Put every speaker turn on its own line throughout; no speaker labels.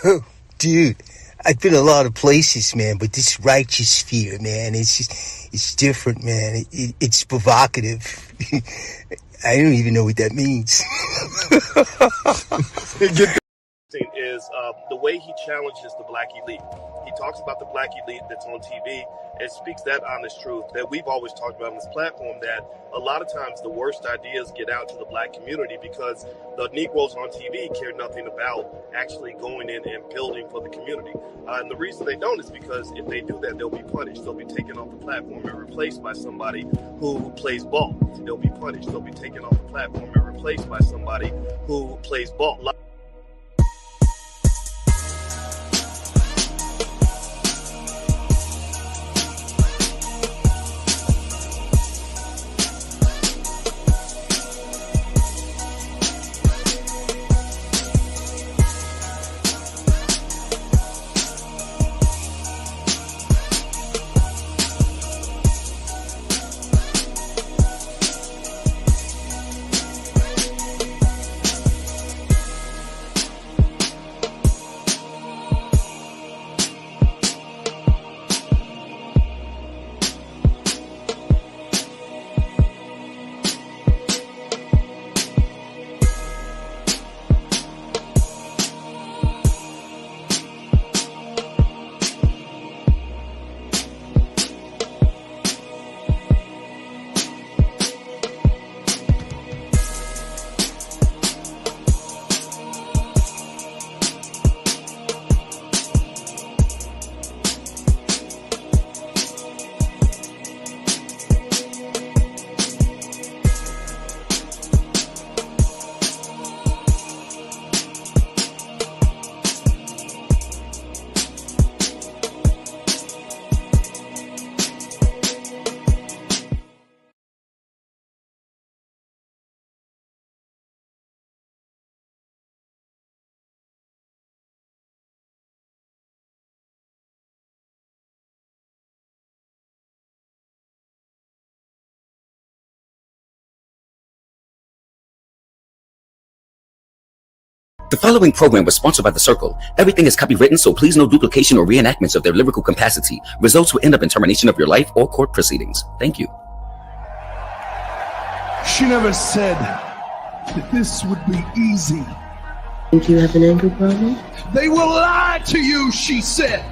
Oh, dude, I've been a lot of places, man, but this righteous fear, man, it's different, man. It's provocative. I don't even know what that means.
Is the way he challenges the black elite. He talks about the black elite that's on TV and speaks that honest truth that we've always talked about on this platform, that a lot of times the worst ideas get out to the black community because the Negroes on TV care nothing about actually going in and building for the community. And the reason they don't is because if they do that, they'll be punished. They'll be taken off the platform and replaced by somebody who plays ball. They'll be punished. They'll be taken off the platform and replaced by somebody who plays ball.
The following program was sponsored by The Circle. Everything is copywritten, so please no duplication or reenactments of their lyrical capacity. Results will end up in termination of your life or court proceedings. Thank you.
She never said that this would be easy.
Think you have an anger problem?
They will lie to you, she said.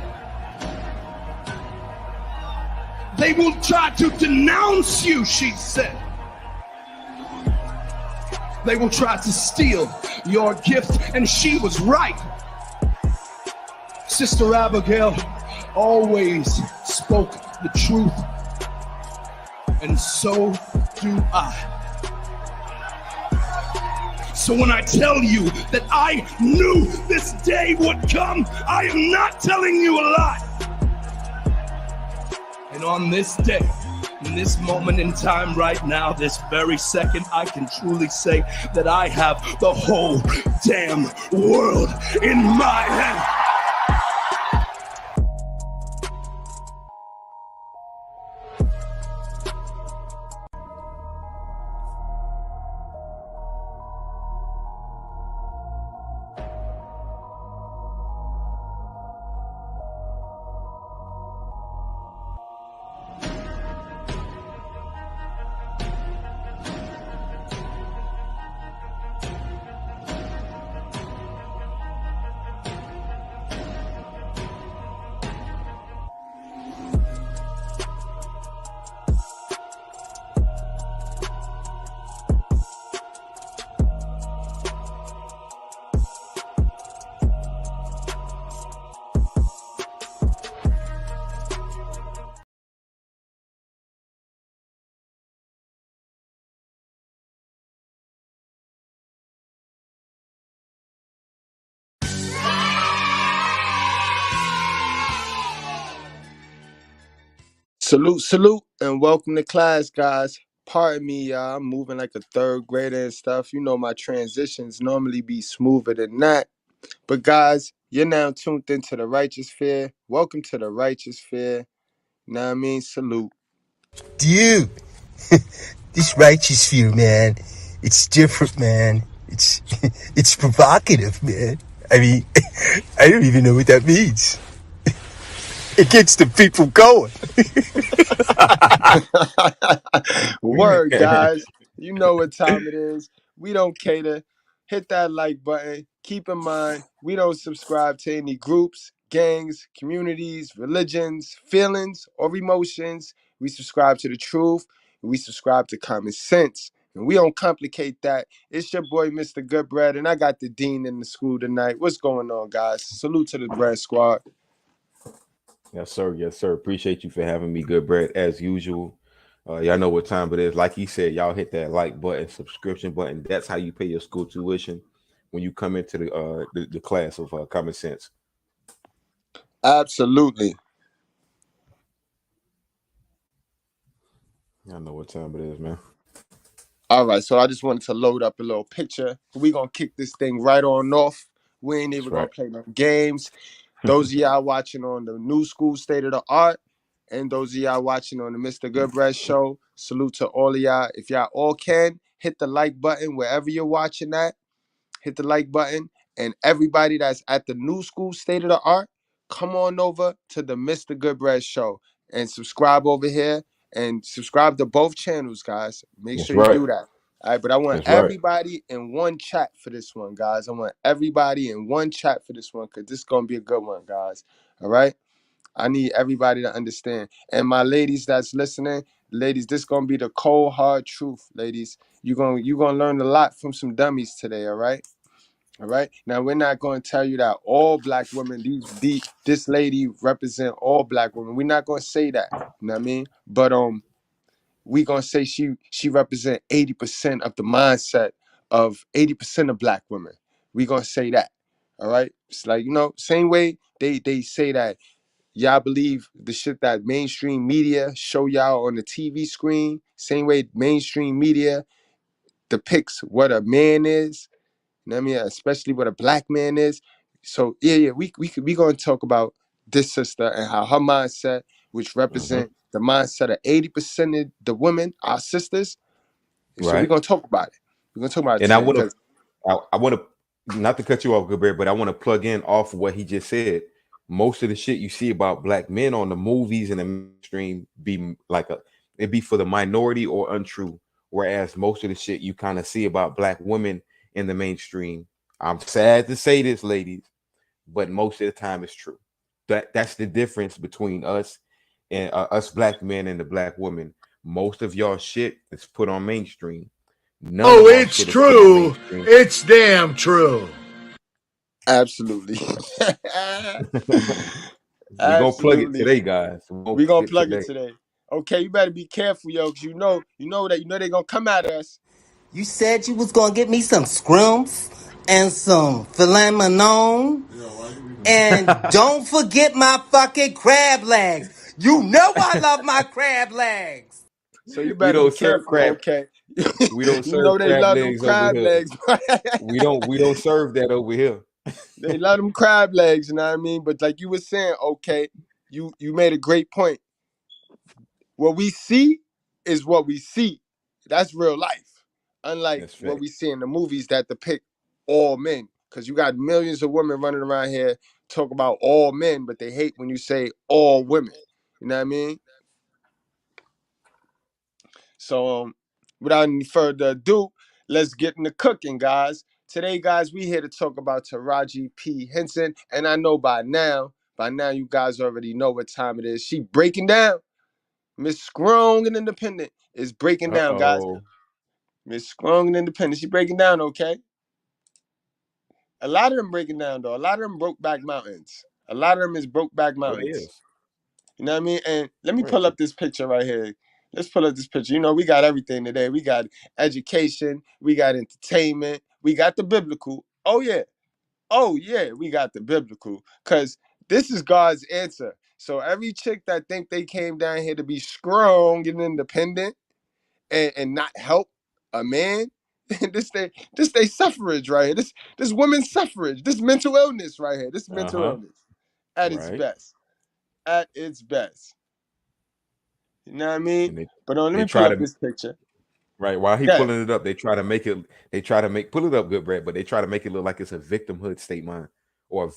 They will try to denounce you, she said. They will try to steal your gift, and she was right. Sister Abigail always spoke the truth, and so do I. So when I tell you that I knew this day would come, I am not telling you a lie. And on this day, in this moment in time right now, this very second, I can truly say that I have the whole damn world in my hand.
Salute, and welcome to class, guys. Pardon me, y'all. I'm moving like a third grader and stuff. You know my transitions normally be smoother than that. But guys, you're now tuned into the Righteous Fear. Welcome to the Righteous Fear. Know what I mean? Salute.
Dude, this righteous fear, man, it's different, man. It's provocative, man. I mean, I don't even know what that means. It gets the people going.
Word, guys. You know what time it is. We don't cater. Hit that like button. Keep in mind, we don't subscribe to any groups, gangs, communities, religions, feelings, or emotions. We subscribe to the truth. And we subscribe to common sense. And we don't complicate that. It's your boy, Mr. Goodbread, and I got the dean in the school tonight. What's going on, guys? Salute to the bread squad.
Yes, sir. Yes, sir. Appreciate you for having me, good bread, as usual. Y'all know what time it is. Like he said, y'all hit that like button, subscription button. That's how you pay your school tuition when you come into the class of common sense.
Absolutely.
Y'all know what time it is, man.
All right, so I just wanted to load up a little picture. We're going to kick this thing right on off. We ain't
That's
even going
right.
to play no games. Those of y'all watching on the New School State of the Art, and those of y'all watching on the Mr. Goodbread Show, salute to all of y'all. If y'all all can, hit the like button wherever you're watching at. Hit the like button. And everybody that's at the New School State of the Art, come on over to the Mr. Goodbread Show and subscribe over here and subscribe to both channels, guys. Make
That's
sure you
right.
do that. All right, but I want
That's right.
everybody in one chat for this one, guys. I want everybody in one chat for this one because this is going to be a good one, guys. All right? I need everybody to understand. And my ladies that's listening, ladies, this going to be the cold, hard truth, ladies. You're gonna learn a lot from some dummies today, all right? All right. Now we're not going to tell you that all black women, this lady represent all black women. We're not going to say that. You know what I mean? But we gonna say she represent 80% of the mindset of 80% of black women. We gonna say that. All right. It's like, same way they say that y'all believe the shit that mainstream media show y'all on the TV screen. Same way mainstream media depicts what a man is. You know what I mean? Especially what a black man is. So yeah, we gonna talk about this sister and how her mindset, which
Hmm.
represent the mindset of 80% of the women, our sisters. So we're
Right.
gonna talk about it. We're gonna talk about it
And I
today
want to,
because
I want to, not to cut you off, good bread, but I want to plug in off of what he just said. Most of the shit you see about black men on the movies and the mainstream be like it be for the minority or untrue. Whereas most of the shit you kind of see about black women in the mainstream, I'm sad to say this, ladies, but most of the time it's true. That's the difference between us and us black men and the black women. Most of y'all shit is put on mainstream. None
Oh,
of our
it's
shit is put on
true.
mainstream.
It's damn true.
absolutely.
We gonna plug it
Absolutely.
today, guys. We're gonna
We're gonna
plug it
plug it
today.
today. Okay, you better be careful, yo, because you know they're gonna come at us.
You said you was gonna get me some scrums and some filet mignon. And don't forget my fucking crab legs. You know I love my crab legs.
So you
We
better be
don't serve
careful,
crab.
okay?
We don't
You
serve
know they
crab
love them
legs over
crab
here.
legs.
We don't serve that over here.
They love them crab legs, you know what I mean? But like you were saying, okay, you made a great point. What we see is what we see. That's real life. Unlike
That's
what
fact.
we see in the movies that depict all men. Because you got millions of women running around here talk about all men, but they hate when you say all women. You know what I mean? So without any further ado, let's get into cooking, guys. Today, guys, we here to talk about Taraji P. Henson. And I know by now you guys already know what time it is. She breaking down. Miss Strong and Independent is breaking down, guys.
Uh-oh.
Miss Strong and Independent. She breaking down, okay? A lot of them breaking down, though. A lot of them broke back mountains. A lot of them is broke back
Oh, they
mountains.
is.
You know what I mean? And let me
Right.
pull up this picture right here. Let's pull up this picture. You know, we got everything today. We got education. We got entertainment. We got the biblical. Oh, yeah. Oh, yeah. We got the biblical. Because this is God's answer. So every chick that think they came down here to be strong and independent and not help a man. This they suffrage right here. This women's suffrage. This mental illness right here. This mental
Uh-huh.
illness at its
Right.
best. At its best. You know what I mean?
And
But let
they
me pull
try
up
to
this picture.
right while he
Yeah.
pulling it up, they try to make pull it up, good bread, but they try to make it look like it's a victimhood statement. or a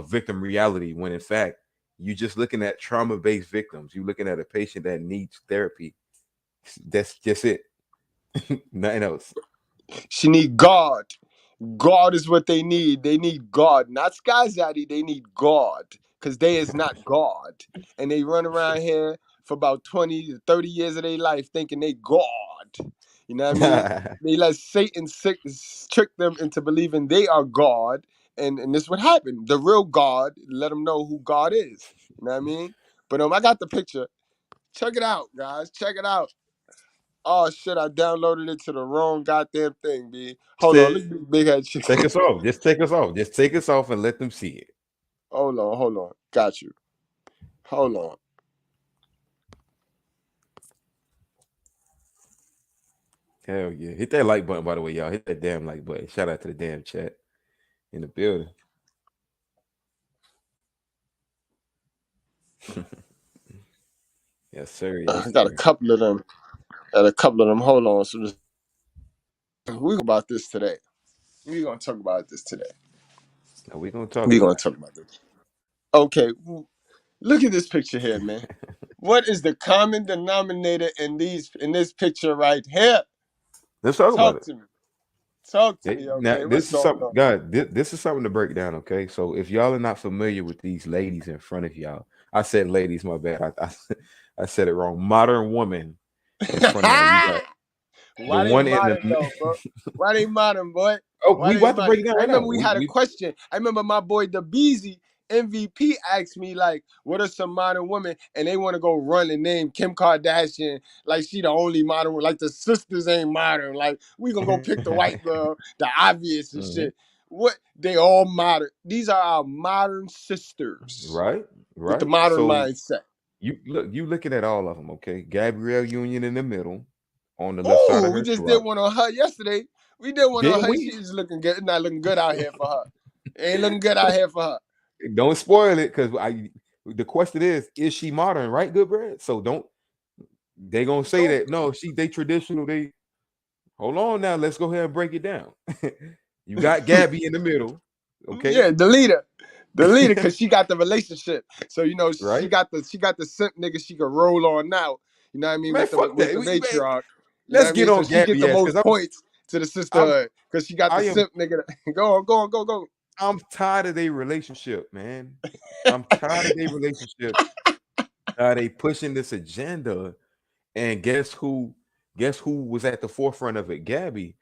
victim reality, when in fact you're just looking at trauma-based victims. You're looking at a patient that needs therapy. That's just it. Nothing else.
She need God. God is what they need. They need God, not Sky Zaddy. They need God because they is not God, and they run around here for about 20 to 30 years of their life thinking they God. You know what I mean? They let Satan trick them into believing they are God, and this what happened. The real God let them know who God is. You know what I mean? But I got the picture. Check it out, guys. Check it out. Oh shit! I downloaded it to the wrong goddamn thing, B. Hold on, look at this big head shit.
Take us off. Just take us off. Just take us off and let them see it.
Hold on. Got you. Hold on.
Hell yeah. Hit that like button, by the way, y'all. Hit that damn like button. Shout out to the damn chat in the building. Yes, sir. Yes,
I got a
sir.
couple of them. Hold on. So we about this today. We gonna talk about this today.
Now we gonna talk
We gonna
about
talk about this. Okay. Look at this picture here, man. What is the common denominator in this picture right here?
it. Let's talk about
Talk
it.
to me. Talk to
Hey,
me.
now
Okay. What's
this is
going
something,
on?
God. This is something to break down. Okay, so if y'all are not familiar with these ladies in front of y'all, I said ladies, my bad. I said it wrong. Modern woman in front of y'all. You got the
Why they
one in
modern
the.
though, bro? Why they modern, boy?
Oh,
Why
we
they
about to
modern?
break it down
I
right now.
remember we had a
We
question. I remember my boy DeBeezy MVP asked me like, "What are some modern women?" And they want to go run and name Kim Kardashian like she the only modern. Like the sisters ain't modern. Like we gonna go pick the white girl, the obvious and
Mhm.
shit. What they all modern. These are our modern sisters
Right,
with the
right.
modern
So
mindset.
you looking at all of them. Okay, Gabrielle Union in the middle, on the left side
Oh,
of
we
her
just did
crotch.
one on her yesterday. We did one on
Didn't
her.
we?
She's looking good. Not looking good out here for her. Ain't looking good out here for her.
Don't spoil it, because I. The question is she modern? Right, good bread. So don't. They gonna say
Don't.
that no, they traditional. They hold on now. Let's go ahead and break it down. You got Gabby in the middle. Okay,
Yeah, the leader, cause she got the relationship. So she
right?
got the simp nigga she could roll on now. You know what I mean
Man,
with the
fuck
with
that.
the
Man,
matriarch. You know what
let's
I
get
mean. So
on
she get the
Gabby ass,
most
because
points to the
I'm
sisterhood, cause she got
I
the
am
simp nigga. Go.
I'm tired of their relationship, man. I'm tired of their relationship. They pushing this agenda, and guess who? Guess who was at the forefront of it? Gabby.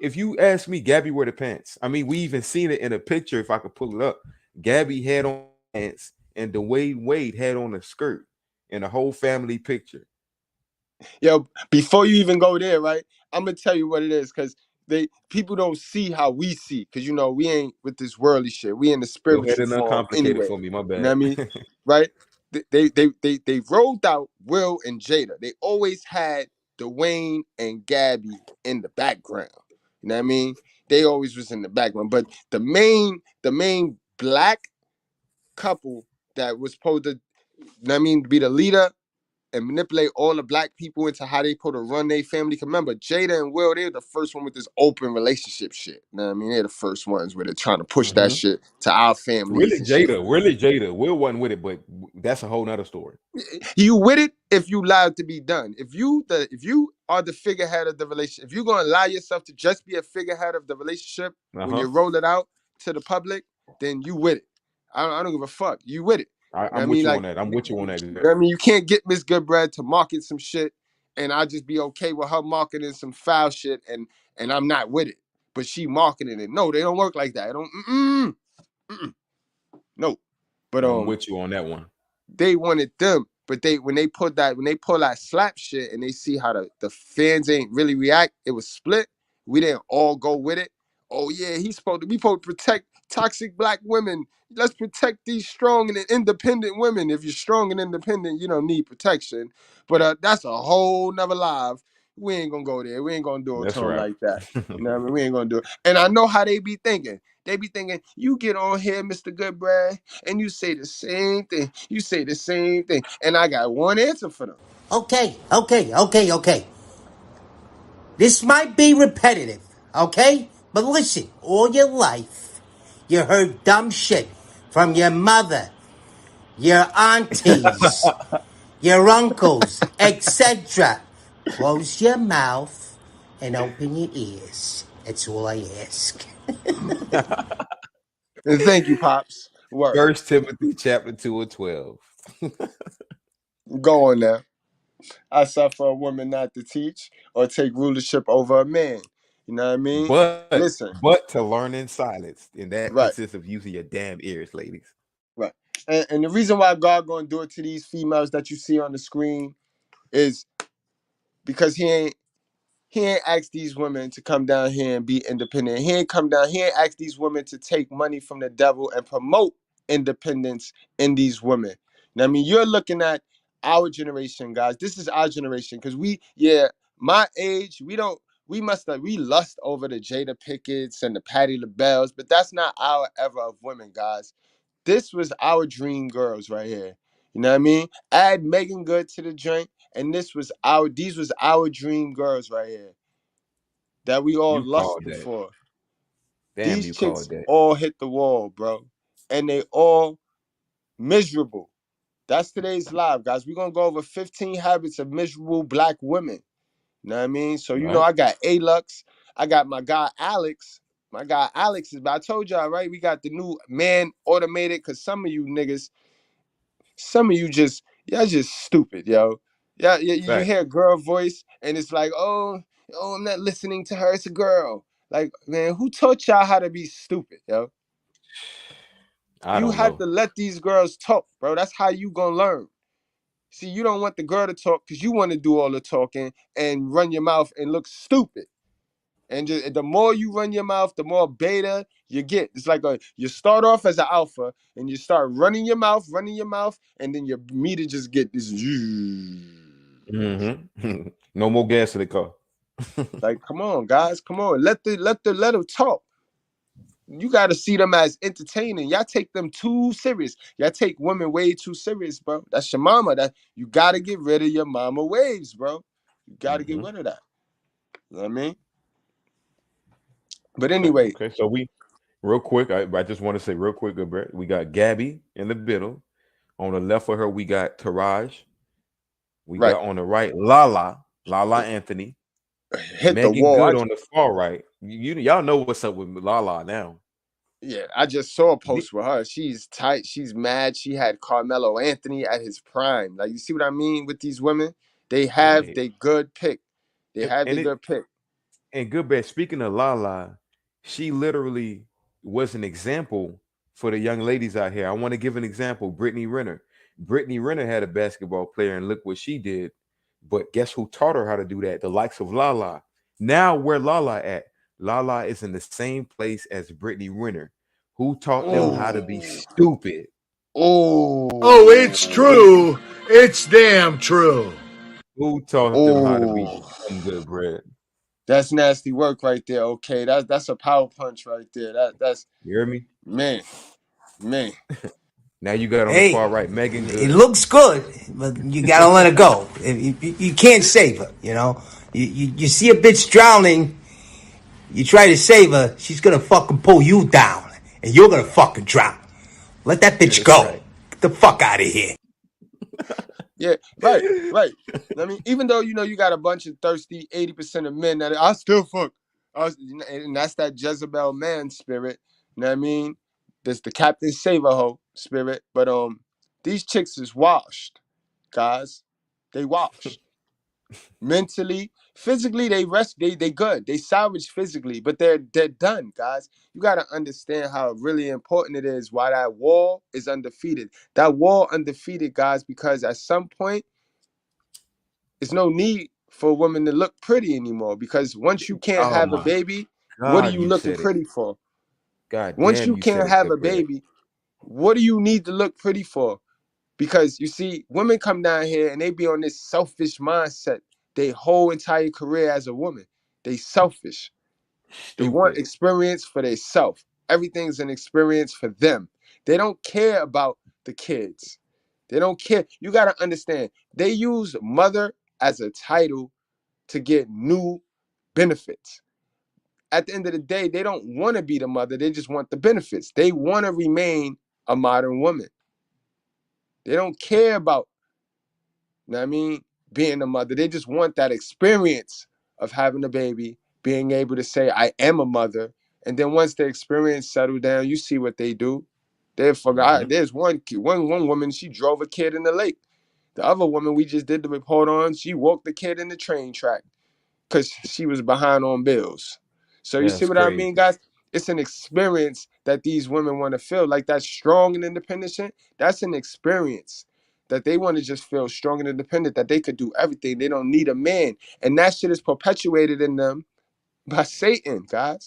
If you ask me, Gabby wear the pants. I mean, we even seen it in a picture. If I could pull it up, Gabby had on pants, and Dwayne Wade had on a skirt, in a whole family picture.
Yo, before you even go there, right? I'm gonna tell you what it is, cause people don't see how we see, cause we ain't with this worldly shit. We in the
Go ahead
spiritual
and
form
uncomplicate it
anyway.
for me. My
You know what
bad.
I mean? Right? They rolled out Will and Jada. They always had Dwayne and Gabby in the background. You know what I mean? They always was in the background. But the main black couple that was supposed to, you know what I mean, be the leader and manipulate all the black people into how they supposed to run their family. 'Cause remember, Jada and Will, they're the first one with this open relationship shit. You know what I mean? They're the first ones where they're trying to push that
Mhm.
shit to our families and shit.
Really Jada. Will wasn't with it, but that's a whole nother story.
You with it if you allow it to be done. If you are the figurehead of the relationship, if you're gonna allow yourself to just be a figurehead of the relationship
Uh
when
huh.
you roll it out to the public, then you with it. I don't give a fuck. You with it. You know what I
I'm
mean?
with you on
Like,
that. I'm with you on that.
you know what I mean? You can't get Miss Goodbread to market some shit and I just be okay with her marketing some foul shit and I'm not with it. But she marketing it. No, they don't work like that. I don't mm-mm. No. But
I'm with you on that one.
they wanted them, but when they pull that slap shit and they see how the fans ain't really react, it was split. We didn't all go with it. Oh yeah, we supposed to protect toxic black women. Let's protect these strong and independent women. If you're strong and independent, you don't need protection. But that's a whole nother live. We ain't gonna go there. We ain't gonna do it to
That's
them
right.
like that. You know what I mean? We ain't gonna do it. And I know how they be thinking. They be thinking, you get on here, Mr. Goodbread, and you say the same thing. You say the same thing. And I got one answer for them.
Okay. This might be repetitive, okay? But listen, all your life, You heard dumb shit from your mother, your aunties, your uncles, etc. Close your mouth and open your ears. That's all I ask.
And thank you, Pops. Word.
First Timothy chapter 2 and 12.
Go on now. I suffer a woman not to teach or take rulership over a man. You know what I mean? Listen,
But to learn in silence, and that
right,
consists of using your damn ears, ladies.
right. And the reason why God gonna do it to these females that you see on the screen is because he ain't asked these women to come down here and be independent. He ain't asked these women to take money from the devil and promote independence in these women. Now, I mean, you're looking at our generation, guys. This is our generation. Because my age, we lust over the Jada Pickett's and the Patti LaBelle's, but that's not our era of women, guys. This was our dream girls right here. You know what I mean? Add Megan Good to the joint, and these was our dream girls right here that we all
You called
lusted
that.
for.
Damn,
These
you
chicks
called that.
all hit the wall, bro, and they all miserable. That's today's live, guys. We're gonna go over 15 habits of miserable black women. You know what I mean? So
Right?
I got Alux, I got my guy Alex. My guy Alex is. But I told y'all, right? We got the new man automated. Cause some of you y'all just stupid, yo. Yeah, you
Fact.
hear a girl voice and it's like, I'm not listening to her. It's a girl. Like, man, who taught y'all how to be stupid, yo?
I
You
don't
have
know.
to let these girls talk, bro. That's how you gonna learn. See, you don't want the girl to talk because you want to do all the talking and run your mouth and look stupid. And just, the more you run your mouth, the more beta you get. It's like you start off as an alpha and you start running your mouth, and then your meter just get this.
Mm-hmm. No more gas in the car.
Like, come on, guys, come on, let them talk. You got to see them as entertaining. Y'all take them too serious. Y'all take women way too serious, bro. That's your mama. That you got to get rid of your mama waves, bro. You got to get
Mm-hmm.
rid of that. You know what I mean? But
Okay.
anyway,
Okay. So real quick, I just want to say real quick, good Brett. We got Gabby in the middle. On the left of her, we got Taraj. We
right,
got on the right Lala Anthony.
hit the
Megan
wall.
Good on the far right. Y'all know what's up with Lala now.
Yeah, I just saw a
The-
post with her. She's tight. She's mad. She had Carmelo Anthony at his prime. Like, you see what I mean with these women? They have
Right.
their good pick. They have
And
their
it
good pick.
and good bet. Speaking of Lala, she literally was an example for the young ladies out here. I want to give an example. Brittany Renner. Brittany Renner had a basketball player, and look what she did. But guess who taught her how to do that? The likes of Lala. Now where Lala at? Lala is in the same place as Brittany Renner. Who taught them how to be
Oh,
stupid?
Oh, it's
oh,
true. It's damn true.
Who taught them how to be
oh.
dumb good bread?
That's nasty work right there. Okay, that's a power punch right there. That's
You hear me?
man, man.
Now you got on the
Hey,
far right Megan
it
Good.
looks good, but you gotta let her go. You can't save her, you know? You see a bitch drowning, you try to save her, she's gonna fucking pull you down, and you're gonna fucking drown. Let that bitch
That's
go.
right.
Get the fuck out of here.
Yeah, right, right. I mean, even though you got a bunch of thirsty 80% of men that I still fuck, and that's that Jezebel man spirit. You know what I mean? There's the Captain Save a Hoe spirit, but these chicks is washed, guys. They washed mentally, physically. They good. They salvage physically, but they're done, guys. You got to understand how really important it is why that wall is undefeated. That wall undefeated, guys, because at some point there's no need for a woman to look pretty anymore, because once you can't
Oh
have a
my
baby, what are
God,
you
you
looking
said it.
pretty for?
God
Once
damn,
you
you said
can't
it,
have
good
a
bread.
baby, what do you need to look pretty for? Because you see, women come down here and they be on this selfish mindset. Their whole entire career as a woman, they selfish. They want
Stupid.
experience for themselves. Everything's an experience for them. They don't care about the kids. They don't care. You got to understand, they use mother as a title to get new benefits. at the end of the day, they don't want to be the mother. They just want the benefits. They want to remain a modern woman. They don't care about, you know what I mean, being a mother. They just want that experience of having a baby, being able to say, I am a mother. And then once the experience settled down, you see what they do. They forgot. There's one woman, she drove a kid in the lake. The other woman we just did the report on, she walked the kid in the train track because she was behind on bills. So you see
That's
what I
crazy.
mean, guys? It's an experience that these women want to feel. Like that strong and independent shit, that's an experience that they want to just feel strong and independent, that they could do everything. They don't need a man. And that shit is perpetuated in them by Satan, guys.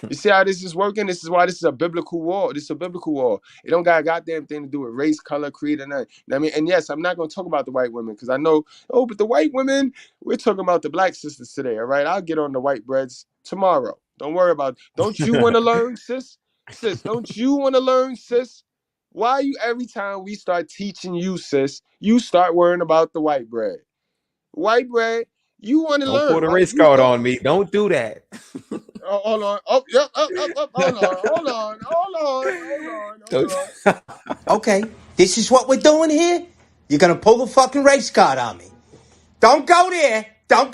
You see how this is working? This is why this is a biblical war. This is a biblical war. It don't got a goddamn thing to do with race, color, creed, or nothing. You know what I mean? And yes, I'm not going to talk about the white women because I know, oh, but the white women, we're talking about the black sisters today, all right? I'll get on the white breads tomorrow. Don't worry about it. Don't you want to learn, sis? Sis, don't you want to learn, sis? Why you every time we start teaching you, sis, you start worrying about the white bread? White bread, you want to
Don't pull
learn,
the
right?
race
You
card
don't.
on me. Don't do that.
Oh, hold on. Oh, yep, up. Hold
Don't-
on.
Okay, this is what we're doing here? You're gonna pull the fucking race card on me. Don't go there. Don't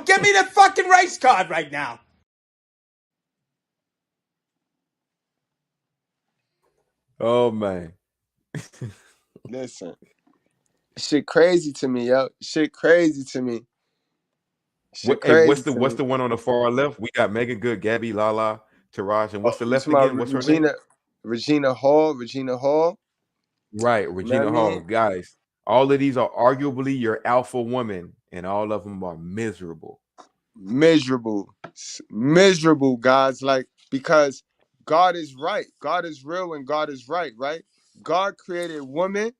give me the fucking race card right now.
oh man.
Listen, shit crazy to me, yo. Shit crazy to me. Shit
Hey,
crazy to
what's
me.
the one on the far left? We got Megan Good, Gabby, Lala, Taraji, and
Oh,
what's the
you
left
talking about
again? What's her name?
Regina Hall? Regina Hall?
Right,
You know what I
Regina Hall.
mean?
Guys, all of these are arguably your alpha woman, and all of them are miserable.
Miserable. Miserable, guys. Like, because God is right. God is real and God is right, right? God created woman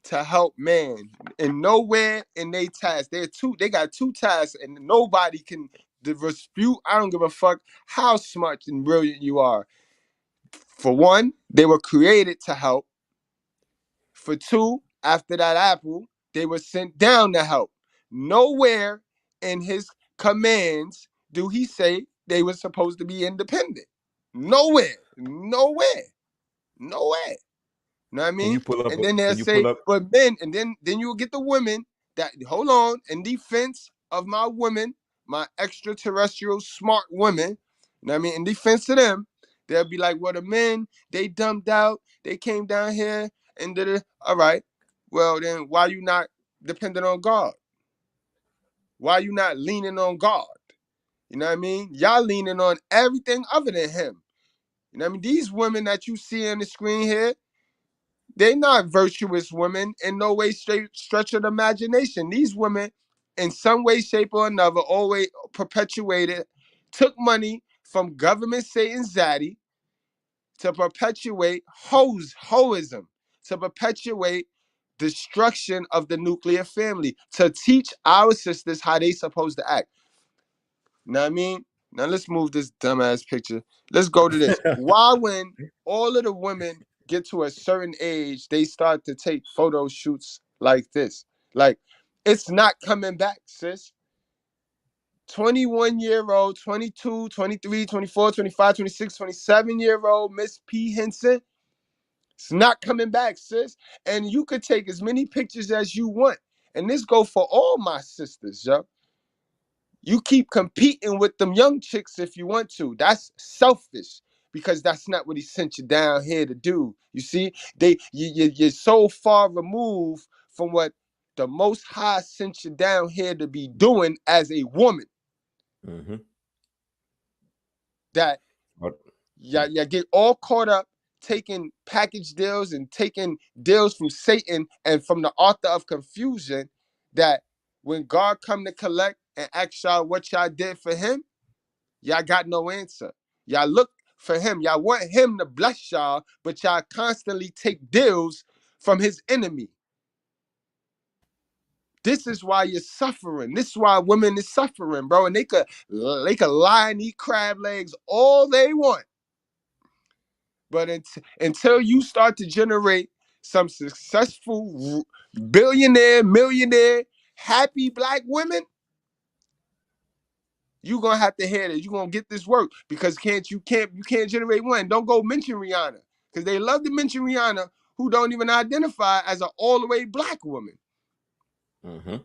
to help man, and nowhere in they task. They got two tasks, and nobody can dispute. I don't give a fuck how smart and brilliant you are. For one, they were created to help. For two, after that apple, they were sent down to help. Nowhere in his commands do he say they were supposed to be independent. Nowhere. Nowhere. Nowhere. You know what I
Can
mean?
you pull up?
And then they'll
Can you pull
say,
up?
but men, and then you'll get the women that, hold on, in defense of my women, my extraterrestrial smart women, you know what I mean? In defense of them, they'll be like, well, the men, they dumped out, they came down here and did it. All right. Well, then why you not dependent on God? Why you not leaning on God? You know what I mean? Y'all leaning on everything other than him. You know what I mean? These women that you see on the screen here, they're not virtuous women in no way, stretch of the imagination. These women, in some way, shape, or another, always perpetuated, took money from government Satan Zaddy to perpetuate hoism, to perpetuate destruction of the nuclear family, to teach our sisters how they supposed to act. You know what I mean? Now let's move this dumbass picture. Let's go to this. Why, when all of the women get to a certain age, they start to take photo shoots like this? Like, it's not coming back, sis. 21-year-old, 22, 23, 24, 25, 26, 27-year-old Miss P. Henson. It's not coming back, sis. And you could take as many pictures as you want. And this go for all my sisters, yo. You keep competing with them young chicks if you want to. That's selfish because that's not what he sent you down here to do. You see, you're so far removed from what the Most High sent you down here to be doing as a woman
Mm-hmm.
that you get all caught up taking package deals and taking deals from Satan and from the author of confusion, that when God come to collect and ask y'all what y'all did for him, y'all got no answer. Y'all look for him. Y'all want him to bless y'all, but y'all constantly take deals from his enemy. This is why you're suffering. This is why women is suffering, bro. And they could lie and eat crab legs all they want. But until you start to generate some successful billionaire, millionaire, happy black women, You gonna have to hear this. You gonna get this work because you can't generate one. Don't go mention Rihanna because they love to mention Rihanna who don't even identify as an all the way black woman.
Mm-hmm.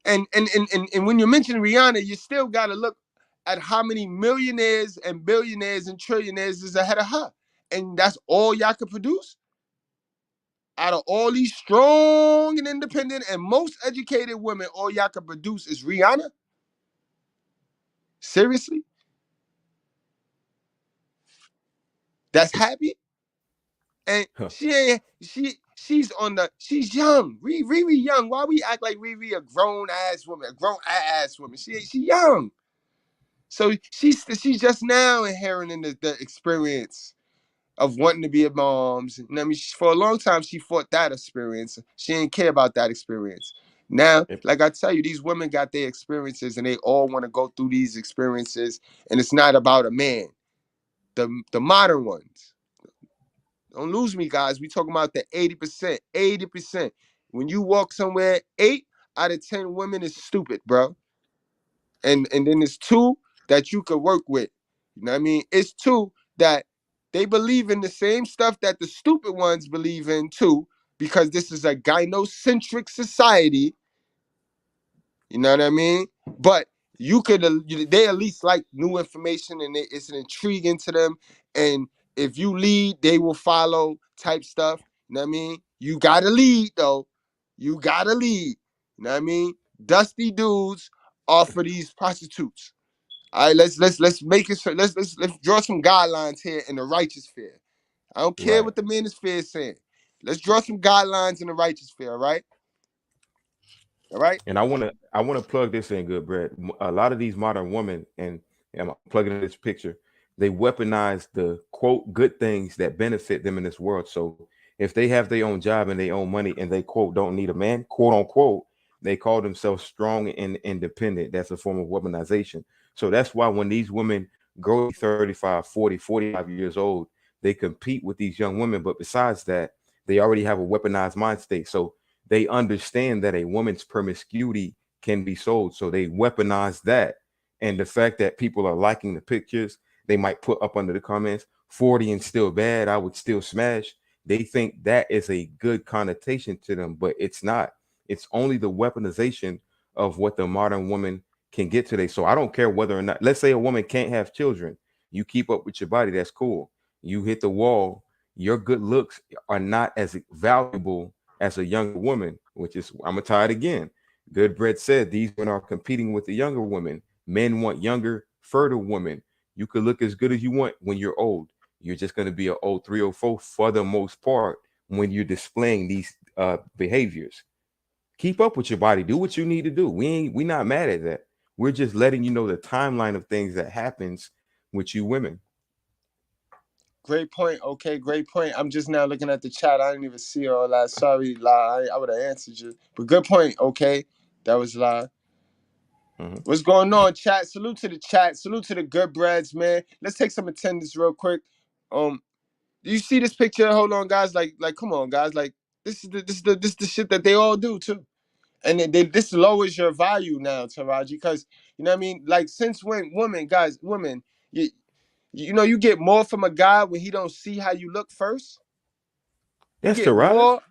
And when you mention Rihanna, you still got to look at how many millionaires and billionaires and trillionaires is ahead of her, and that's all y'all can produce. Out of all these strong and independent and most educated women, all y'all can produce is Rihanna. Seriously, that's happy. And she's she's young. Riri young. Why we act like Riri a grown ass woman, a grown ass woman? She young. So she's just now inheriting the experience of wanting to be a mom. And I mean, for a long time she fought that experience. She didn't care about that experience. Now, like I tell you, these women got their experiences, and they all want to go through these experiences. And it's not about a man. The modern ones. Don't lose me, guys. We talking about the 80%. 80%. When you walk somewhere, 8 out of 10 women is stupid, bro. And then there's 2 that you could work with. You know what I mean? It's 2 that they believe in the same stuff that the stupid ones believe in too, because this is a gynocentric society. You know what I mean? But they at least like new information, and it's an intriguing to them. And if you lead, they will follow type stuff. You know what I mean? You gotta lead though. You gotta lead. You know what I mean? Dusty dudes offer these prostitutes. All right, let's make it. Let's draw some guidelines here in the righteous fear. I don't care
Right.
what the manosphere is saying. Let's draw some guidelines in the righteous fear. All right, all right.
And I wanna plug this in, good bread. A lot of these modern women, and I'm plugging in this picture, they weaponize the quote good things that benefit them in this world. So if they have their own job and their own money and they quote don't need a man, quote unquote, they call themselves strong and independent. That's a form of weaponization. So that's why when these women grow 35, 40, 45 years old, they compete with these young women. But besides that, they already have a weaponized mind state. So they understand that a woman's promiscuity can be sold. So they weaponize that. And the fact that people are liking the pictures, they might put up under the comments, 40 and still bad, I would still smash. They think that is a good connotation to them, but it's not. It's only the weaponization of what the modern woman can get today. So I don't care whether or not, let's say a woman can't have children. You keep up with your body, that's cool. You hit the wall, your good looks are not as valuable as a younger woman, which is, I'm gonna tie it again. Goodbread said these men are competing with the younger women. Men want younger, fertile women. You could look as good as you want when you're old. You're just going to be an old 304 for the most part when you're displaying these behaviors. Keep up with your body. Do what you need to do. We not mad at that. We're just letting you know the timeline of things that happens with you women.
Great point. Okay, great point. I'm just now looking at the chat. I didn't even see all that. Sorry, La. I would have answered you. But good point. Okay, that was La.
Mm-hmm.
What's going on, chat? Salute to the chat. Salute to the Goodbreads, man. Let's take some attendance real quick. Do you see this picture? Hold on, guys. Like, come on, guys. Like, this is the shit that they all do too. And this lowers your value now, Taraji, because you know what I mean. Like, since when, women, you know, you get more from a guy when he don't see how you look first. You
That's
get
Taraji.
more.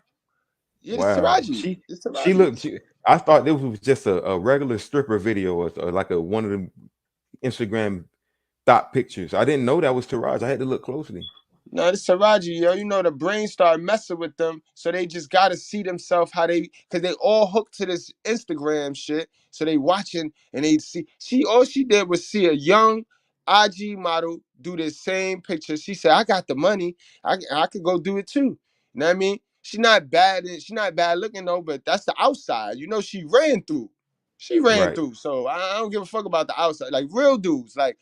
Yeah, it's
Wow.
Taraji. It's
She
Taraji.
looked. I thought this was just a regular stripper video or like a one of the Instagram thought pictures. I didn't know that was Taraji. I had to look closely.
No, it's Taraji, yo. You know, the brain start messing with them, so they just gotta see themselves how they, because they all hooked to this Instagram shit. So they watching and they see. All she did was see a young IG model do the same picture. She said, "I got the money. I could go do it too." You know what I mean? She not bad. She not bad looking though, but that's the outside. You know, she ran through. She ran
Right.
through. So I don't give a fuck about the outside. Like real dudes. Like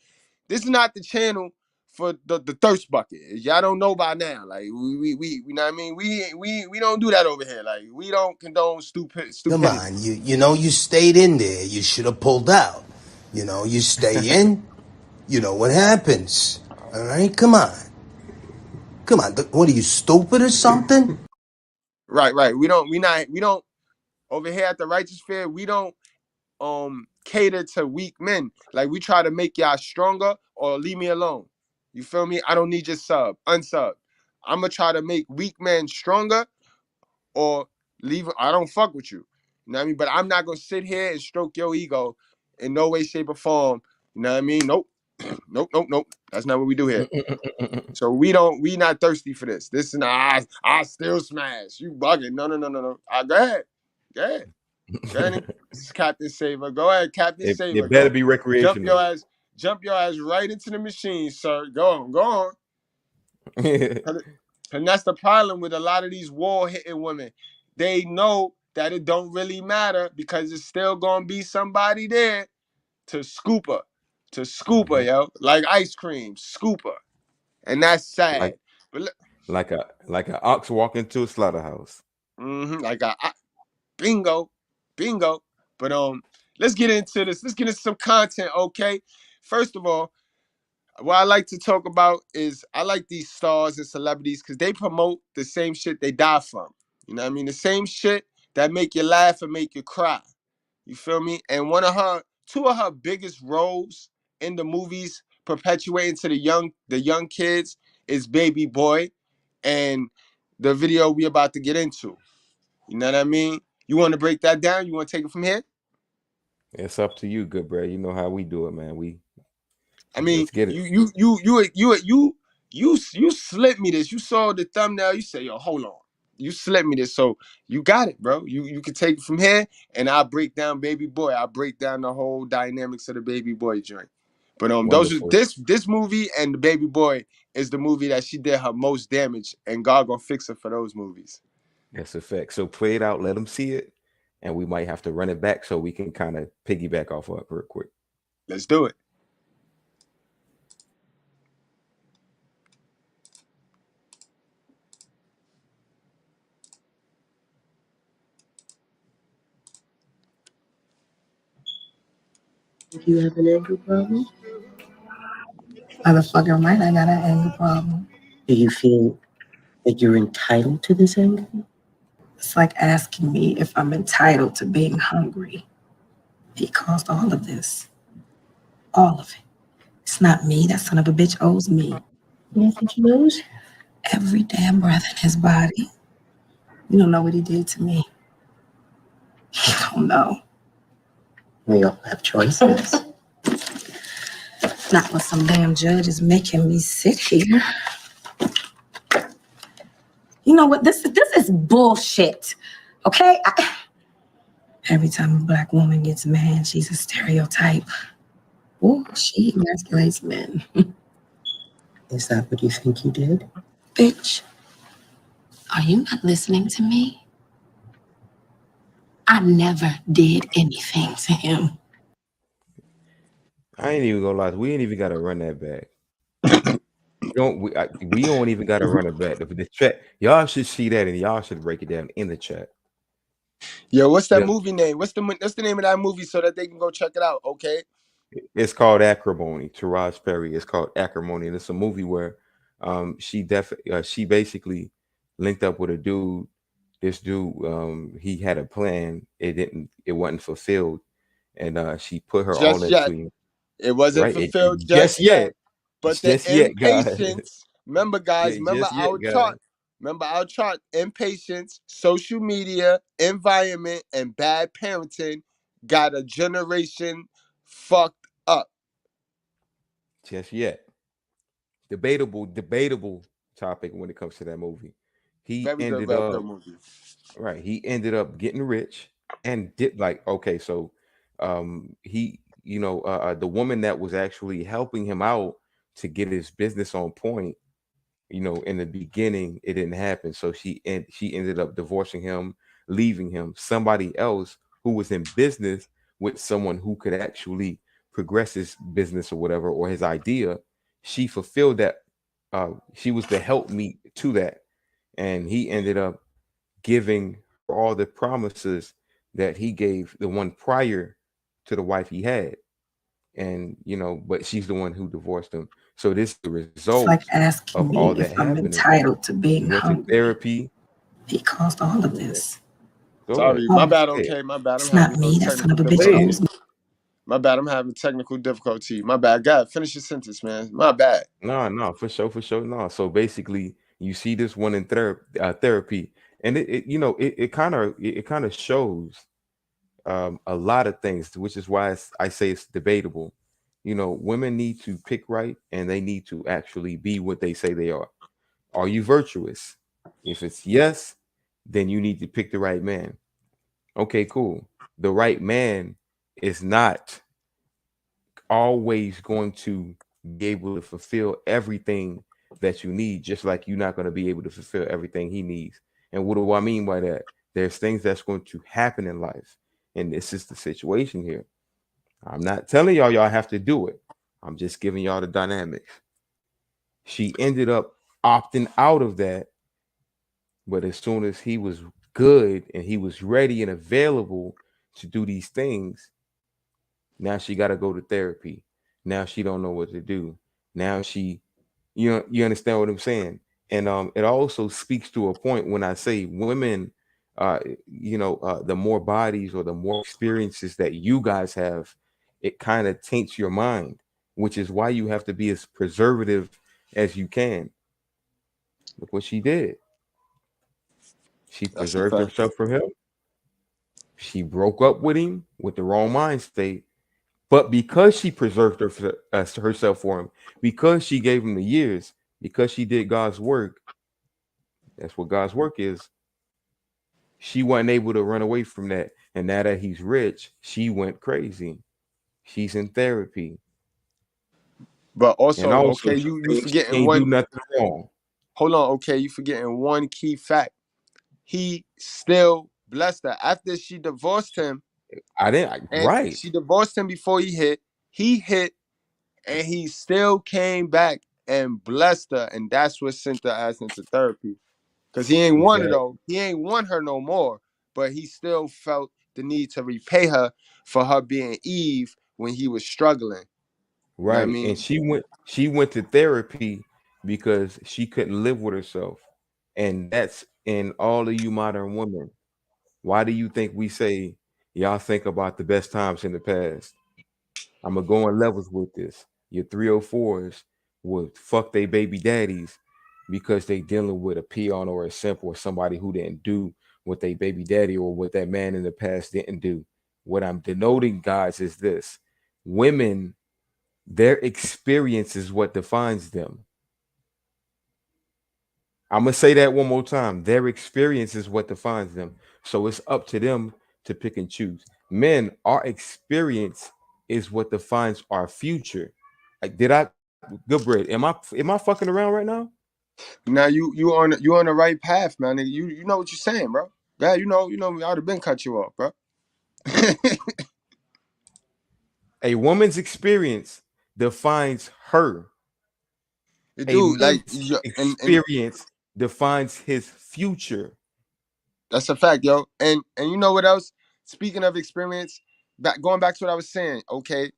this is not the channel for the thirst bucket. Y'all don't know by now. Like we you know what I mean? We don't do that over here. Like we don't condone
Come
stupidity.
on, you know you stayed in there. You should have pulled out. You know, you stay in, you know what happens. All right, come on. Come on, what are you, stupid or something?
Right. We don't over here at the righteous fair, we don't cater to weak men. Like we try to make y'all stronger or leave me alone. You feel me? I don't need your unsub. I'm gonna try to make weak men stronger or leave. I don't fuck with you. You know what I mean? But I'm not gonna sit here and stroke your ego in no way, shape, or form. You know what I mean? Nope. Nope. That's not what we do here. So we not thirsty for this. This is not, I still smash. You bugging. No. Go ahead. Go ahead. This is Captain Saver. Go ahead, Captain Saver.
It better
Go
be recreational.
Jump your ass right into the machine, sir. Go on. And that's the problem with a lot of these war-hitting women. They know that it don't really matter because it's still gonna be somebody there to scoop her, yo, like ice cream, scoop her, and that's sad.
like
But
like a ox walking to a slaughterhouse.
like bingo. But let's get into this. Let's get into some content, okay? First of all, what I like to talk about is I like these stars and celebrities because they promote the same shit they die from. You know what I mean? The same shit that make you laugh and make you cry. You feel me? And two of her biggest roles in the movies perpetuating to the young kids is Baby Boy and the video we about to get into. You know what I mean? You want to break that down? You want to take it from here?
It's up to you, Goodbread. You know how we do it, man.
I mean,
Let's get it.
you slipped me this. You saw the thumbnail. You say, yo, hold on. You slipped me this, so you got it, bro. You can take it from here, and I'll break down Baby Boy. I'll break down the whole dynamics of the Baby Boy joint. But
Wonderful.
this movie and the Baby Boy is the movie that she did her most damage, and God gonna fix her for those movies.
That's a fact. So play it out, let them see it, and we might have to run it back so we can kind of piggyback off of it real quick.
Let's do it.
Do you have an anger problem?
Motherfucking right, I got an anger problem.
Do you feel that you're entitled to this anger?
It's like asking me if I'm entitled to being hungry. He caused all of this. All of it. It's not me. That son of a bitch owes me.
You know what he knows?
Every damn breath in his body. You don't know what he did to me. You don't know.
We all have choices.
Not when some damn judge is making me sit here. You know what? This is bullshit. Okay? Every time a black woman gets mad, she's a stereotype. Oh, she emasculates men.
Is that what you think you did?
Bitch, are you not listening to me? I never did anything to him.
I ain't even gonna lie. We ain't even gotta run that back. We don't even gotta run it back. The chat, y'all should see that and y'all should break it down in the chat.
Yo, what's that movie name? What's the name of that movie so that they can go check it out? Okay.
It's called Acrimony. Taraji Perry. It's called Acrimony, and it's a movie where she basically linked up with a dude. This dude, he had a plan. It wasn't fulfilled, and she put her all into him.
It wasn't fulfilled just yet. But the impatience, remember guys, remember our chart, impatience, social media, environment, and bad parenting got a generation fucked up.
Just yet. Debatable topic when it comes to that movie. He ended up getting rich and did the woman that was actually helping him out to get his business on point, in the beginning it didn't happen. So she ended up divorcing him, leaving him. Somebody else who was in business with someone who could actually progress his business or whatever, or his idea, she fulfilled that. She was the helpmeet to that, and he ended up giving her all the promises that he gave the one prior to the wife he had. And but she's the one who divorced him. So this is the result
like asking
of
me
all that
if I'm
happening.
entitled to being hungry.
Therapy.
He caused all of this.
Go ahead.
Sorry, my bad.
Say it.
Okay, my bad. I'm
It's
having
not me. That son
technical
of a bitch
Say
difficulty.
it.
owes me.
My bad. I'm having technical difficulty. My bad. God, finish your sentence, man. My bad.
No, for sure, for sure. No. So basically, you see this one in therapy, and it kind of shows a lot of things, which is why I say it's debatable. Women need to pick right, and they need to actually be what they say they are. Are you virtuous? If it's yes, then you need to pick the right man. Okay, cool. The right man is not always going to be able to fulfill everything that you need, just like you're not going to be able to fulfill everything he needs. And what do I mean by that? There's things that's going to happen in life. And this is the situation here. I'm not telling y'all have to do it. I'm just giving y'all the dynamics. She ended up opting out of that, but as soon as he was good and he was ready and available to do these things, now she got to go to therapy. Now she don't know what to do. Now you understand what I'm saying? And it also speaks to a point when I say women, the more bodies or the more experiences that you guys have, it kind of taints your mind, which is why you have to be as preservative as you can. Look what she did. She
That's a
preserved
fact.
herself from him. She broke up with him with the wrong mind state. But because she preserved herself for him, because she gave him the years, because she did God's work, that's what God's work is. She wasn't able to run away from that. And now that he's rich, she went crazy. She's in therapy.
But
And
also,
also,
okay,
she
you
thinks she
forgetting
can't do
one.
nothing wrong.
Hold on, okay, you forgetting one key fact. He still blessed her after she divorced him, and
Right,
she divorced him before he hit. He hit, and he still came back and blessed her, and that's what sent her ass into therapy. Cause he ain't want her
exactly.
though. He ain't want her no more, but he still felt the need to repay her for her being Eve when he was struggling. You know what I
Right. And
mean?
she went to therapy because she couldn't live with herself. And that's in all of you modern women. Why do you think we say y'all think about the best times in the past? I'm gonna go on levels with this. Your 304s would fuck they baby daddies because they dealing with a peon or a simp or somebody who didn't do what they baby daddy or what that man in the past didn't do. What I'm denoting, guys, is this: women, their experience is what defines them. I'm gonna say that one more time. Their experience is what defines them. So it's up to them to pick and choose. Men, our experience is what defines our future. Like, did I good bread? Am I fucking around right now?
Now you on the right path, man. You know what you're saying, bro. Yeah, you know me. I'd have been cut you off, bro.
A woman's experience defines her. A
Dude, like,
man's
and
experience defines his future.
that's a fact, yo. And you know what else? Speaking of experience, going back to what I was saying, okay,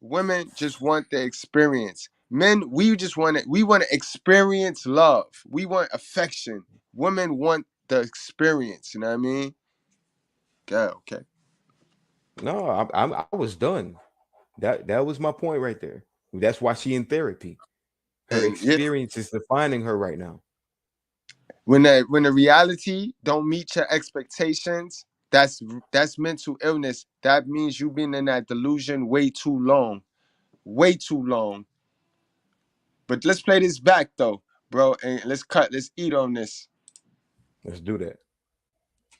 women just want the experience. Men, we just want it. We want to experience love. We want affection. Women want the experience. You know what I mean? Yeah, okay.
No, I was done. That was my point right there. That's why she in therapy. Her
And yeah,
experience is defining her right now.
when the reality don't meet your expectations, that's mental illness. That means you've been in that delusion way too long. Way too long. But let's play this back though, bro, and let's eat on this.
Let's do that.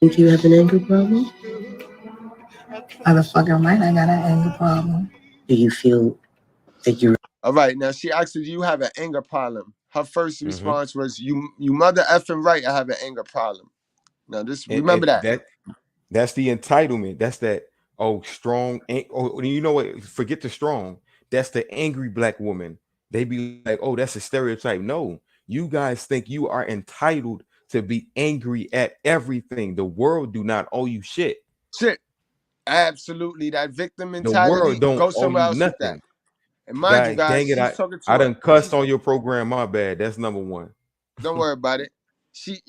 Think you have an anger problem?
Motherfucker, might I got an anger problem.
Do you feel that you're
All right, now she asked you, do you have an anger problem? Her first
Hmm.
response was, you mother effing right, I have an anger problem. Now this,
And
remember that.
that's the entitlement. That's that strong. Oh, you know what? Forget the strong. That's the angry black woman. They be like, oh, that's a stereotype. No, you guys think you are entitled to be angry at everything. The world do not owe you shit.
Shit. Absolutely. That victim
The world
mentality,
don't
go
owe
somewhere
you
else with that.
nothing.
And mind you,
God
guys,
dang it,
she's
I
talking
I
to
done
a
cussed on your program. My bad. That's number one.
don't worry about it. She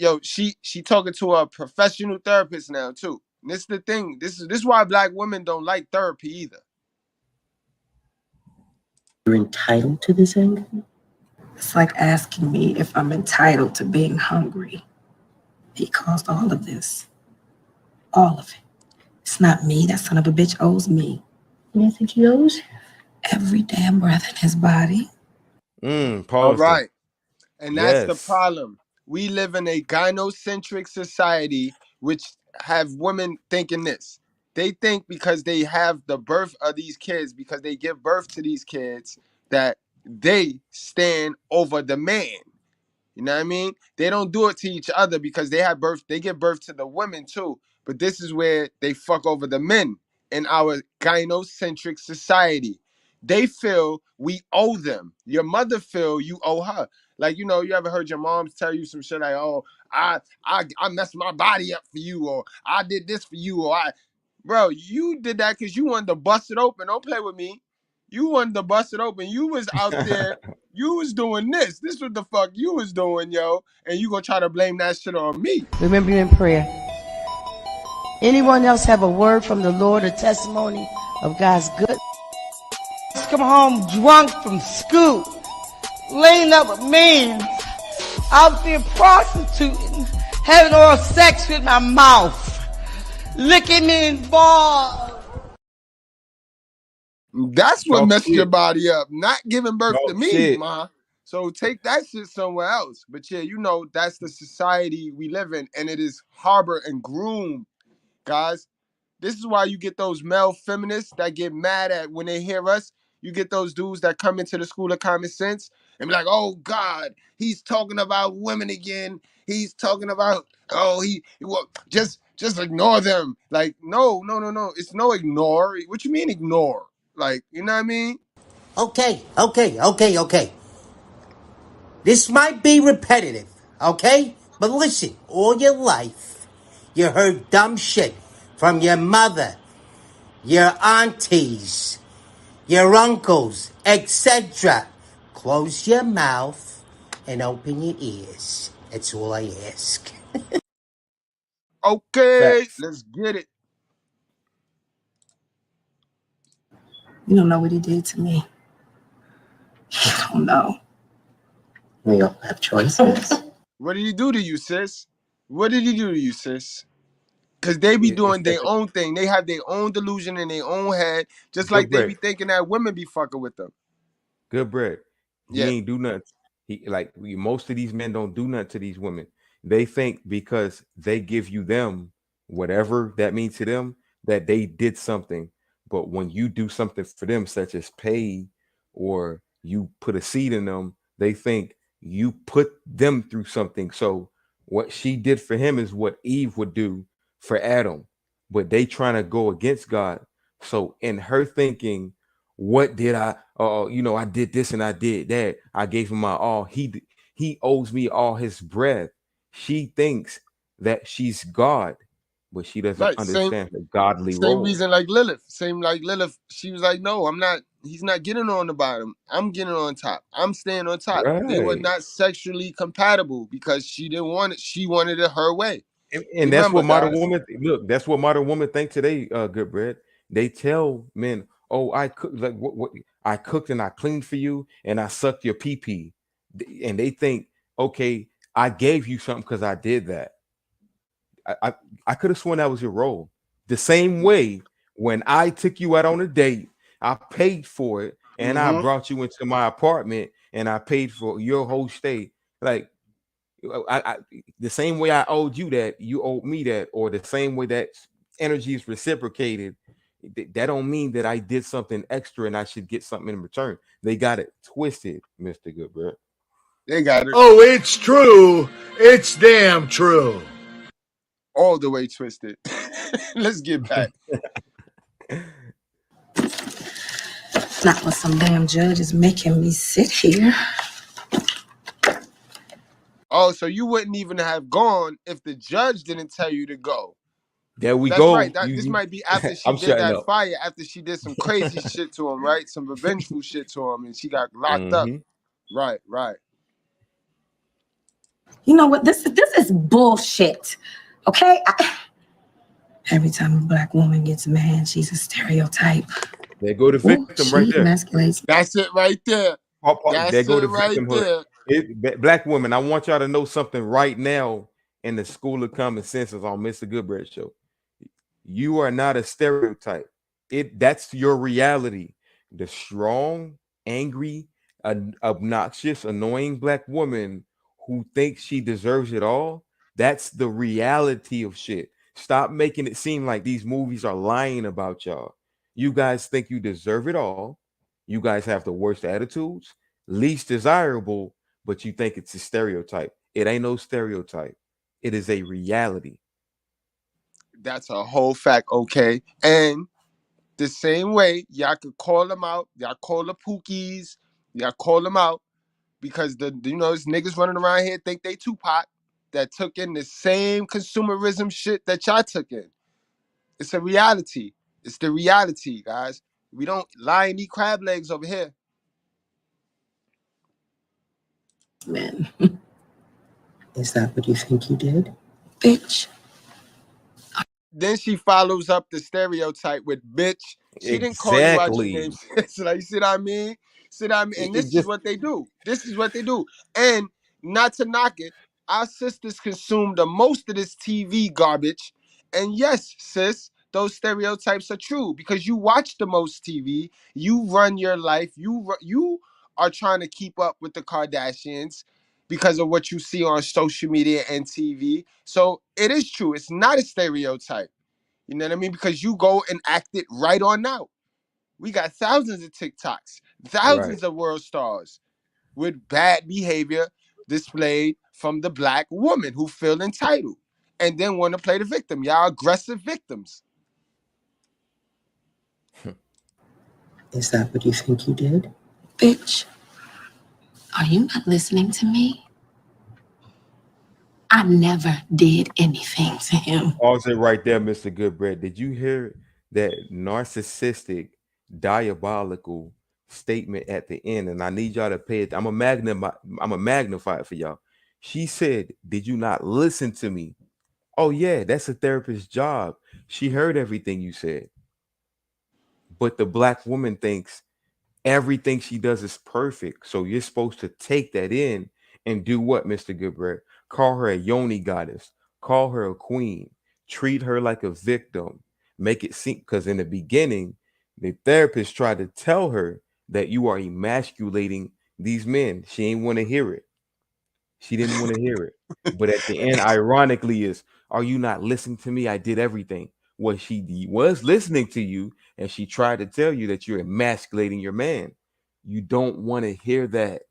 talking to a professional therapist now too. And this is the thing. This is why black women don't like therapy either.
You're entitled to this anger?
It's like asking me if I'm entitled to being hungry. He caused all of this. All of it. It's not me. That son of a bitch owes me.
And you think he owes?
Every damn breath in his body.
All right. And that's the
Yes.
problem. We live in a gynocentric society which have women thinking this. They think because they have the birth of these kids, because they give birth to these kids, that they stand over the man. You know what I mean? They don't do it to each other because they give birth to the women too. But this is where they fuck over the men in our gynocentric society. They feel we owe them. Your mother feel you owe her. Like, you know, you ever heard your mom tell you some shit like, oh, I messed my body up for you, or I did this for you, or bro, you did that because you wanted to bust it open. Don't play with me. You wanted to bust it open. You was out there. You was doing this. This what the fuck you was doing, yo. And you gonna try to blame that shit on me.
Remember you in prayer. Anyone else have a word from the Lord, a testimony of God's good? Come home drunk from school, laying up with men, out there prostituting, having oral sex with my mouth, licking me in balls.
That's what messed your body up. Not giving birth to me, ma. So take that shit somewhere else. But yeah, you know, that's the society we live in, and it is harbored and groomed, guys. This is why you get those male feminists that get mad at when they hear us. You get those dudes that come into the school of common sense and be like, oh God, he's talking about women again. He's talking about, just ignore them. Like, no. It's no ignore. What you mean ignore? Like, you know what I mean?
Okay. This might be repetitive, okay? But listen, all your life, you heard dumb shit from your mother, your aunties, your uncles, etc. Close your mouth and open your ears. That's all I ask.
Okay, let's get it.
You don't know what he did to me. You don't know.
We all have choices.
What did he do to you, sis? What did he do to you, sis? Because they be doing their own thing. They have their own delusion in their own head, just like they be thinking that women be fucking with them.
Goodbread. He ain't do nothing. Most of these men don't do nothing to these women. They think because they give you them whatever that means to them, that they did something. But when you do something for them, such as pay or you put a seed in them, they think you put them through something. So what she did for him is what Eve would do for Adam. But they trying to go against God. So in her thinking, what did I? I did this and I did that. I gave him my all. He owes me all his breath. She thinks that she's God, but she doesn't understand the godly role.
Same reason like Lilith. She was like, no, I'm not. He's not getting on the bottom. I'm getting on top. I'm staying on top. Right. They were not sexually compatible because she didn't want it. She wanted it her way.
And that's what modern women look. That's what modern women think today. Goodbread. They tell men, "Oh, I cook like what I cooked and I cleaned for you and I sucked your pee-pee," and they think, "Okay, I gave you something because I did that." I could have sworn that was your role. The same way when I took you out on a date, I paid for it and I brought you into my apartment and I paid for your whole stay. Like the same way I owed you that, you owed me that, or the same way that energy is reciprocated. That don't mean that I did something extra and I should get something in return. They got it twisted, Mr. Goodbread.
They got it.
Oh, it's true. It's damn true.
All the way twisted. Let's get back.
Not with some damn judge is making me sit here.
Oh, so you wouldn't even have gone if the judge didn't tell you to go.
There we go.
Right. This might be after she did that fire, after she did some crazy shit to him, right? Some revengeful shit to him, and she got locked up. Right.
You know what? This is bullshit. Okay? Every time a black woman gets mad, she's a stereotype.
There go the
Ooh,
victim right
she
there.
emasculates.
That's it right there.
There
That's
go the
it right
victimhood.
there.
Black women, I want y'all to know something right now in the School of Common Sense is on Mr. Goodbread show. You are not a stereotype. That's your reality. The strong, angry, obnoxious, annoying black woman who thinks she deserves it all. That's the reality of shit. Stop making it seem like these movies are lying about y'all. You guys think you deserve it all. You guys have the worst attitudes, least desirable, but you think it's a stereotype. It ain't no stereotype. It is a reality.
That's a whole fact, okay? And the same way, y'all could call them out. Y'all call the Pookies. Y'all call them out because these niggas running around here think they Tupac that took in the same consumerism shit that y'all took in. It's a reality. It's the reality, guys. We don't lie and eat crab legs over here.
Man.
Is that what you think you did?
Bitch.
Then she follows up the stereotype with bitch. She didn't call you out your name.
Exactly.
Like, you see what I mean? See what I mean? And
It
this is
just
what they do. This is what they do. And not to knock it, our sisters consume the most of this TV garbage. And yes, sis, those stereotypes are true because you watch the most TV. You run your life. You are trying to keep up with the Kardashians because of what you see on social media and TV. So it is true. It's not a stereotype. You know what I mean? Because you go and act it right on out. We got thousands of TikToks,
right.
thousands of world stars with bad behavior displayed from the black woman who feel entitled and then want to play the victim. Y'all aggressive victims.
Is that what you think you did?
Bitch. Are you not listening to me? I never did anything to him.
Pause it right there, Mr. Goodbread. Did you hear that narcissistic, diabolical statement at the end? And I need y'all to pay it. I'm a magnify it for y'all. She said, "Did you not listen to me?" Oh yeah, that's a therapist's job. She heard everything you said, but the black woman thinks everything she does is perfect. So you're supposed to take that in and do what, Mr. Goodbread? Call her a yoni goddess, call her a queen, treat her like a victim, make it seem because in the beginning, the therapist tried to tell her that you are emasculating these men. She ain't want to hear it. She didn't want to hear it. But at the end, ironically, is are you not listening to me? I did everything. Well, she was listening to you, and she tried to tell you that you're emasculating your man. You don't want to hear that.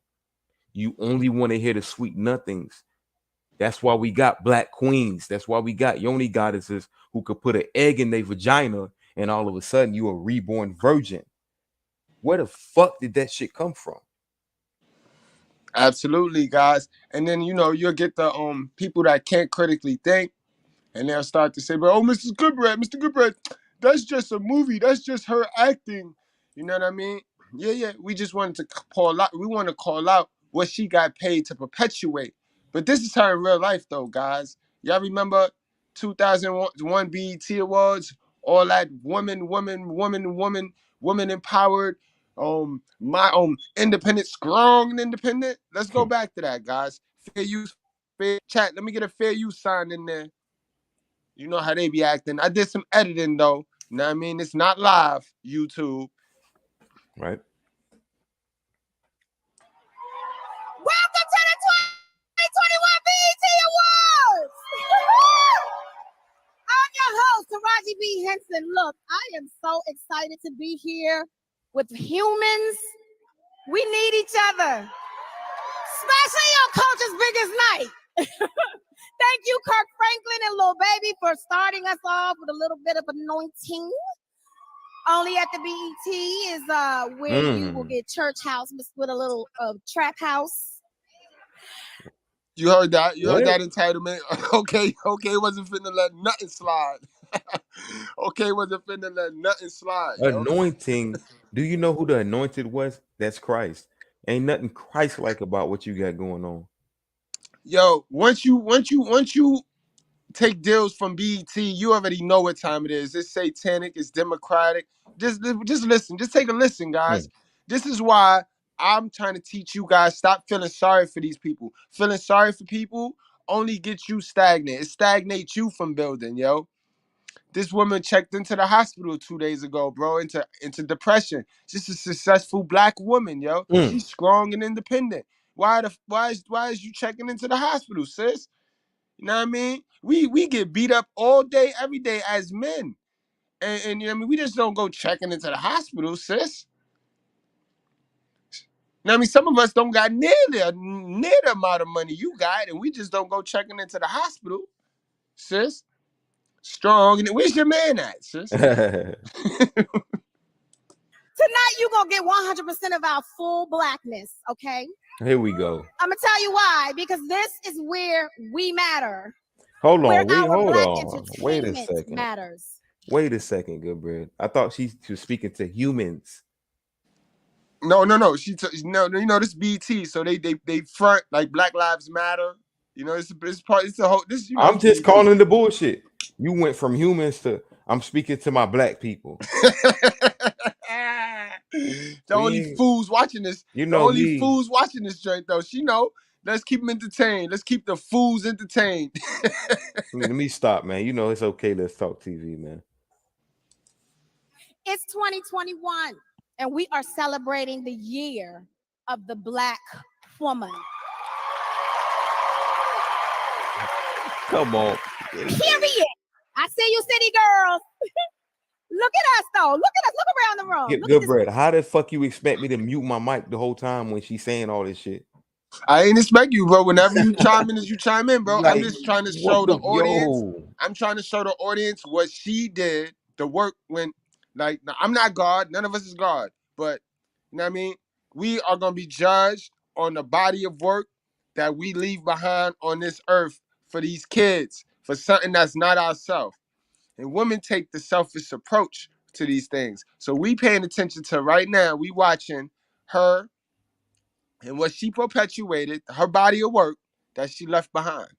You only want to hear the sweet nothings. That's why we got black queens. That's why we got yoni goddesses who could put an egg in their vagina, and all of a sudden you a reborn virgin. Where the fuck did that shit come from?
Absolutely, guys. And then you'll get the people that can't critically think. And they'll start to say, but oh, Mr. Goodbread, that's just a movie. That's just her acting. You know what I mean? Yeah. We just wanted to call out. We want to call out what she got paid to perpetuate. But this is her in real life, though, guys. Y'all remember 2001 BET Awards? All that woman empowered. My independent, strong and independent. Let's go back to that, guys. Fair use, fair chat. Let me get a fair use sign in there. You know how they be acting. I did some editing though. You know what I mean? It's not live, YouTube.
Right?
Welcome to the 2021 BET Awards! I'm your host, Taraji B. Henson. Look, I am so excited to be here with humans. We need each other, especially on Culture's biggest night. Thank you, Kirk Franklin and Lil Baby, for starting us off with a little bit of anointing. Only at the BET is where you will get church house mixed with a little trap house.
You heard that? You heard
What?
that entitlement? Okay, wasn't finna let nothing slide. Okay, wasn't finna let nothing slide, yo.
Anointing. Do you know who the anointed was? That's Christ. Ain't nothing Christ like about what you got going on.
Yo, once you take deals from BET. You already know what time it is. It's satanic. It's democratic. Just listen. Just take a listen, guys. This is why I'm trying to teach you guys. Stop feeling sorry for these people. Feeling sorry for people only gets you stagnant. It stagnates you from building, yo. This woman checked into the hospital 2 days ago, bro, into depression. She's a successful black woman, yo. She's strong and independent. Why is you checking into the hospital, sis? You know what I mean? We get beat up all day, every day as men. And you know what I mean? We just don't go checking into the hospital, sis. You know what I mean? Some of us don't got near the amount of money you got, and we just don't go checking into the hospital, sis. Strong. And where's your man at, sis?
Tonight, you're going to get 100% of our full blackness, okay?
Here we go.
I'm going to tell you why. Because this is where we matter.
Hold
where
on.
our
Hold
black
on. Wait a
entertainment
second.
matters.
Wait a second, Goodbread. I thought she was speaking to humans.
No. No, this BT. So they front like Black Lives Matter. You know, it's a whole. This, you know,
I'm just calling the bullshit. You went from humans to I'm speaking to my black people.
The only fools watching this.
You know,
the only fools watching this joint though. She know. Let's keep them entertained. Let's keep the fools entertained.
Let me stop, man. You know it's okay. Let's talk TV, man.
It's 2021, and we are celebrating the year of the Black woman.
Come on.
Period. I see you, city girls. Look at us, though. Look at us. Look around the room.
Get Goodbread. How the fuck you expect me to mute my mic the whole time when she's saying all this shit?
I ain't expect you, bro. Whenever you chime in, you chime in, bro.
Like,
I'm just trying to show the audience.
Yo.
I'm trying to show the audience what she did. The work when, like, I'm not God. None of us is God. But, you know what I mean? We are going to be judged on the body of work that we leave behind on this earth for these kids, for something that's not ourselves. And women take the selfish approach to these things. So we paying attention to right now. We watching her and what she perpetuated, her body of work that she left behind.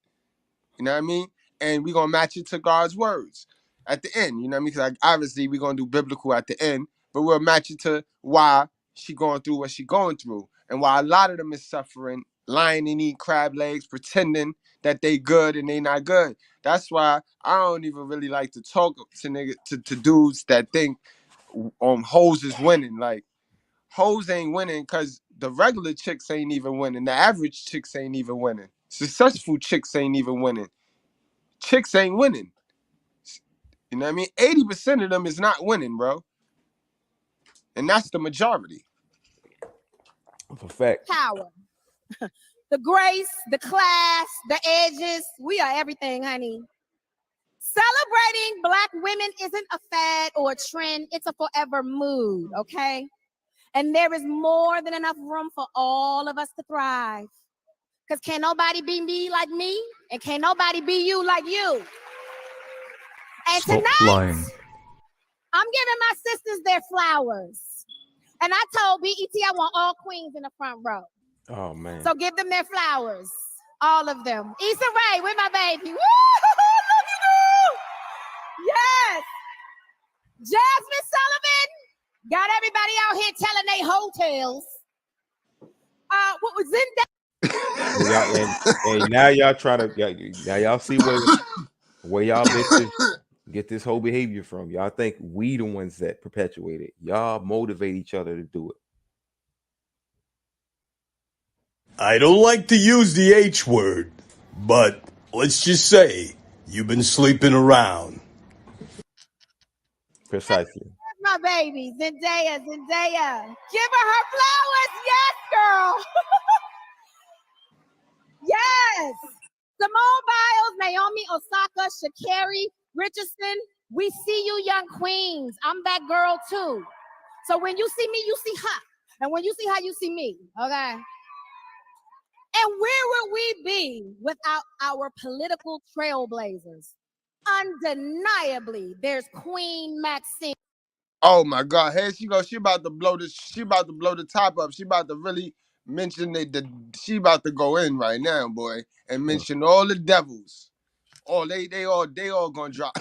You know what I mean? And we're going to match it to God's words at the end. You know what I mean? Because obviously we're going to do biblical at the end, but we'll match it to why she going through what she going through. And why a lot of them is suffering, lying and eating crab legs, pretending that they good and they not good. That's why I don't even really like to talk to dudes that think hoes is winning. Like, hoes ain't winning because the regular chicks ain't even winning. The average chicks ain't even winning. Successful chicks ain't even winning. Chicks ain't winning. You know what I mean? 80% of them is not winning, bro. And that's the majority.
For fact.
Power. The grace, the class, the edges. We are everything, honey. Celebrating Black women isn't a fad or a trend. It's a forever mood, okay? And there is more than enough room for all of us to thrive. Because can't nobody be me like me, and can't nobody be you like you. And
Stop
tonight,
lying.
I'm giving my sisters their flowers. And I told BET I want all queens in the front row.
Oh, man.
So give them their flowers. All of them. Issa Rae, with my baby. Woo! Look at you! Yes! Jasmine Sullivan got everybody out here telling they hotels. What was in that?
And now y'all try to, now y'all see where y'all bitches get this whole behavior from. Y'all think we the ones that perpetuate it. Y'all motivate each other to do it.
I don't like to use the H word, but let's just say you've been sleeping around.
Precisely.
My baby, Zendaya. Give her flowers. Yes, girl. Yes. Simone Biles, Naomi Osaka, Sha'Carri Richardson. We see you, young queens. I'm that girl too. So when you see me, you see her. And when you see her, you see me. Okay. And where would we be without our political trailblazers? Undeniably, there's Queen Maxine.
Oh my God! Here she goes. She about to blow this. She about to blow the top up. She about to really mention she about to go in right now, boy, and mention all the devils. Oh, they all gonna drop.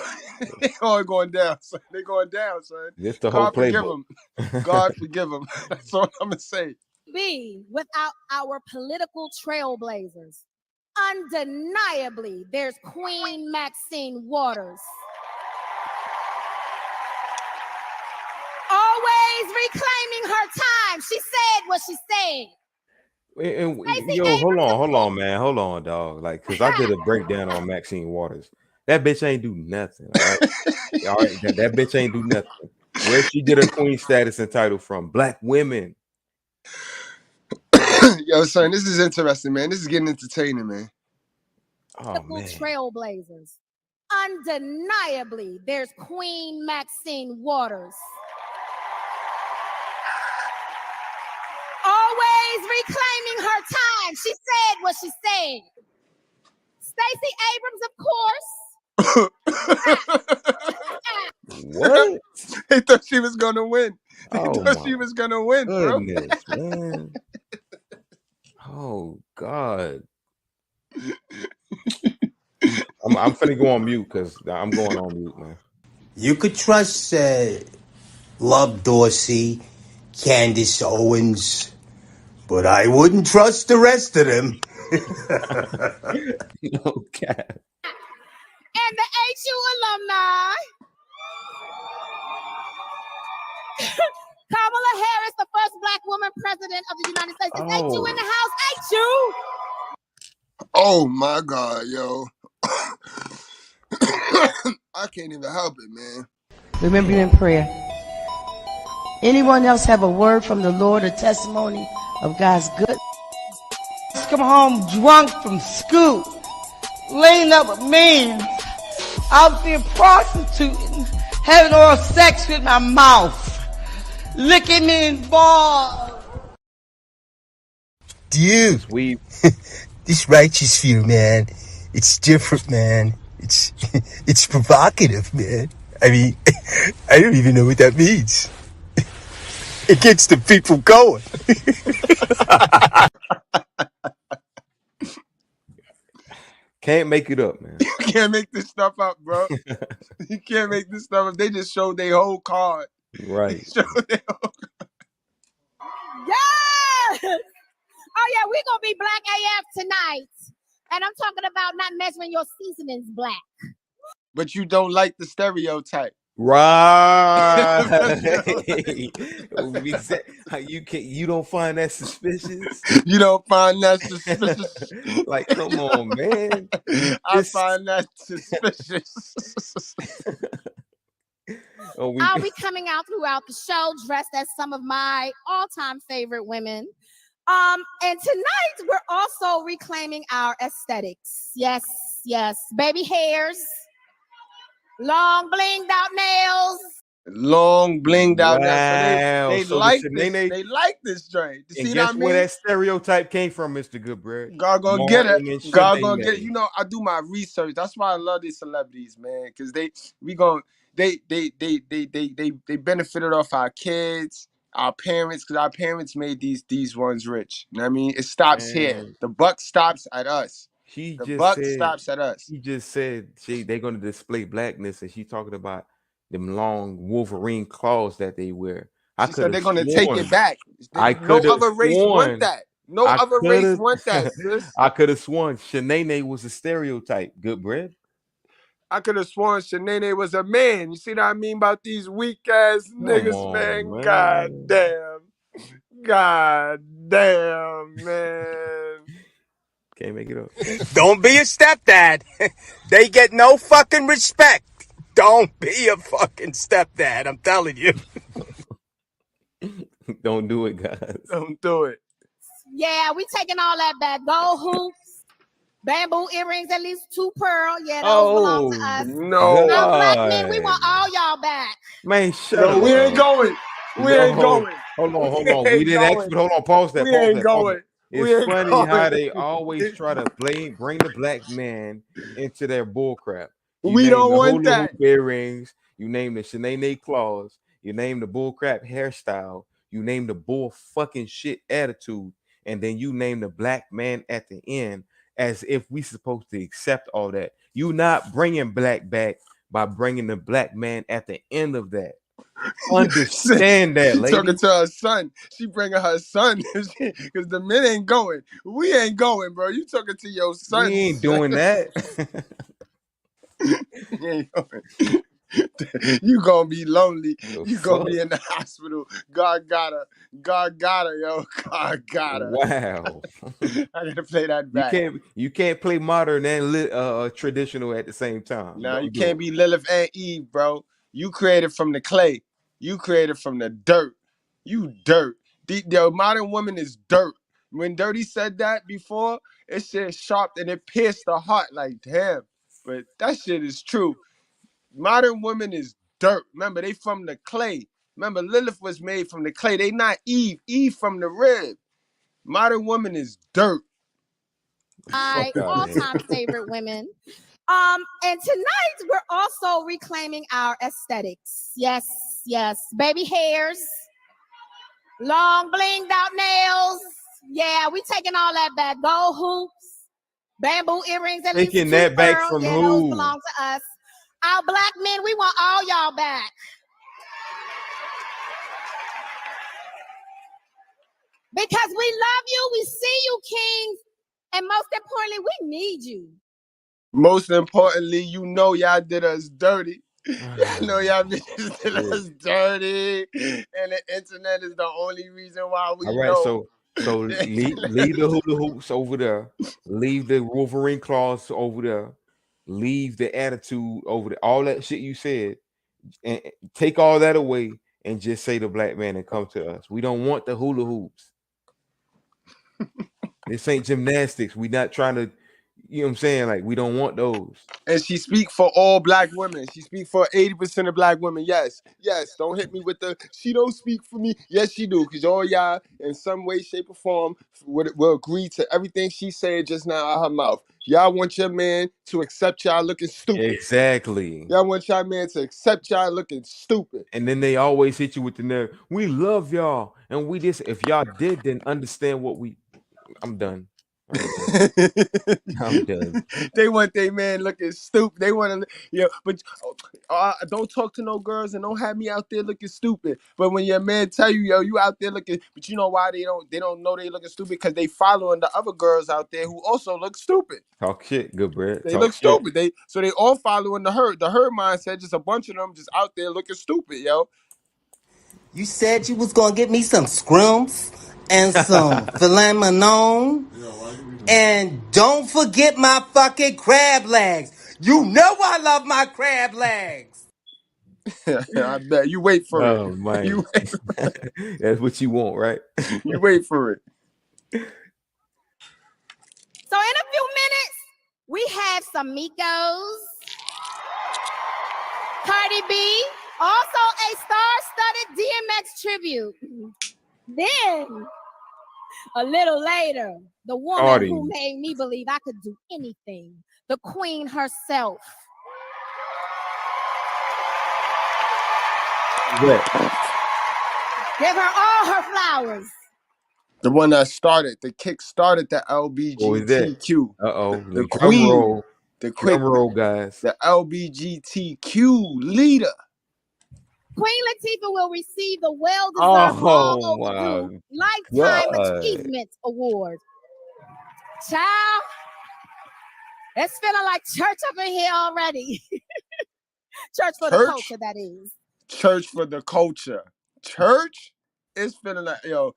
They all going down, son. They going down, son.
This the whole
God forgive
playbook.
them. God forgive them. That's all I'm gonna say.
Be without our political trailblazers. Undeniably, there's Queen Maxine Waters. Always reclaiming her time. She said what she said.
Yo, hold on, man. Hold on, dog. Like, cause I did a breakdown on Maxine Waters. That bitch ain't do nothing. All right. All right. That bitch ain't do nothing. Where she get her queen status and title from? Black women.
Yo, son, this is interesting, man. This is getting entertaining, man.
Oh, man.
Trailblazers. Undeniably, there's Queen Maxine Waters. Always reclaiming her time. She said what she said. Stacey Abrams, of course.
What?
They thought she was gonna win. They
Oh,
thought she was gonna win, bro.
Goodness, man. Oh God. I'm finna go on mute because I'm going on mute, man.
You could trust Love Dorsey, Candace Owens, but I wouldn't trust the rest of them.
Okay.
And the HU alumni. Kamala Harris, the first Black woman president of the United States. Is HU in the house? HU!
Oh my God, yo. I can't even help it, man.
Remember you in prayer. Anyone else have a word from the Lord, a testimony of God's goodness? Come home drunk from school, laying up with men, out there prostituting, having oral sex with my mouth, licking me in balls.
Dude, this righteous fear, man, it's different, man. It's provocative, man. I mean, I don't even know what that means. It gets the people going.
Can't make it up, man.
You can't make this stuff up, bro. You can't make this stuff up. They just showed their whole card.
Right.
Yes! Oh yeah, we're gonna be black AF tonight. And I'm talking about not measuring your seasonings black.
But you don't like the stereotype.
Right. You don't find that suspicious?
You don't find that suspicious?
Like, come on, man.
I find that suspicious.
I'll be coming out throughout the show dressed as some of my all-time favorite women. And tonight we're also reclaiming our aesthetics. Yes, yes. Baby hairs, long blinged out nails.
Long blinged out now. So they
So
like this. They like this joint. You see what I mean?
Where that stereotype came from, Mr. Goodbread?
God gonna get it. God gonna get it. You know, I do my research. That's why I love these celebrities, man. Because they benefited off our kids, our parents, because our parents made these ones rich. You know what I mean? It stops here. The buck stops at us.
She just said they're gonna display blackness, and she's talking about them long Wolverine claws that they wear.
She said they're gonna take it back. No other race want that. No other race want that, sis.
I could have sworn Shanae was a stereotype. Goodbread.
I could have sworn Shanae was a man. You see what I mean about these weak ass niggas, man? God damn. God damn, man.
Can't make it up.
Don't be a stepdad. They get no fucking respect. Don't be a fucking stepdad. I'm telling you.
Don't do it, guys.
Don't do it.
Yeah, we taking all that back. Gold hoops, bamboo earrings, at least 2 pearl. Yeah, those belong to us.
No.
Black men, we want all y'all back.
Man, shut up.
We ain't going. We ain't going.
Hold on. We didn't actually. Hold on. Pause that.
We ain't going.
It's funny how they always try to bring the black man into their bullcrap.
We don't want that.
Earrings. You name the Shanae claws. You name the bullcrap hairstyle. You name the bull fucking shit attitude. And then you name the black man at the end as if we supposed to accept all that. You not bringing black back by bringing the black man at the end of that. Understand that,
she
lady.
talking to her son. She bringing her son because the men ain't going. We ain't going, bro. You talking to your son?
We ain't doing that.
You gonna be lonely.
The
You gonna be in the hospital. God got her, yo. God got her.
Wow.
I gotta play that back.
You can't play modern and traditional at the same time.
No, you
Don't do
can't be Lilith and Eve, bro. You created from the clay. You created from the dirt. You dirt. The modern woman is dirt. When Dirty said that before, it said sharp and it pierced the heart. Like, damn. But that shit is true. Modern woman is dirt. Remember, they from the clay. Remember, Lilith was made from the clay. They not Eve. Eve from the rib. Modern woman is dirt.
My all-time favorite women. And tonight we're also reclaiming our aesthetics. Yes, yes. Baby hairs, long blinged out nails. Yeah, we taking all that back. Gold hoops, bamboo earrings, at least
taking that back
pearl.
from
Yeah,
who?
those belong to us. Our black men, we want all y'all back. Because we love you, we see you, kings, and most importantly, we need you.
Most importantly, you know y'all did us dirty. Y'all know y'all bitches did us dirty. And the internet is the only reason why we
All right,
know.
so leave the hula hoops over there. Leave the Wolverine claws over there. Leave the attitude over there. All that shit you said, and take all that away and just say the black man and come to us. We don't want the hula hoops. This ain't gymnastics. We not trying to, you know what I'm saying? Like, we don't want those.
And she speak for all black women. She speak for 80% of black women. Yes, yes. Don't hit me with the, she don't speak for me. Yes, she do. Because all y'all, in some way, shape, or form, will agree to everything she said just now out her mouth. Y'all want your man to accept y'all looking stupid.
Exactly.
Y'all want y'all man to accept y'all looking stupid.
And then they always hit you with the nerve. We love y'all. And we just, if y'all did, then understand what I'm done. I'm done.
They want their man looking stupid. They want to, but don't talk to no girls and don't have me out there looking stupid. But when your man tell you, you out there looking, but you know why they don't know they looking stupid? Because they following the other girls out there who also look stupid.
Talk shit, Goodbread.
They
Talk
look
shit.
stupid. So they all following the herd. The herd mindset, just a bunch of them just out there looking stupid, yo.
You said you was gonna get me some scrums and some filet mignon. And don't forget my fucking crab legs. You know I love my crab legs.
I bet. You wait for it.
Man.
You wait for
it. That's what you want, right?
You wait for it.
So in a few minutes, we have some Migos, Cardi B, also a star-studded DMX tribute. Then, a little later, the woman
Cardi.
who made me believe I could do anything, the queen herself. Give her all her flowers.
The one that kick started the LBGTQ.
The
queen,
drum roll.
drum
roll, guys.
The LBGTQ leader.
Queen Latifah will receive the well-deserved long overdue Lifetime Achievement Award. Child, it's feeling like church up in here already. Church for the culture, that is.
Church for the culture. Church? It's feeling like, yo,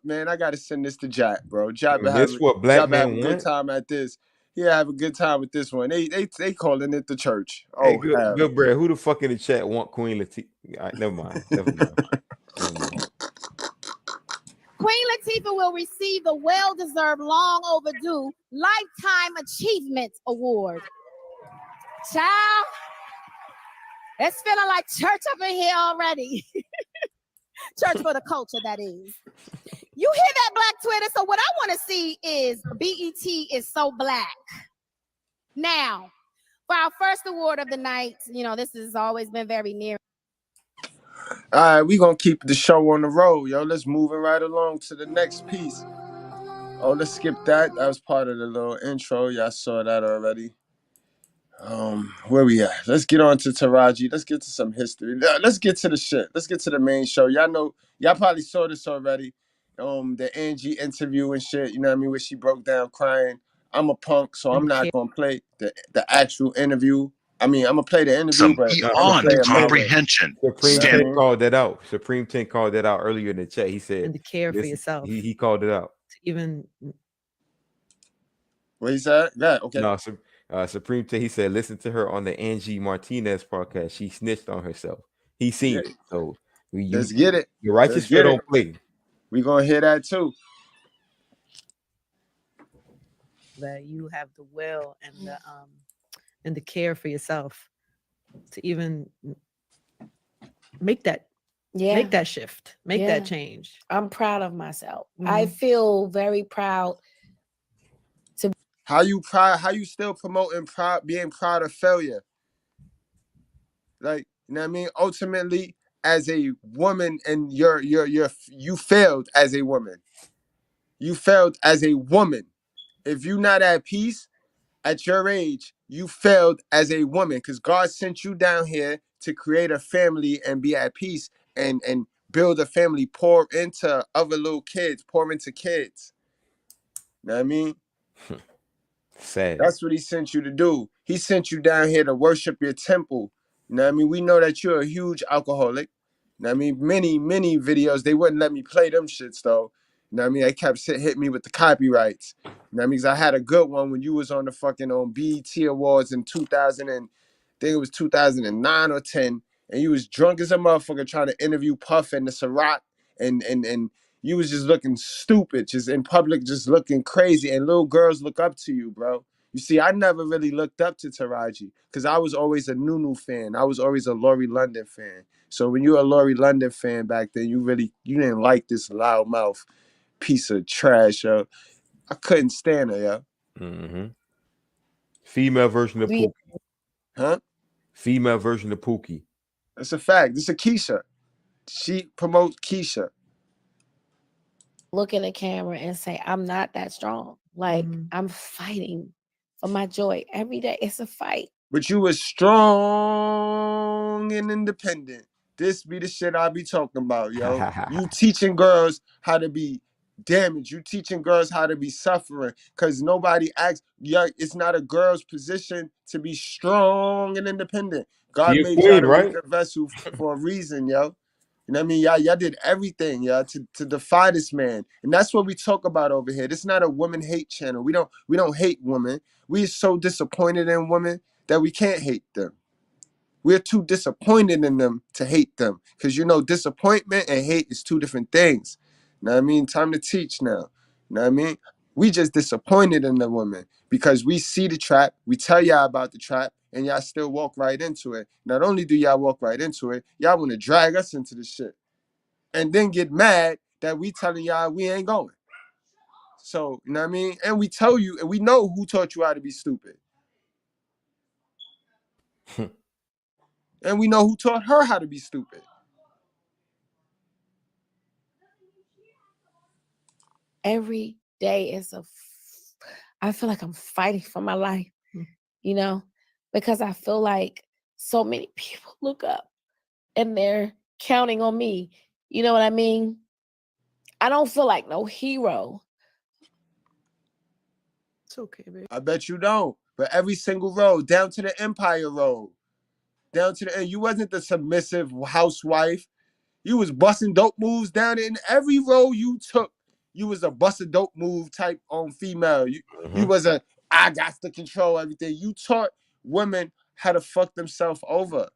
man, I gotta send this to Jack, bro. Jack been having a good time at this. Yeah, have a good time with this one. They calling it the church.
Hey, Goodbread, who the fuck in the chat want Queen Latifah? Right, never mind.
Queen Latifah will receive the well-deserved, long overdue Lifetime Achievement Award. Child, it's feeling like church up in here already. Church for the culture, that is. You hear that, Black Twitter? So what I want to see is BET is so black. Now, for our first award of the night, this has always been very near.
All right, we gonna keep the show on the road, yo. Let's move it right along to the next piece. Oh, let's skip that. That was part of the little intro. Y'all saw that already. Where we at? Let's get on to Taraji. Let's get to some history. Let's get to the shit. Let's get to the main show. Y'all know, y'all probably saw this already. The Angie interview and shit, you know what I mean, where she broke down crying. I'm a punk, so I'm not gonna play the actual interview. I mean, I'm gonna play the interview, but I'm gonna play it my way.
Supreme 10 called that out. Supreme 10 called that out earlier in the chat. He said,
and to care for yourself.
He called it out.
To even.
What he said? Yeah, okay.
No, Supreme 10, he said, listen to her on the Angie Martinez podcast. She snitched on herself. He seen it. So
let's get it.
Your righteous fear don't play.
We gonna hear that too.
That you have the will and the care for yourself to even make that shift, make that change.
I'm proud of myself. I feel very proud.
How you still promoting being proud of failure? Like, you know what I mean? Ultimately, as a woman, and you failed as a woman. You failed as a woman. If you're not at peace at your age, you failed as a woman, because God sent you down here to create a family and be at peace and build a family, pour into other little kids, pour into kids. You know what I mean?
Sad.
That's what he sent you to do. He sent you down here to worship your temple. You know what I mean? We know that you're a huge alcoholic. You know what I mean? Many videos, they wouldn't let me play them shits though. You know what I mean? They kept hitting me with the copyrights. You know what I mean? Because I had a good one when you was on the fucking BET Awards in 2000 and I think it was 2009 or 10, and you was drunk as a motherfucker trying to interview Puff and the Ciroc, and you was just looking stupid, just in public, just looking crazy, and little girls look up to you, bro. You see, I never really looked up to Taraji because I was always a Nunu fan. I was always a Laurie London fan. So when you were a Laurie London fan back then, you didn't like this loudmouth piece of trash, yo. I couldn't stand her, yo.
Mm-hmm. Female version of Pookie.
Huh?
Female version of Pookie.
That's a fact. This is Keisha. She promotes Keisha.
Look in the camera and say, I'm not that strong. Like, I'm fighting for my joy every day. It's a fight.
But you was strong and independent. This be the shit I be talking about, yo. You teaching girls how to be damaged. You teaching girls how to be suffering. Because nobody asks, yeah, it's not a girl's position to be strong and independent. God made y'all to be the vessel for a reason, yo. You know what I mean? Y'all did everything, y'all, to defy this man. And that's what we talk about over here. This is not a woman hate channel. We don't hate women. We're so disappointed in women that we can't hate them. We're too disappointed in them to hate them. Because disappointment and hate is two different things. You know what I mean? Time to teach now. You know what I mean? We just disappointed in the woman because we see the trap, we tell y'all about the trap, and y'all still walk right into it. Not only do y'all walk right into it, y'all want to drag us into the shit. And then get mad that we telling y'all we ain't going. So, you know what I mean? And we tell you, and we know who taught you how to be stupid. And we know who taught her how to be stupid.
Every day is I feel like I'm fighting for my life, because I feel like so many people look up and they're counting on me. You know what I mean? I don't feel like no hero.
It's okay, baby.
I bet you don't. But every single road, down to the Empire Road, down to the end, you wasn't the submissive housewife. You was busting dope moves down in every road you took. You was a busting dope move type female. You was I got to control everything. You taught women how to fuck themselves over.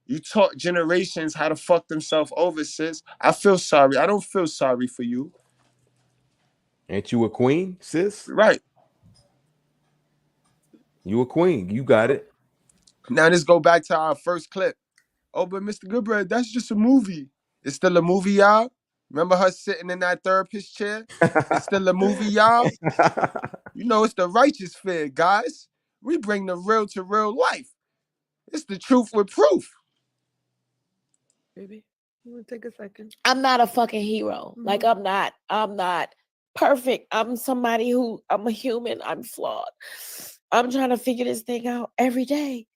You taught generations how to fuck themselves over, sis. I feel sorry. I don't feel sorry for you.
Ain't you a queen, sis?
Right.
You a queen. You got it.
Now let's go back to our first clip. Oh, but Mr.Goodbread, that's just a movie. It's still a movie, y'all. Remember her sitting in that therapist chair? It's still a movie, y'all. It's the righteous fear, guys. We bring the real to real life. It's the truth with proof.
Baby, you want to take a second?
I'm not a fucking hero. Like, I'm not.
perfect. I'm somebody who I'm a human. I'm flawed. I'm trying to figure this thing out every day.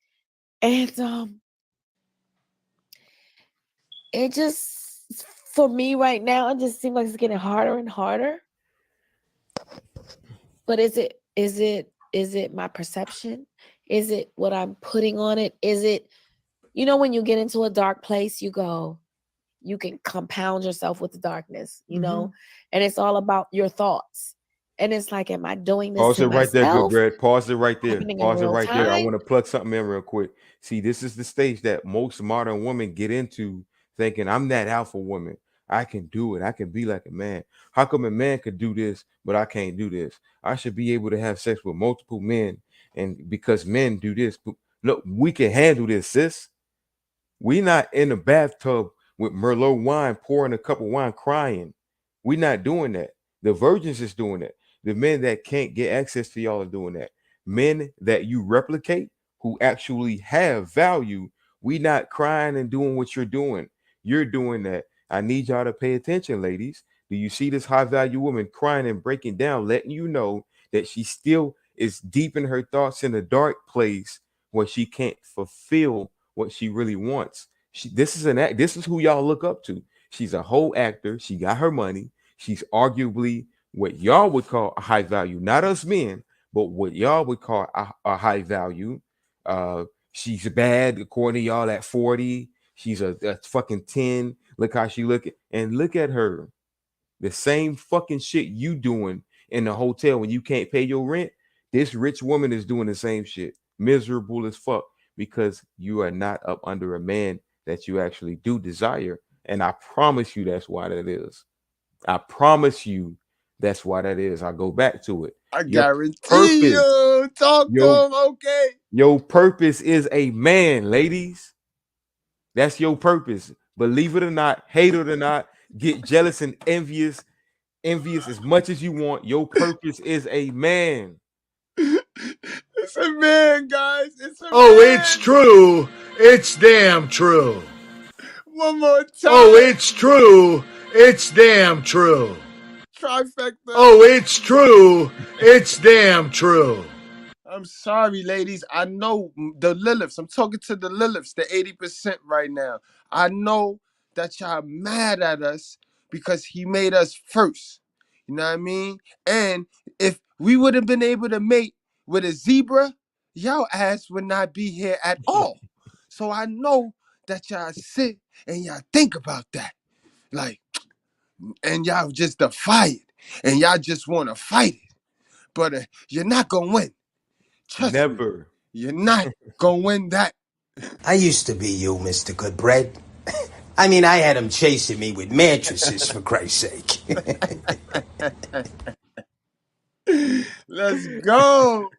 And it just, for me right now, it just seems like it's getting harder and harder. But is it my perception? Is it what I'm putting on it? Is it, when you get into a dark place, you can compound yourself with the darkness, and it's all about your thoughts. And it's like, am I doing this
Pause
to
it right there,
myself?
Goodbread. Pause it right there.
Happening in
Pause it
real
right there. I
time?
want to plug something in real quick. See, this is the stage that most modern women get into, thinking I'm that alpha woman. I can do it. I can be like a man. How come a man could do this, but I can't do this? I should be able to have sex with multiple men, and because men do this, look, we can handle this, sis. We not in the bathtub with Merlot wine, pouring a cup of wine, crying. We not doing that. The virgins is doing that. The men that can't get access to y'all are doing that. Men that you replicate who actually have value. We not crying and doing what you're doing. You're doing that. I need y'all to pay attention, ladies. Do you see this high value woman crying and breaking down, letting you know that she still is deep in her thoughts in a dark place where she can't fulfill what she really wants? This is an act. This is who y'all look up to. She's a whole actor. She got her money. She's arguably what y'all would call a high value, not us men, but what y'all would call a high value. She's bad according to y'all at 40. She's a fucking 10. Look how she look, and look at her. The same fucking shit you doing in the hotel when you can't pay your rent. This rich woman is doing the same shit, miserable as fuck, because you are not up under a man that you actually do desire. And I promise you that's why that is. I promise you that's why that is. I go back to it.
I
Your
guarantee
purpose,
you. Talk to him, okay?
your purpose is a man, ladies. That's your purpose. Believe it or not, hate it or not, get jealous and envious as much as you want. Your purpose is a man.
It's a man, guys. It's a man.
It's true. It's damn true.
One more time.
It's true. It's damn true.
Trifecta.
It's true. It's damn true.
I'm sorry, ladies. I know the Liliths. I'm talking to the Liliths, the 80% right now. I know that y'all mad at us because he made us first. You know what I mean? And if we would have been able to mate with a zebra, y'all ass would not be here at all. So I know that y'all sit and y'all think about that. Like, and y'all just defy it. And y'all just want to fight it. But you're not going to win. Trust
Never.
me, you're not gonna win that.
I used to be you, Mr. Goodbread. I mean, I had him chasing me with mattresses, for Christ's sake.
Let's go.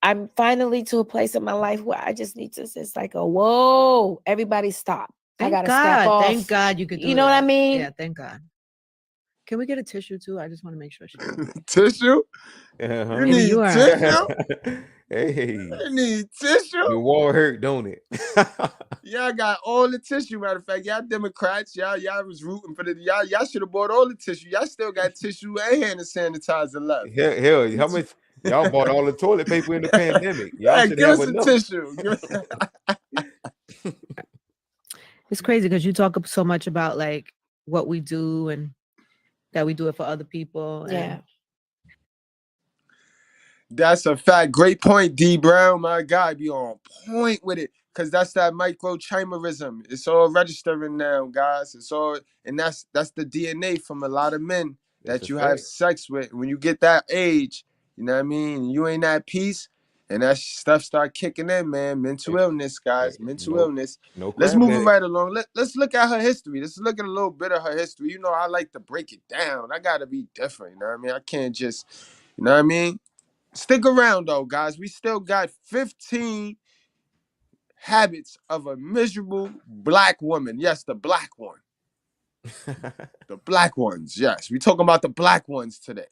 I'm finally to a place in my life where I just need to just like go, whoa, everybody stop.
Thank
I gotta
God.
step off.
Thank God you could do
You know what I
that.
mean?
Yeah, thank God. Can we get a tissue too? I just want to make sure she
Tissue?
Uh-huh.
You need tissue?
Hey.
You need tissue?
The wall hurt, don't it?
Y'all got all the tissue. Matter of fact, y'all Democrats, y'all was rooting for y'all should have bought all the tissue. Y'all still got tissue and hand sanitizer left.
Hell, how much y'all bought all the toilet paper in the pandemic? Y'all should
give
have
us
enough.
a tissue.
It's crazy because you talk so much about like what we do and that we do it for other people.
Yeah.
That's a fact. Great point, D Brown. My God, be on point with it. Cause that's that microchimerism. It's all registering now, guys. It's all, and that's the DNA from a lot of men that you have sex with. When you get that age, you know what I mean? You ain't at peace, and that stuff start kicking in, man. Mental illness, guys. Mental illness. Let's move it right along. Let's look at her history. Let's look at a little bit of her history. You know, I like to break it down. I gotta be different. You know what I mean? I can't just, you know what I mean? Stick around though, guys. We still got 15 habits of a miserable black woman. Yes, the black one. The black ones. Yes, we talking about the black ones today.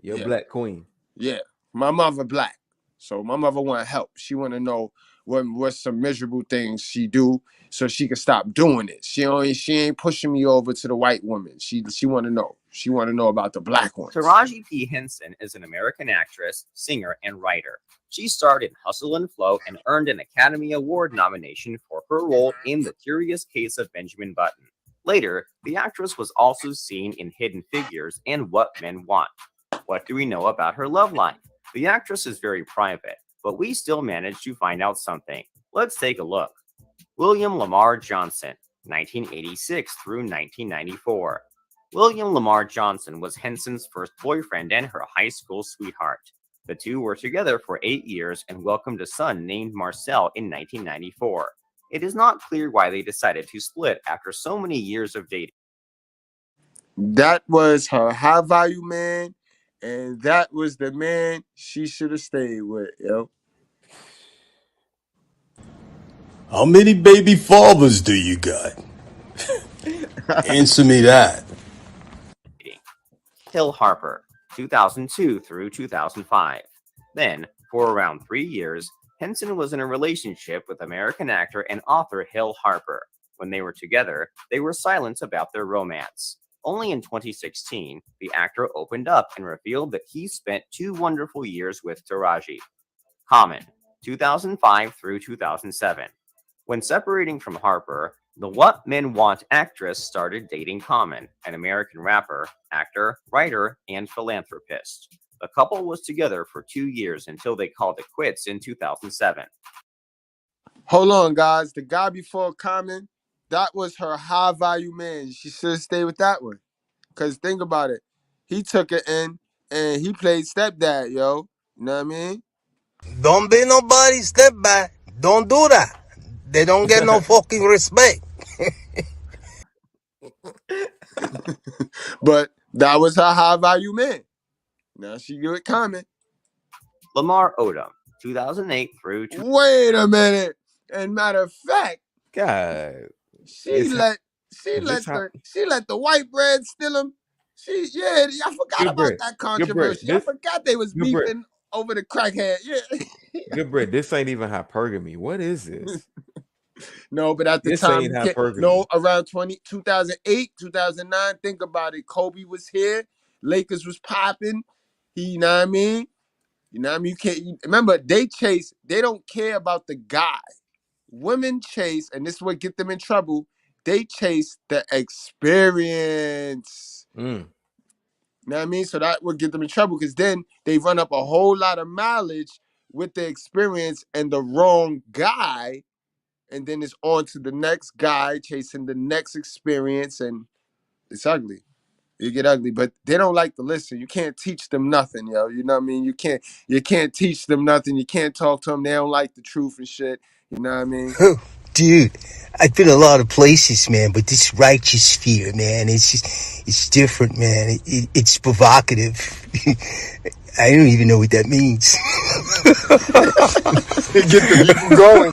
Your black queen.
Yeah, my mother black. So my mother want help. She want to know what's some miserable things she do so she can stop doing it. She ain't pushing me over to the white woman. She want to know. She want to know about the black ones.
Taraji P. Henson is an American actress, singer, and writer. She starred in Hustle and Flow and earned an Academy Award nomination for her role in The Curious Case of Benjamin Button. Later, the actress was also seen in Hidden Figures and What Men Want. What do we know about her love life? The actress is very private, but we still managed to find out something. Let's take a look. William Lamar Johnson, 1986 through 1994. William Lamar Johnson was Henson's first boyfriend and her high school sweetheart. The two were together for 8 years and welcomed a son named Marcel in 1994. It is not clear why they decided to split after so many years of dating.
That was her high value man, and that was the man she should have stayed with, yo.
How many baby fathers do you got? Answer me that.
Hill Harper, 2002 through 2005. Then, for around 3 years, Henson was in a relationship with American actor and author Hill Harper. When they were together, they were silent about their romance. Only in 2016, the actor opened up and revealed that he spent 2 wonderful years with Taraji. Common, 2005 through 2007. When separating from Harper, the What Men Want actress started dating Common, an American rapper, actor, writer, and philanthropist. The couple was together for 2 years until they called it quits in 2007.
Hold on, guys. The guy before Common, that was her high value man. She should stay with that one. Because think about it. He took it in and he played stepdad, yo. You know what I mean?
Don't be nobody's stepdad. Don't do that. They don't get no fucking respect.
But that was her high value man. Now she give it Common.
Lamar Odom, 2008 through.
Wait a minute. And matter of fact,
God,
she let the white bread steal him. I forgot about that controversy. I forgot they was beefing over the crackhead. Yeah.
Goodbread, this ain't even hypergamy. What is this?
No, but at the
this
time,
ain't hypergamy.
around 2008, 2009, think about it. Kobe was here. Lakers was popping. You know what I mean? You know what I mean? Remember, they don't care about the guy. Women chase, and this is what get them in trouble, they chase the experience. You know what I mean? So that would get them in trouble because then they run up a whole lot of mileage with the experience and the wrong guy. And then it's on to the next guy chasing the next experience, and it's ugly. You get ugly, but they don't like to listen. You can't teach them nothing, yo. You know what I mean? You can't teach them nothing. You can't talk to them. They don't like the truth and shit. You know what I mean?
Dude, I've been a lot of places, man, but this righteous fear, man, it's different, man. It's provocative. I don't even know what that means.
Get the people going.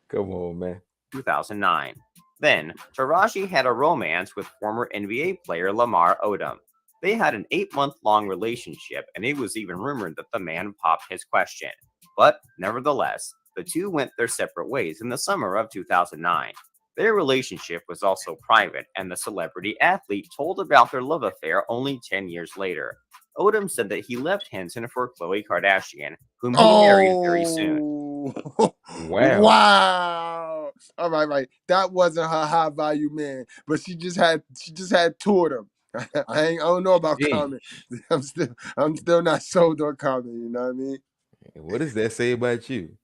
Come on, man.
2009. Then, Taraji had a romance with former NBA player Lamar Odom. They had an 8-month-long relationship, and it was even rumored that the man popped his question. But, nevertheless, the two went their separate ways in the summer of 2009. Their relationship was also private, and the celebrity athlete told about their love affair only 10 years later. Odom said that he left Henson for Khloe Kardashian, whom he married very soon.
Wow. All right. That wasn't her high value man, but she just had 2 of them. I don't know about Common. I'm still not sold on Common. You know what I mean?
What does that say about you?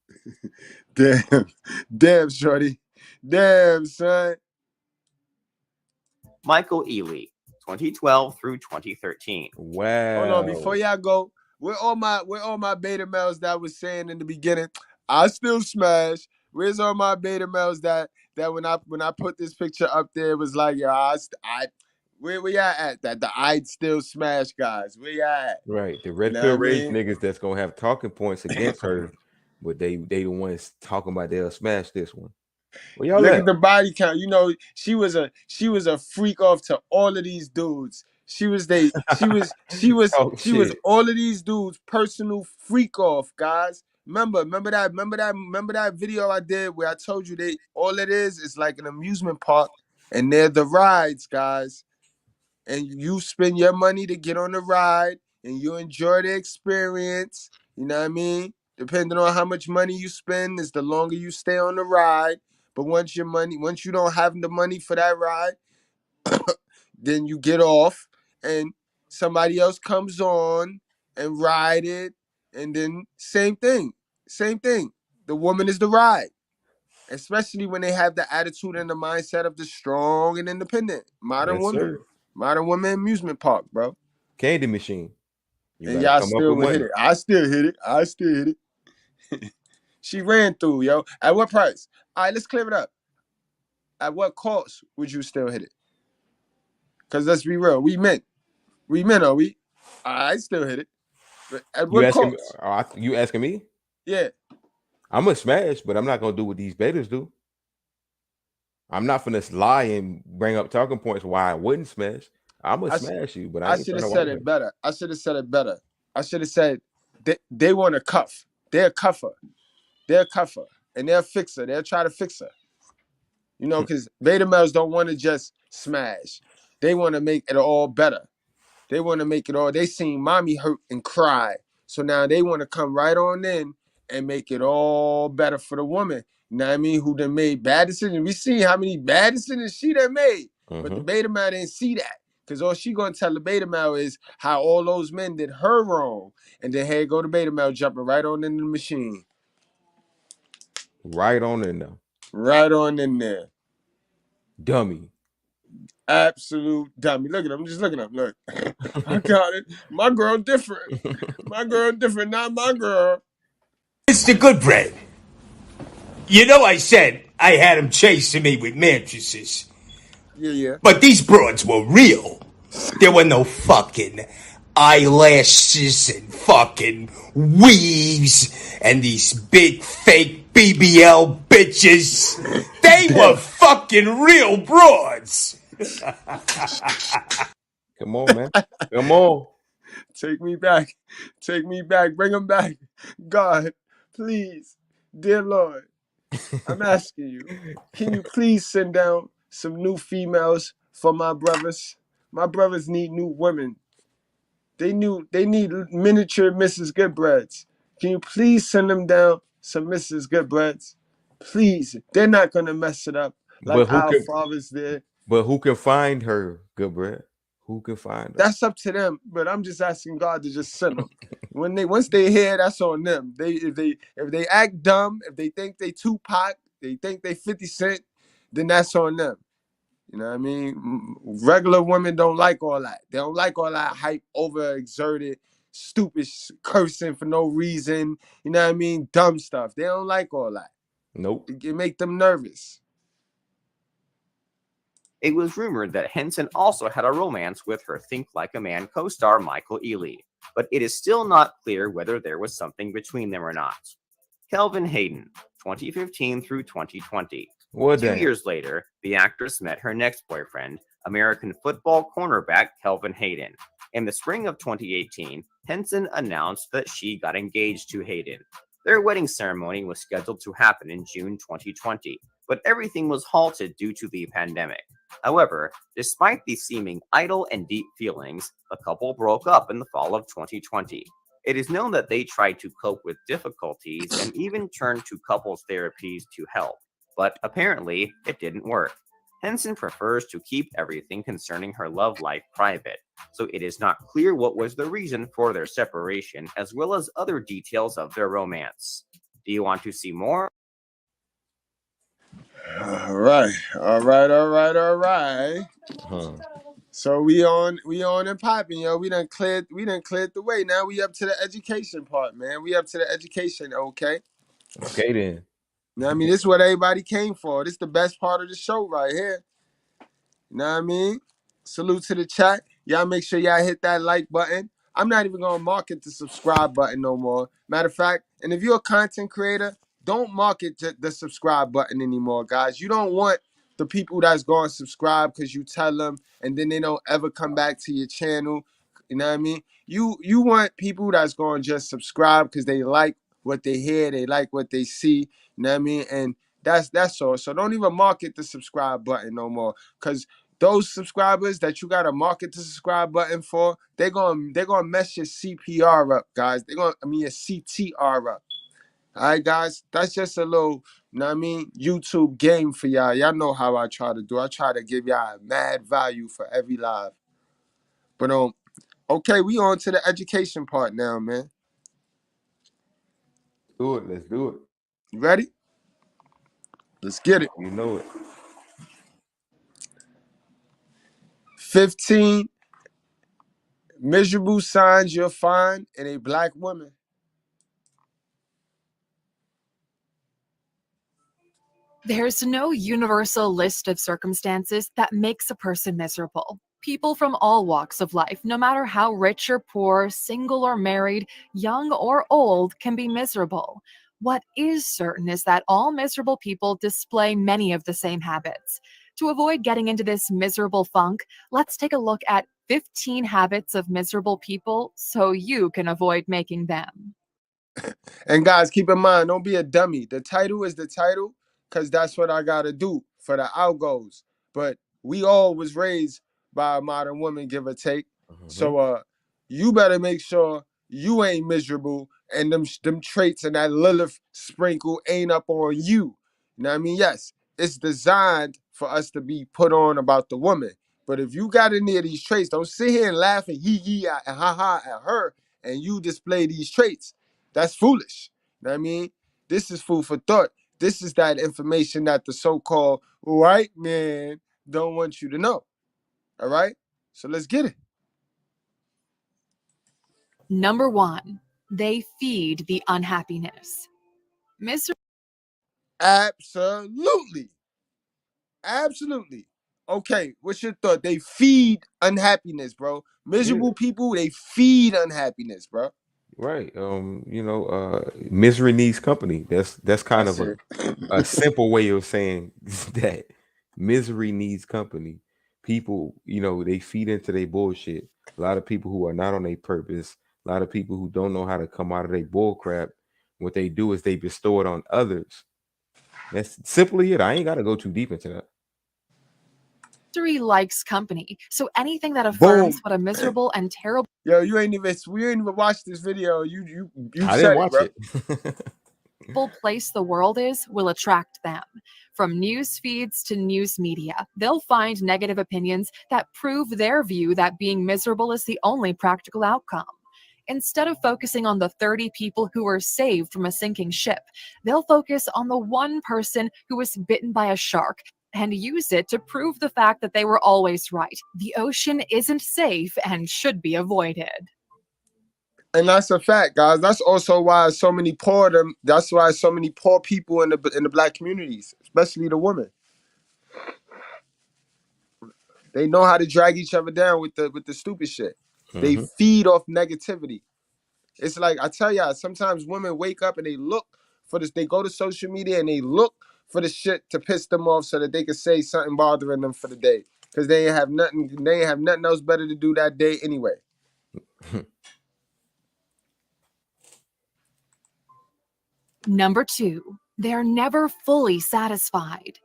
Damn, shorty. Damn, son.
Michael Ealy, 2012 through 2013.
Wow.
Hold on, before y'all go, where all my beta males that was saying in the beginning, I still smash. Where's all my beta males that when I put this picture up there, it was like, yo, where y'all at? That the I'd still smash guys. Where y'all at?
Right. The red pill rage niggas that's gonna have talking points against her, but they the ones talking about they'll smash this one. Well,
Look at the body count. You know, she was a freak off to all of these dudes. She was all of these dudes' personal freak off, guys. Remember that video I did where I told you all it is like an amusement park and they're the rides, guys. And you spend your money to get on the ride and you enjoy the experience. You know what I mean? Depending on how much money you spend, is the longer you stay on the ride. But once you don't have the money for that ride, then you get off and somebody else comes on and ride it. And then same thing. The woman is the ride. Especially when they have the attitude and the mindset of the strong and independent. Modern
Yes,
women.
sir.
Modern women amusement park, bro.
Candy machine. You
And
gotta
y'all
come up
still
with
would hit
money.
it. I still hit it. She ran through, yo. At what price? All right, let's clear it up. At what cost would you still hit it? Because let's be real. We men, are we? I still hit it. But at
You
what
asking me?
cost?
You asking me?
Yeah.
I'm gonna smash, but I'm not gonna do what these betas do. I'm not gonna lie and bring up talking points why I wouldn't smash. I'm gonna smash you, but I
I
ain't
should
trying
have
to
said
watch her.
it better. I should have said they want a cuff. They're a cuffer. And they'll fix her. They'll try to fix her. You know, because beta males don't want to just smash. They want to make it all better. They want to make it all. They seen mommy hurt and cry. So now they want to come right on in and make it all better for the woman. You know what I mean? Who done made bad decisions. We see how many bad decisions she done made. But the beta male didn't see that. Because all she going to tell the beta male is how all those men did her wrong. And then here go the beta male jumping right on into the machine.
Right on in there.
Right on in there.
Dummy.
Absolute dummy. Look at him. Just look at him. Look. I got it. My girl different. Not my girl.
Mr.Goodbread. You know I said I had him chasing me with mattresses.
Yeah.
But these broads were real. There were no fucking eyelashes and fucking weaves and these big fake BBL bitches. They were fucking real broads.
Come on, man. Come on.
Take me back. Bring them back. God, please. Dear Lord, I'm asking you. Can you please send down some new females for my brothers? My brothers need new women. They need miniature Mrs. Goodbreads. Can you please send them down some Mrs. Goodbreads? Please. They're not gonna mess it up like
But
our fathers did.
who can find her, Goodbread? Who can find her?
That's up to them. But I'm just asking God to just send them. Once they hear, that's on them. If they act dumb, if they think they Tupac, they think they 50 Cent, then that's on them. You know what I mean? Regular women don't like all that. They don't like all that hype, overexerted, stupid cursing for no reason. You know what I mean? Dumb stuff. They don't like all that.
Nope.
It make them nervous.
It was rumored that Henson also had a romance with her Think Like a Man co-star Michael Ealy, but it is still not clear whether there was something between them or not. Kelvin Hayden, 2015 through 2020. 2 years later, the actress met her next boyfriend, American football cornerback Kelvin Hayden. In the spring of 2018, Henson announced that she got engaged to Hayden. Their wedding ceremony was scheduled to happen in June 2020, but everything was halted due to the pandemic. However, despite these seeming idle and deep feelings, the couple broke up in the fall of 2020. It is known that they tried to cope with difficulties and even turned to couples therapies to help, but apparently it didn't work. Henson prefers to keep everything concerning her love life private, so it is not clear what was the reason for their separation, as well as other details of their romance. Do you want to see more?
All right. So we on and popping, yo. We done cleared the way. Now we up to the education part, man. We up to the education, okay?
Okay then.
Now, I mean, this is what everybody came for. This is the best part of the show right here. You know what I mean? Salute to the chat. Y'all make sure y'all hit that like button. I'm not even gonna market the subscribe button no more. Matter of fact, and if you're a content creator, don't market the subscribe button anymore, guys. You don't want the people that's going to subscribe because you tell them, and then they don't ever come back to your channel. You know what I mean? You want people that's going to just subscribe because they like what they hear, they like what they see. You know what I mean? And that's all. So don't even market the subscribe button no more, because those subscribers that you got to market the subscribe button for, they're gonna mess your CPR up, guys. Your CTR up. All right, guys, that's just a little, you know what I mean, YouTube game for y'all. Y'all know how I try to do. I try to give y'all mad value for every live. But okay, we on to the education part now, man.
Let's do it.
You ready? Let's get it.
You know it.
15 miserable signs you'll find in a black woman.
There's no universal list of circumstances that makes a person miserable. People from all walks of life, no matter how rich or poor, single or married, young or old, can be miserable. What is certain is that all miserable people display many of the same habits. To avoid getting into this miserable funk, let's take a look at 15 habits of miserable people so you can avoid making them.
And guys, keep in mind, don't be a dummy. The title is the title because that's what I gotta do for the outgoes. But we all was raised by a modern woman, give or take. So you better make sure you ain't miserable and them traits and that Lilith sprinkle ain't up on you. You know what I mean? Yes, it's designed for us to be put on about the woman. But if you got any of these traits, don't sit here and laugh and hee and ha ha at her and you display these traits. That's foolish. You know what I mean? This is food for thought. This is that information that the so-called white man don't want you to know. All right? So let's get it.
Number 1, they feed the unhappiness.
Absolutely. Absolutely. Okay, what's your thought? They feed unhappiness, bro. Miserable people, they feed unhappiness, bro.
Right. Misery needs company. That's kind
That's
of
it.
a simple way of saying that misery needs company. People, they feed into their bullshit. A lot of people who are not on their purpose, a lot of people who don't know how to come out of their bull crap, what they do is they bestow it on others. That's simply it. I ain't got to go too deep into that.
Misery likes company, so anything that affirms
Boom.
what a miserable and terrible
Yo, we ain't even watched this video. You
I
said
didn't
it,
watch
bro.
it.
place the world is will attract them. From news feeds to news media, they'll find negative opinions that prove their view that being miserable is the only practical outcome. Instead of focusing on the 30 people who were saved from a sinking ship, they'll focus on the one person who was bitten by a shark and use it to prove the fact that they were always right. The ocean isn't safe and should be avoided.
And that's a fact, guys. That's also why so many poor them. That's why so many poor people in the black communities, especially the women. They know how to drag each other down with the stupid shit. They feed off negativity. It's like I tell y'all, sometimes women wake up and they look for this. They go to social media and they look for the shit to piss them off so that they can say something bothering them for the day. Because they ain't have nothing. They ain't have nothing else better to do that day anyway.
Number 2, they're never fully satisfied.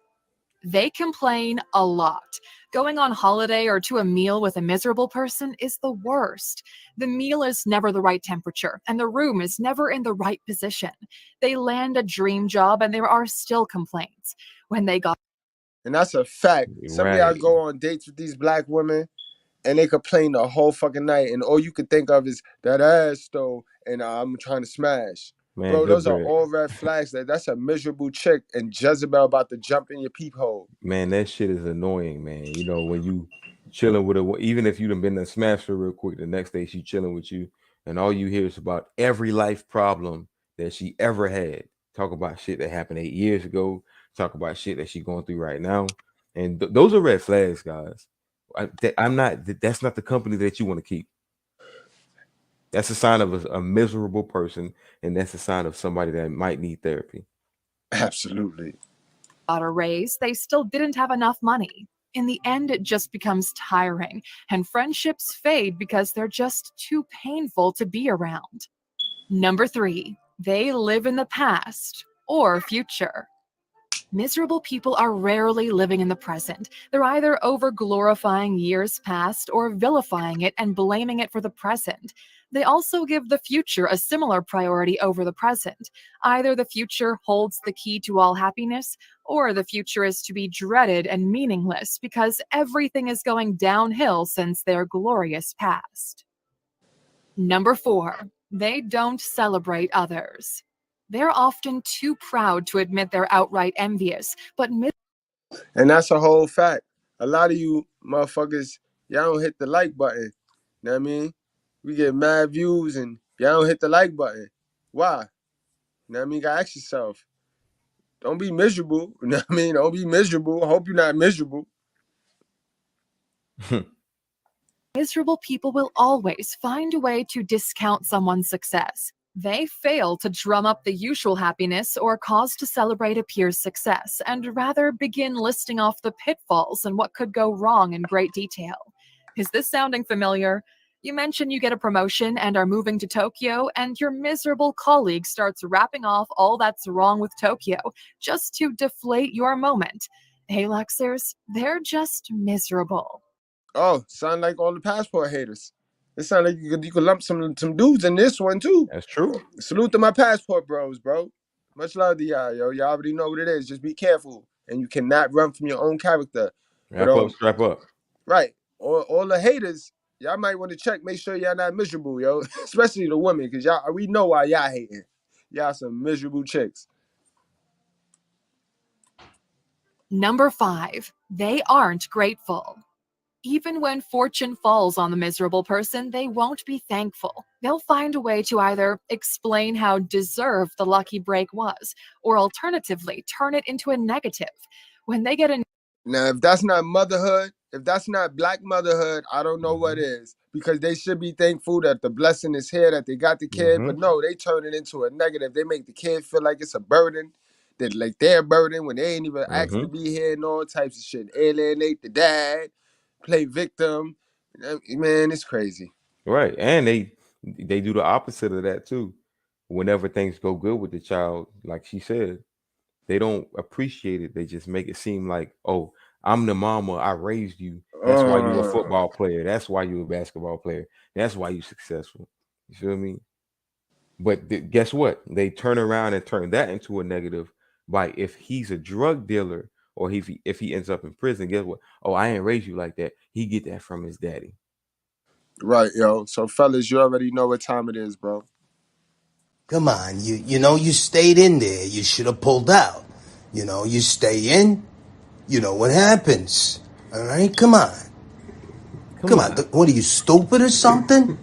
They complain a lot. Going on holiday or to a meal with a miserable person is the worst. The meal is never the right temperature, and the room is never in the right position. They land a dream job, and there are still complaints. When they got
And that's a fact. Some of y'all
Right.
go on dates with these black women and they complain the whole fucking night, and all you can think of is that ass though, and I'm trying to smash.
Man,
Bro,
good
those are
bread.
all red flags. That's a miserable chick, and Jezebel about to jump in your peephole.
Man, that shit is annoying, man. When you chilling with her, even if you done been to smash her real quick, the next day she chilling with you, and all you hear is about every life problem that she ever had. Talk about shit that happened 8 years ago. Talk about shit that she going through right now, and those are red flags, guys. I'm not. That's not the company that you want to keep. That's a sign of a miserable person, and that's a sign of somebody that might need therapy.
Absolutely.
got a raise, they still didn't have enough money. In the end, it just becomes tiring, and friendships fade because they're just too painful to be around. Number 3, they live in the past or future. Miserable people are rarely living in the present. They're either over-glorifying years past or vilifying it and blaming it for the present. They also give the future a similar priority over the present. Either the future holds the key to all happiness, or the future is to be dreaded and meaningless because everything is going downhill since their glorious past. Number 4, they don't celebrate others. They're often too proud to admit they're outright envious, but
And that's a whole fact. A lot of you motherfuckers, y'all don't hit the like button. You know what I mean? We get mad views and y'all don't hit the like button. Why? You know what I mean? You gotta ask yourself. Don't be miserable. You know what I mean? Don't be miserable. I hope you're not miserable.
miserable people will always find a way to discount someone's success. They fail to drum up the usual happiness or cause to celebrate a peer's success, and rather begin listing off the pitfalls and what could go wrong in great detail. Is this sounding familiar? You mention you get a promotion and are moving to Tokyo, and your miserable colleague starts rapping off all that's wrong with Tokyo just to deflate your moment. Hey, Luxers, they're just miserable.
Oh, sound like all the passport haters. It sound like you could lump some dudes in this one too.
That's true.
Salute to my passport bros, bro. Much love to y'all, yo. Y'all already know what it is. Just be careful, and you cannot run from your own character.
Wrap up, strap up.
Right. All the haters, y'all might want to check. Make sure y'all not miserable, yo. Especially the women, because y'all, we know why y'all hating. Y'all some miserable chicks.
Number 5, they aren't grateful. Even when fortune falls on the miserable person, they won't be thankful. They'll find a way to either explain how deserved the lucky break was, or alternatively, turn it into a negative. When they get a
Now, if that's not motherhood, if that's not black motherhood, I don't know what is. Because they should be thankful that the blessing is here, that they got the kid. But no, they turn it into a negative. They make the kid feel like it's a burden, that like their burden when they ain't even asked to be here and all types of shit. Alienate the dad, play victim. Man, it's crazy.
Right. And they do the opposite of that too. Whenever things go good with the child, like she said, they don't appreciate it. They just make it seem like, oh, I'm the mama, I raised you. That's why you a football player. That's why you a basketball player. That's why you successful. You feel me? But guess what? They turn around and turn that into a negative by if he's a drug dealer or if he ends up in prison, guess what? Oh, I ain't raised you like that. He get that from his daddy.
Right, yo. So fellas, you already know what time it is, bro.
Come on, you know you stayed in there. You should have pulled out. You know, you stay in, you know what happens. All right, come on. Come on. What are you, stupid or something?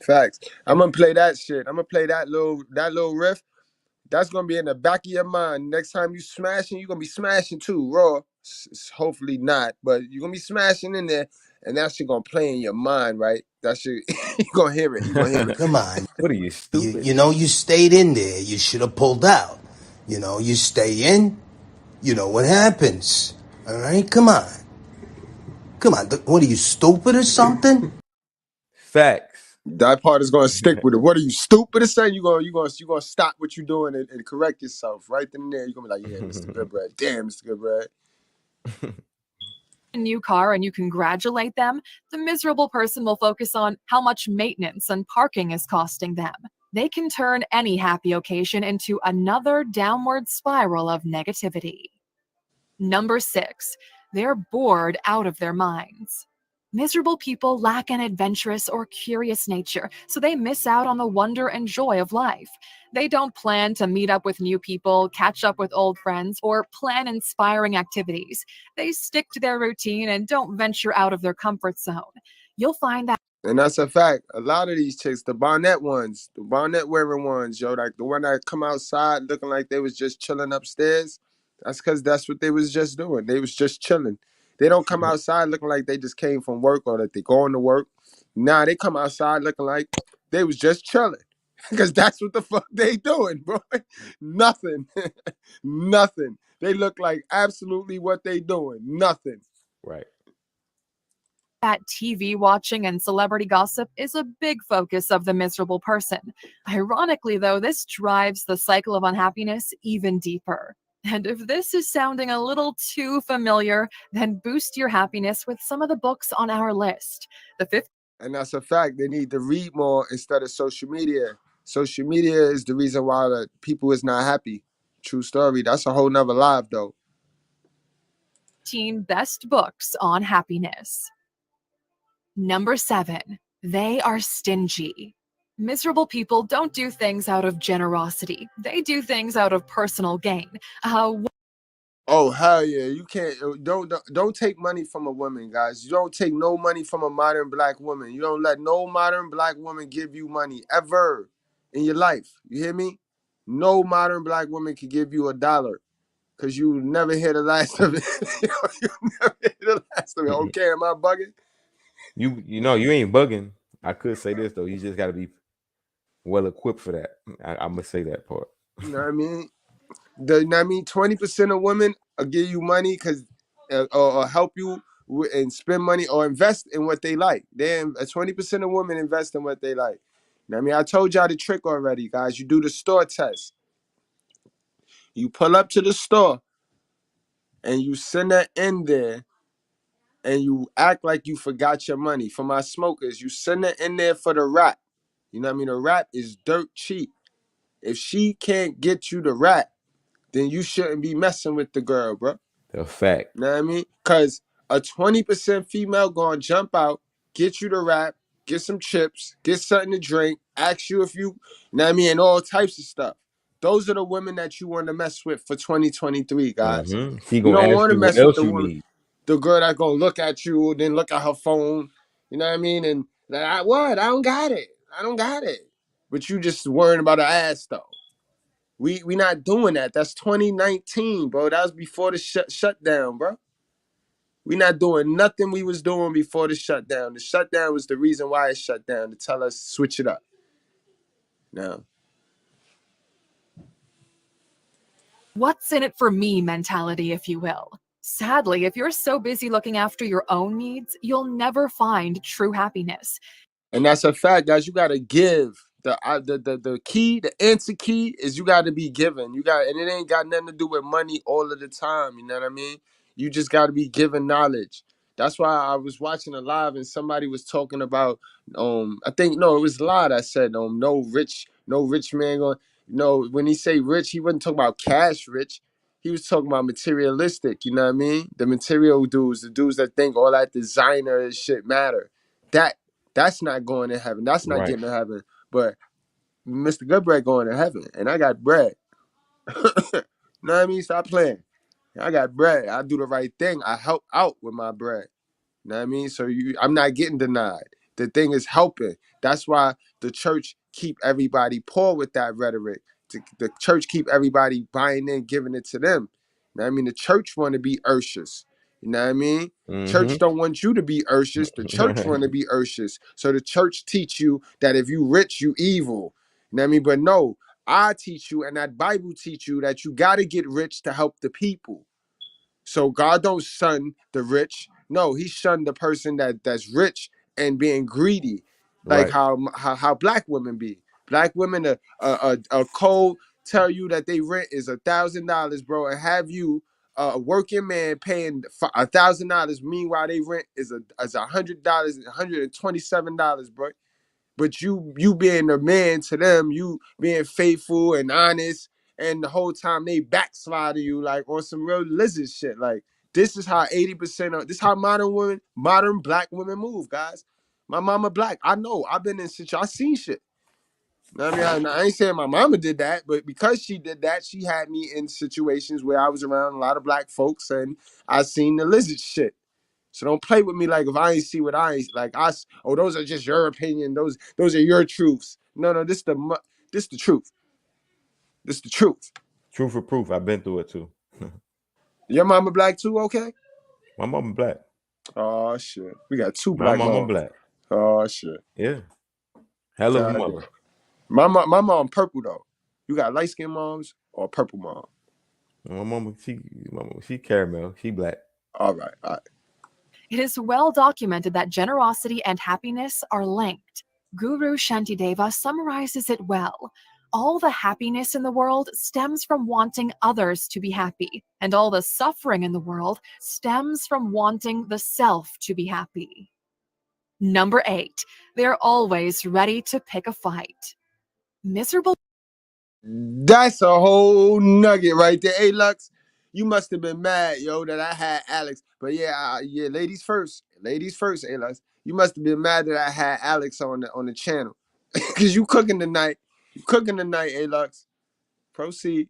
Facts. I'm gonna play that shit. I'm gonna play that little riff. That's gonna be in the back of your mind. Next time you smashing, you're gonna be smashing too, raw. Hopefully not, but you're gonna be smashing in there, and that shit gonna play in your mind, right? That shit, you gonna hear it. You gonna hear it.
Come on.
What are you, stupid?
You know you stayed in there. You should have pulled out. You know, you stay in, you know what happens. All right, come on. Come on. What are you, stupid or something?
Facts.
That part is gonna stick with it. What are you, stupid or something? You gonna stop what you're doing and correct yourself right then and there. You're gonna be like, yeah, Mr. Goodbread. Damn, Mr. Goodbread.
a new car and you congratulate them, the miserable person will focus on how much maintenance and parking is costing them. They can turn any happy occasion into another downward spiral of negativity. Number 6, they're bored out of their minds. Miserable people lack an adventurous or curious nature, so they miss out on the wonder and joy of life. They don't plan to meet up with new people, catch up with old friends, or plan inspiring activities. They stick to their routine and don't venture out of their comfort zone. You'll find that.
And that's a fact. A lot of these chicks, the bonnet ones, the bonnet wearing ones, yo, like the one that come outside looking like they was just chilling upstairs, that's because that's what they was just doing. They was just chilling. They don't come outside looking like they just came from work or that they going to work. Nah, they come outside looking like they was just chilling. Because that's what the fuck they doing, bro. Nothing. Nothing. They look like absolutely what they doing. Nothing.
Right.
That TV watching and celebrity gossip is a big focus of the miserable person. Ironically, though, this drives the cycle of unhappiness even deeper. And if this is sounding a little too familiar, then boost your happiness with some of the books on our list. The fifth.
And that's a fact. They need to read more instead of social media. Social media is the reason why the people is not happy. True story. That's a whole nother live though.
15 best books on happiness. Number 7, they are stingy. Miserable people don't do things out of generosity. They do things out of personal gain.
Oh hell yeah! You can't don't take money from a woman, guys. You don't take no money from a modern black woman. You don't let no modern black woman give you money ever in your life. You hear me? No modern black woman can give you $1 because you never hear the last of it. You never hear the last of it. Okay, am I bugging?
You know you ain't bugging. I could say this though. You just got to be well equipped for that. I'm gonna say that part.
You know what I mean? 20% of women will give you money because or help you and spend money or invest in what they like. 20% of women invest in what they like. You know what I mean? I told y'all the trick already, guys. You do the store test. You pull up to the store and you send that in there and you act like you forgot your money. For my smokers, you send it in there for the wrap. You know what I mean? The wrap is dirt cheap. If she can't get you the wrap, then you shouldn't be messing with the girl, bro.
A fact.
You know what I mean? Because a 20% female gonna jump out, get you the wrap, get some chips, get something to drink, ask you if you know what I mean, and all types of stuff. Those are the women that you want to mess with for 2023, guys.
She
You
gonna
don't
ask
want to
you what
mess with
else
the
you
woman,
need.
the girl that gonna look at you, then look at her phone. You know what I mean? And like, what? I don't got it. I don't got it. But you just worrying about her ass though. We not doing that. That's 2019, bro. That was before the shutdown, bro. We not doing nothing we was doing before the shutdown. The shutdown was the reason why it shut down, to tell us switch it up. Now,
What's in it for me mentality, if you will. Sadly, if you're so busy looking after your own needs, you'll never find true happiness.
and that's a fact, guys. You gotta give. The key, the answer key is you gotta be given. You got, and it ain't got nothing to do with money all of the time. You know what I mean? You just gotta be given knowledge. That's why I was watching a live and somebody was talking about I think no, it was Lot that said no rich man going when he say rich, he wasn't talking about cash rich. He was talking about materialistic, you know what I mean? The material dudes, the dudes that think all that designer shit matter. That's not going to heaven. That's not
Right.
getting to heaven. But Mr.Goodbread going to heaven, and I got bread. Know what I mean? Stop playing. I got bread. I do the right thing. I help out with my bread. You know what I mean? So I'm not getting denied. The thing is helping. That's why the church keep everybody poor with that rhetoric. The church keep everybody buying in, giving it to them. You know what I mean? The church want to be Urshus. You know what I mean? Church don't want you to be Urshus. The church want to be Urshus. So the church teach you that if you rich, you evil. You know what I mean? But no, I teach you and that Bible teach you that you got to get rich to help the people. So God don't shun the rich. No, he shunned the person that's rich and being greedy, like
Right.
how black women be. Black women a code tell you that they rent is $1,000, bro, and have you a working man paying $1,000. Meanwhile, they rent is $100, $127, bro. But you being a man to them, you being faithful and honest, and the whole time they backslide to you like on some real lizard shit. Like this is how 80% of this is how modern black women move, guys. My mama black. I know. I've been in I seen shit. You know what I mean, I ain't saying my mama did that, but because she did that, she had me in situations where I was around a lot of black folks and I seen the lizard shit. So don't play with me like if I ain't see what I ain't like. Those are just your opinion. Those are your truths. No, this the truth. This the truth.
Truth or proof. I've been through it too.
Your mama black too, okay?
My mama black.
Oh shit. We got two
My
black
mama
moms.
black.
Oh shit.
Yeah. Hell of a
God
mother.
damn. My mom purple though. You got light skinned moms or purple mom?
My mama, she caramel. She black.
All right.
It is well documented that generosity and happiness are linked. Guru Shantideva summarizes it well. All the happiness in the world stems from wanting others to be happy, and all the suffering in the world stems from wanting the self to be happy. Number 8, they're always ready to pick a fight. Miserable.
That's a whole nugget right there. Hey, Lux, you must have been mad, yo, that I had Alex. But yeah, ladies first. Ladies first, hey, Lux. You must have been mad that I had Alex on the channel. Because you cooking tonight. You cooking tonight, hey, Lux. Proceed.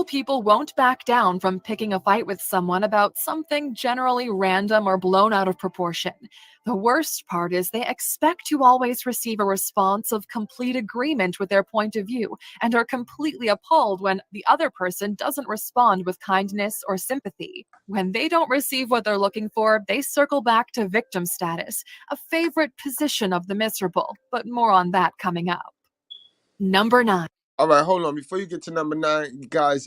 People won't back down from picking a fight with someone about something generally random or blown out of proportion. The worst part is they expect to always receive a response of complete agreement with their point of view and are completely appalled when the other person doesn't respond with kindness or sympathy. When they don't receive what they're looking for, they circle back to victim status, a favorite position of the miserable, but more on that coming up. Number 9.
All right, hold on. Before you get to number 9, guys,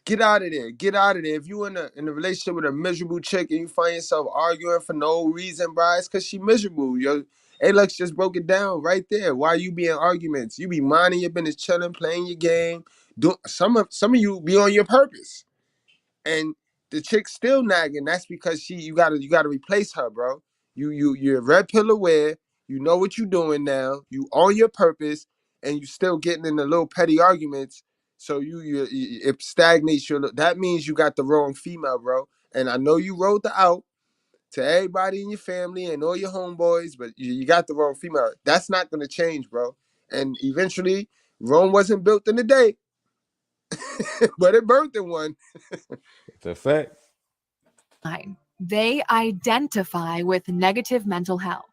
get out of there. Get out of there. If you in a relationship with a miserable chick and you find yourself arguing for no reason, bro, it's because she miserable. Yo, Alex just broke it down right there. Why you be in arguments? You be minding your business, chilling, playing your game. Some of you be on your purpose, and the chick's still nagging. That's because you gotta replace her, bro. You're red pill aware. You know what you're doing now. You on your purpose, and you still getting in the little petty arguments. So it stagnates your. That means you got the wrong female, bro. And I know you wrote the out to everybody in your family and all your homeboys, but you got the wrong female. That's not gonna change, bro. And eventually, Rome wasn't built in a day, but it birthed in one.
It's a fact.
They identify with negative mental health.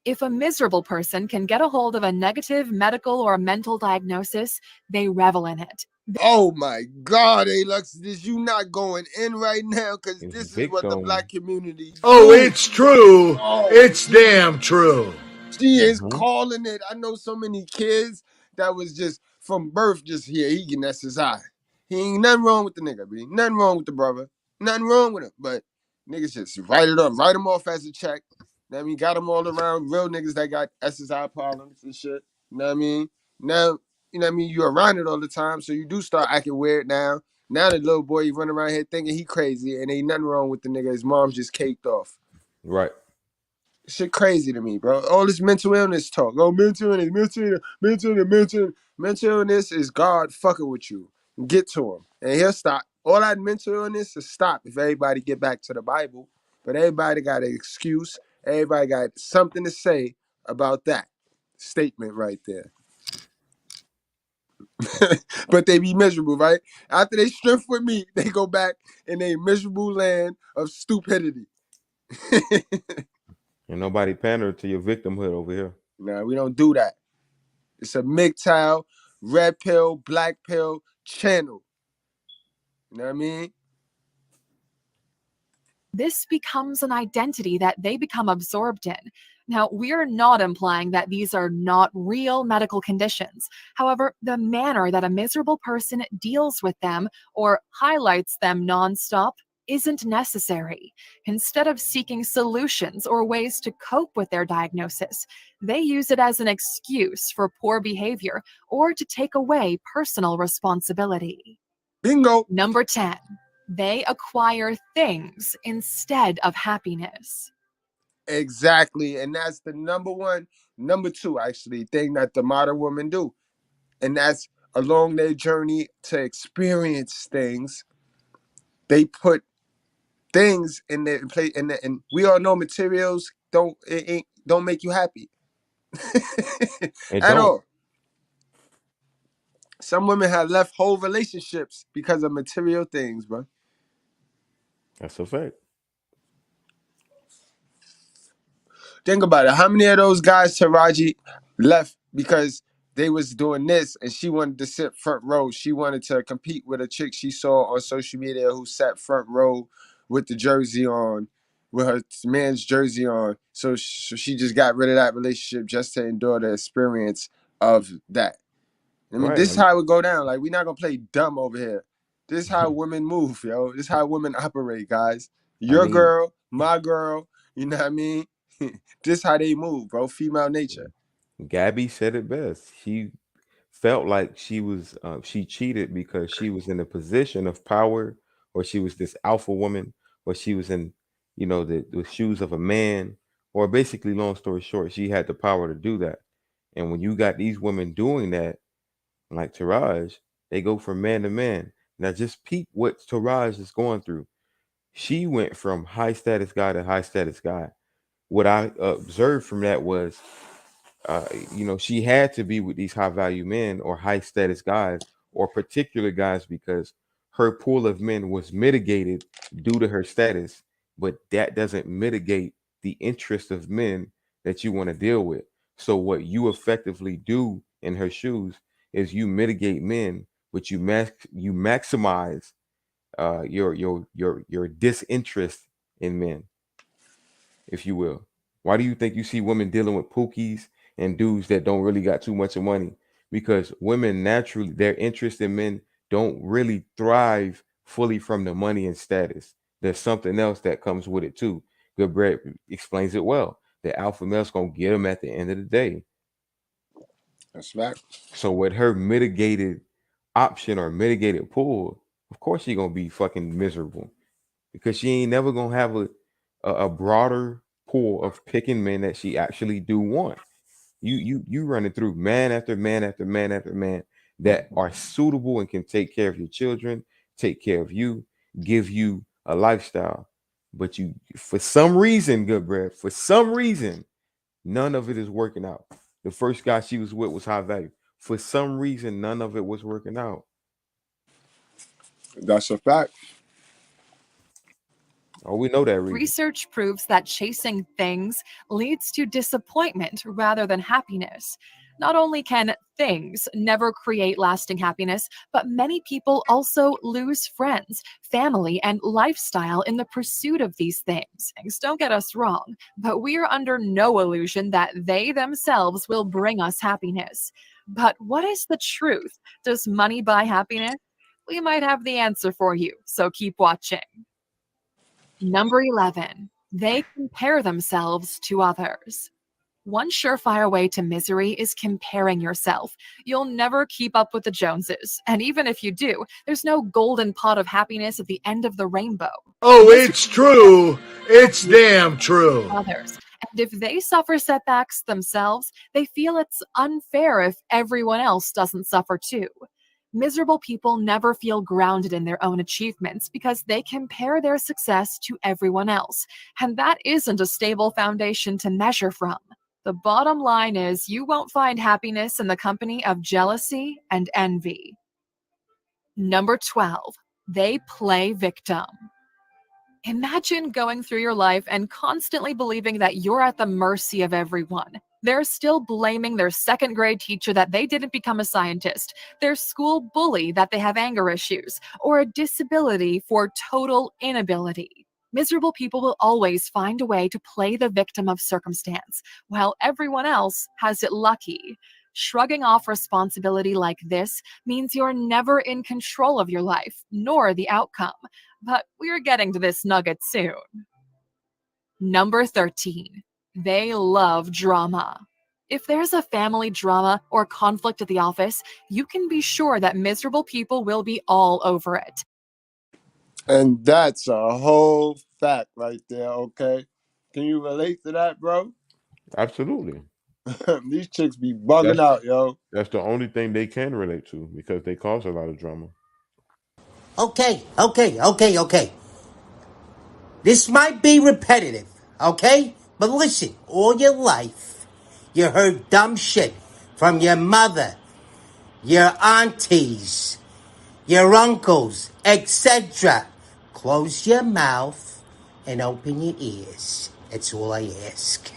If a miserable person can get a hold of a negative medical or mental diagnosis, they revel in it.
Oh my God, Alux, is you not going in right now? Because this is what the
victim.
black community do.
Oh, it's true. It's damn true.
She is calling it. I know so many kids that was just from birth just here. He getting SSI. He ain't nothing wrong with the nigga, B. Nothing wrong with the brother. Nothing wrong with him. But niggas just write it up, write him off as a check. You know what I mean? Got them all around. Real niggas that got SSI problems and shit. You know what I mean? Now, you know what I mean? You're around it all the time, so you do start acting weird now. Now the little boy, he running around here thinking he crazy, and ain't nothing wrong with the nigga. His mom's just caked off.
Right.
Shit crazy to me, bro. All this mental illness talk. Oh, mental illness is God fucking with you. Get to him. And he'll stop. All that mental illness will stop if everybody get back to the Bible. But everybody got an excuse. Everybody got something to say about that statement right there. But they be miserable, right? After they strength with me, they go back in a miserable land of stupidity.
And nobody pander to your victimhood over here.
Nah, we don't do that. It's a MGTOW, red pill, black pill channel. You know what I mean?
This becomes an identity that they become absorbed in. Now, we're not implying that these are not real medical conditions. However, the manner that a miserable person deals with them or highlights them nonstop isn't necessary. Instead of seeking solutions or ways to cope with their diagnosis, they use it as an excuse for poor behavior or to take away personal responsibility.
Bingo.
Number 10. They acquire things instead of happiness.
Exactly. And that's the number two, actually, thing that the modern women do. And that's along their journey to experience things, they put things in their place. And we all know materials don't make you happy. At all. Some women have left whole relationships because of material things, bro.
That's a fact.
Think about it. How many of those guys Taraji left because they was doing this and she wanted to sit front row? She wanted to compete with a chick she saw on social media who sat front row with the jersey on, with her man's jersey on. So she just got rid of that relationship just to endure the experience of that. I mean, this is how it would go down. Like, we're not going to play dumb over here. This how women move, yo. This how women operate, guys.
I
Your
mean,
girl, my girl. You know what I mean? This how they move, bro. Female nature.
Gabby said it best. She felt like she cheated because she was in a position of power, or she was this alpha woman, or she was in, the shoes of a man, or basically, long story short, she had the power to do that. And when you got these women doing that, like Taraj, they go from man to man. Now just peep what Taraj is going through. She went from high status guy to high status guy. What I observed from that was, she had to be with these high value men or high status guys or particular guys because her pool of men was mitigated due to her status, but that doesn't mitigate the interest of men that you want to deal with. So what you effectively do in her shoes is you mitigate men, but you maximize your disinterest in men, if you will. Why do you think you see women dealing with pookies and dudes that don't really got too much of money? Because women naturally, their interest in men don't really thrive fully from the money and status. There's something else that comes with it too. Goodbread explains it well. The alpha male's gonna get them at the end of the day.
That's right.
So with her mitigated option or mitigated pool, of course she gonna be fucking miserable because she ain't never gonna have a broader pool of picking men that she actually do want. You running through man after man after man after man that are suitable and can take care of your children, take care of you, give you a lifestyle. But you, for some reason, Goodbread, for some reason, none of it is working out. The first guy she was with was high value. For some reason, none of it was working out.
That's a fact.
Oh, we know that reason.
Research proves that chasing things leads to disappointment rather than happiness. Not only can things never create lasting happiness, but many people also lose friends, family, and lifestyle in the pursuit of these things. Don't get us wrong, but we are under no illusion that they themselves will bring us happiness. But what is the truth? Does money buy happiness? We might have the answer for you, so keep watching. Number 11, they compare themselves to others. One surefire way to misery is comparing yourself. You'll never keep up with the Joneses. And even if you do, there's no golden pot of happiness at the end of the rainbow.
Oh, it's true. It's damn true.
Others. And if they suffer setbacks themselves, they feel it's unfair if everyone else doesn't suffer too. Miserable people never feel grounded in their own achievements because they compare their success to everyone else, and that isn't a stable foundation to measure from. The bottom line is you won't find happiness in the company of jealousy and envy. Number 12, they play victim. Imagine going through your life and constantly believing that you're at the mercy of everyone. They're still blaming their second grade teacher that they didn't become a scientist, their school bully that they have anger issues, or a disability for total inability. Miserable people will always find a way to play the victim of circumstance, while everyone else has it lucky. Shrugging off responsibility like this means you're never in control of your life, nor the outcome. But we're getting to this nugget soon. Number 13, they love drama. If there's a family drama or conflict at the office, you can be sure that miserable people will be all over it.
And that's a whole fact right there, okay? Can you relate to that, bro?
Absolutely.
These chicks be bugging out, yo.
That's the only thing they can relate to because they cause a lot of drama.
Okay. This might be repetitive, okay? But listen, all your life, you heard dumb shit from your mother, your aunties, your uncles, etc. Close your mouth and open your ears. That's all I ask.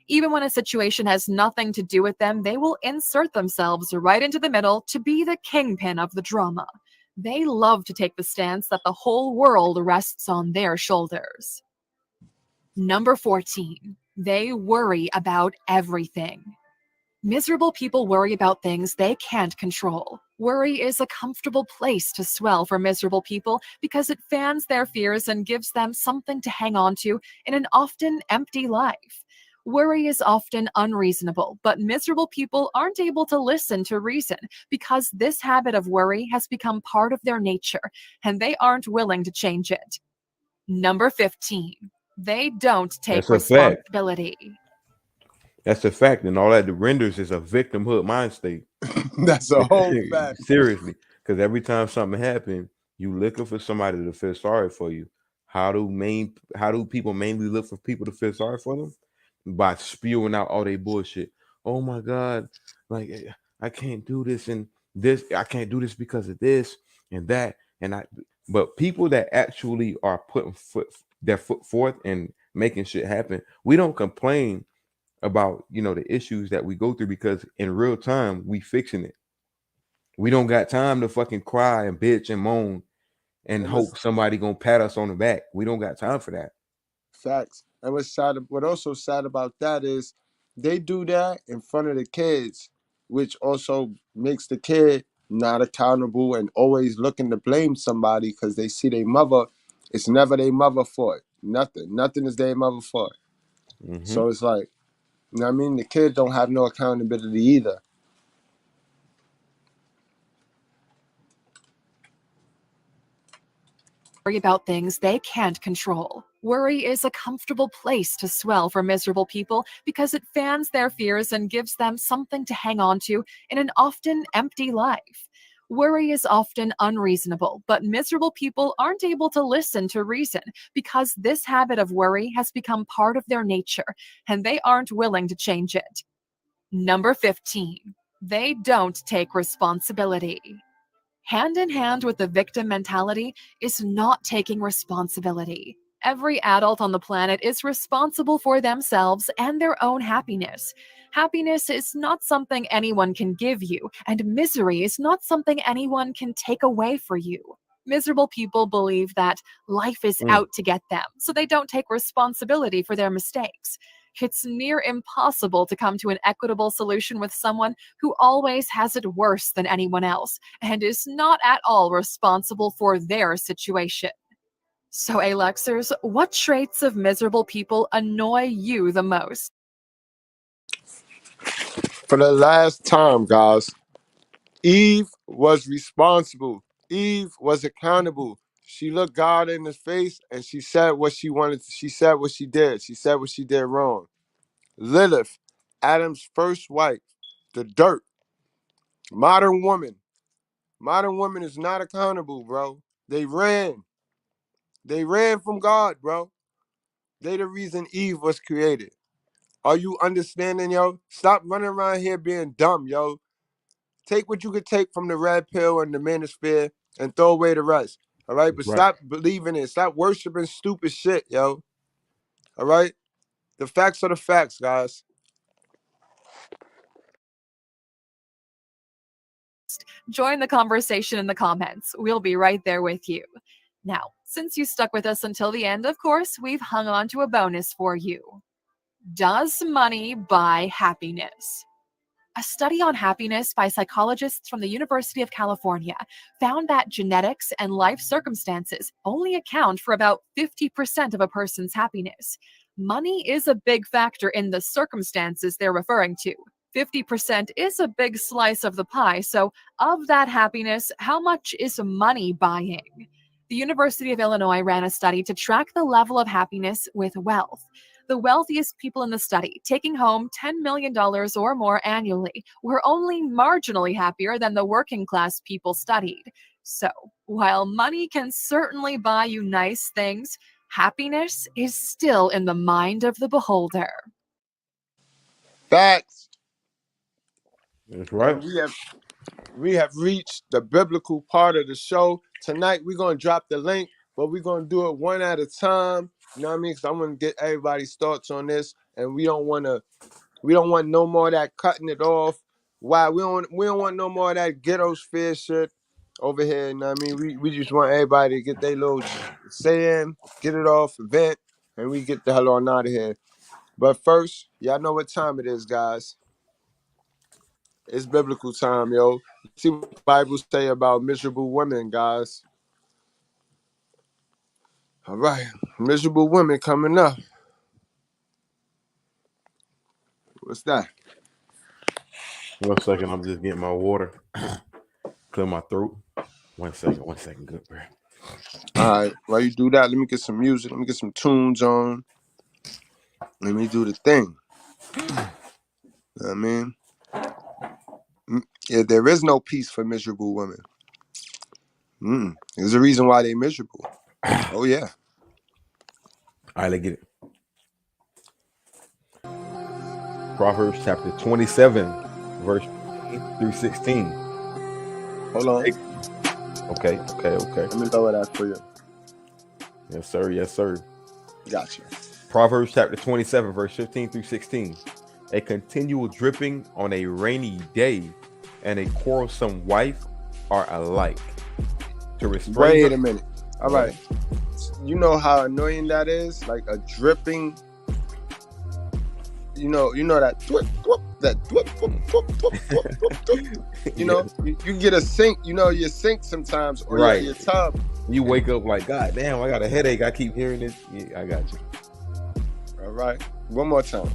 Even when a situation has nothing to do with them, they will insert themselves right into the middle to be the kingpin of the drama. They love to take the stance that the whole world rests on their shoulders. Number 14, they worry about everything. Miserable people worry about things they can't control. Worry is a comfortable place to swell for miserable people because it fans their fears and gives them something to hang on to in an often empty life. Worry is often unreasonable, but miserable people aren't able to listen to reason because this habit of worry has become part of their nature and they aren't willing to change it. Number 15, they don't take
That's a fact.
responsibility.
That's a fact, and all that renders is a victimhood mind state.
That's a whole fact.
Seriously, because every time something happens, you looking for somebody to feel sorry for you. How do people mainly look for people to feel sorry for them? By spewing out all their bullshit. Oh my God, like I can't do this and this. I can't do this because of this and that and I. But people that actually are putting their foot forth and making shit happen, we don't complain about the issues that we go through because in real time we fixing it. We don't got time to fucking cry and bitch and moan and
And what's
hope somebody gonna pat us on the back. We don't got time for that.
facts. And what also sad about that is they do that in front of the kids, which also makes the kid not accountable and always looking to blame somebody because they see their mother. It's never their mother fault. Nothing is their mother fault. So it's like, you know what I mean? The kid don't have no accountability either.
Worry about things they can't control. Worry is a comfortable place to swell for miserable people because it fans their fears and gives them something to hang on to in an often empty life. Worry is often unreasonable, but miserable people aren't able to listen to reason because this habit of worry has become part of their nature and they aren't willing to change it. Number 15, they don't take responsibility. Hand in hand with the victim mentality is not taking responsibility. Every adult on the planet is responsible for themselves and their own happiness. Happiness is not something anyone can give you, and misery is not something anyone can take away for you. Miserable people believe that life is out to get them, so they don't take responsibility for their mistakes. It's near impossible to come to an equitable solution with someone who always has it worse than anyone else and is not at all responsible for their situation. So, Alexers, what traits of miserable people annoy you the most?
For the last time, guys, Eve was responsible. Eve was accountable. She looked God in the face and she said what she wanted. She said what she did. She said what she did wrong. Lilith, Adam's first wife, the dirt, modern woman. Modern woman is not accountable, bro. They ran. They ran from God, bro. They the reason Eve was created. Are you understanding, yo? Stop running around here being dumb, yo. Take what you could take from the red pill and the manosphere and throw away the rest. All right? But
Right.
stop believing it. Stop worshiping stupid shit, yo. All right? The facts are the facts, guys.
Join the conversation in the comments. We'll be right there with you. Now, since you stuck with us until the end, of course, we've hung on to a bonus for you. Does money buy happiness? A study on happiness by psychologists from the University of California found that genetics and life circumstances only account for about 50% of a person's happiness. Money is a big factor in the circumstances they're referring to. 50% is a big slice of the pie, so of that happiness, how much is money buying? The University of Illinois ran a study to track the level of happiness with wealth. The wealthiest people in the study, taking home $10 million or more annually, were only marginally happier than the working class people studied. So, while money can certainly buy you nice things, happiness is still in the mind of the beholder.
Facts.
That's
And
right.
we have reached the biblical part of the show. Tonight we're gonna drop the link, but we're gonna do it one at a time. You know what I mean? Because I'm gonna get everybody's thoughts on this, and we don't want no more of that cutting it off. Why we don't want no more of that ghetto sphere shit over here. You know what I mean? We just want everybody to get their little say in, get it off, vent, and we get the hell on out of here. But first, y'all know what time it is, guys. It's biblical time, yo. See what the Bible say about miserable women, guys. All right, miserable women coming up. What's that?
1 second, I'm just getting my water. Clear my throat. 1 second, good bro.
All right, while you do that, let me get some music. Let me get some tunes on. Let me do the thing. You know what I mean? Yeah, there is no peace for miserable women. There's a reason why they're miserable. Oh, yeah.
All right, let's get it. Proverbs chapter 27, verse 15 through 16.
Hold on.
Okay.
Let me lower that for you.
Yes, sir.
Gotcha.
Proverbs chapter 27, verse 15 through 16. A continual dripping on a rainy day and a quarrelsome wife are alike. To restrain.
Wait a minute. All right. You know how annoying that is? Like a dripping. You know that thwip, thwip, that thwip, thwip, thwip, thwip, thwip, thwip, thwip. You know, you get a sink. You know your sink sometimes, or your tub.
You wake up like, God damn, I got a headache. I keep hearing this. Yeah, I got you.
All right. One more time.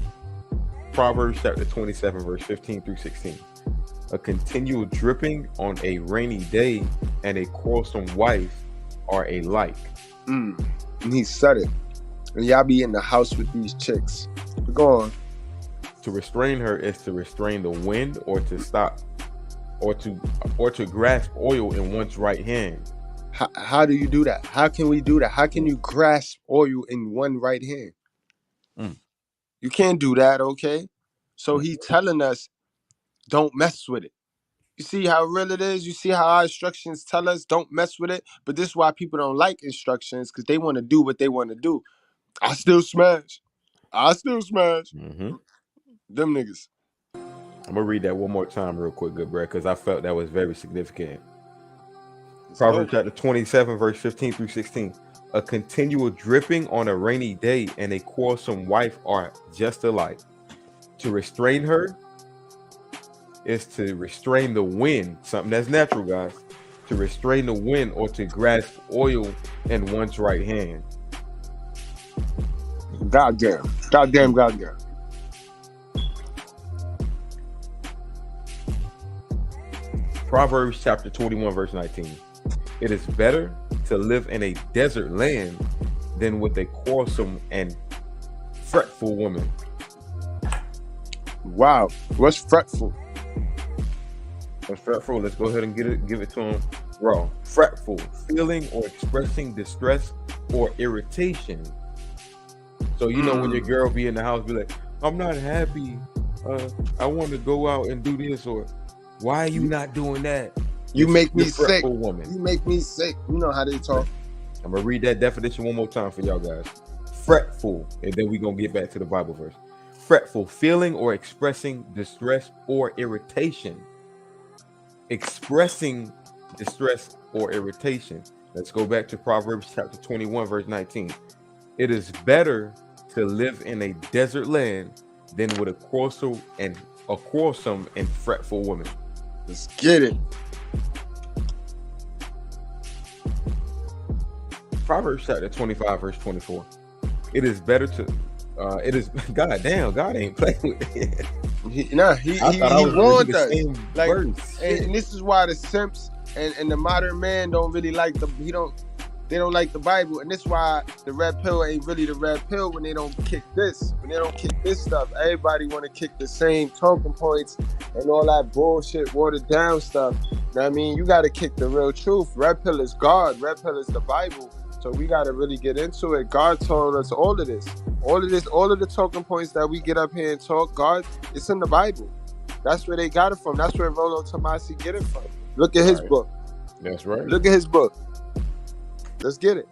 Proverbs chapter 27, verse 15 through 16. A continual dripping on a rainy day and a quarrelsome wife are alike.
And he said it. And y'all be in the house with these chicks. But go on.
To restrain her is to restrain the wind, or to stop, or to grasp oil in one's right hand.
How do you do that? How can we do that? How can you grasp oil in one right hand? You can't do that, okay? So he telling us, don't mess with it. You see how real it is? You see how our instructions tell us don't mess with it? But this is why people don't like instructions, because they want to do what they want to do. I still smash. Them niggas.
I'm going to read that one more time real quick, good bro, because I felt that was very significant. Proverbs chapter 27, verse 15 through 16. A continual dripping on a rainy day and a quarrelsome wife are just alike. To restrain her is to restrain the wind, something that's natural, guys. To restrain the wind, or to grasp oil in one's right hand.
Goddamn.
Proverbs chapter 21, verse 19. It is better to live in a desert land than with a quarrelsome and fretful woman.
Wow. What's fretful?
Let's go ahead and give it to him raw. Fretful, feeling or expressing distress or irritation. So you know when your girl be in the house, be like, I'm not happy. I want to go out and do this, or why are you not doing that?
You make me sick.
Woman.
You make me sick. You know how they talk.
I'm gonna read that definition one more time for y'all guys. Fretful, and then we're gonna get back to the Bible verse. Fretful, feeling or expressing distress or irritation. Expressing distress or irritation. Let's go back to Proverbs chapter 21, verse 19. It is better to live in a desert land than with a quarrelsome and fretful woman.
Let's get it.
Proverbs chapter 25, verse 24. It is better to God damn, God ain't playing with it.
He warned us. Like, and this is why the simps and the modern man don't really like they don't like the Bible, and this is why the red pill ain't really the red pill when they don't kick this. When they don't kick this stuff, everybody want to kick the same talking points and all that bullshit, watered down stuff. You know what I mean? You got to kick the real truth. Red pill is God. Red pill is the Bible. So we got to really get into it. God told us all of this. All of the talking points that we get up here and talk, God, it's in the Bible. That's where they got it from. That's where Rollo Tomasi get it from. Look at his book.
That's right.
Look at his book. Let's get it.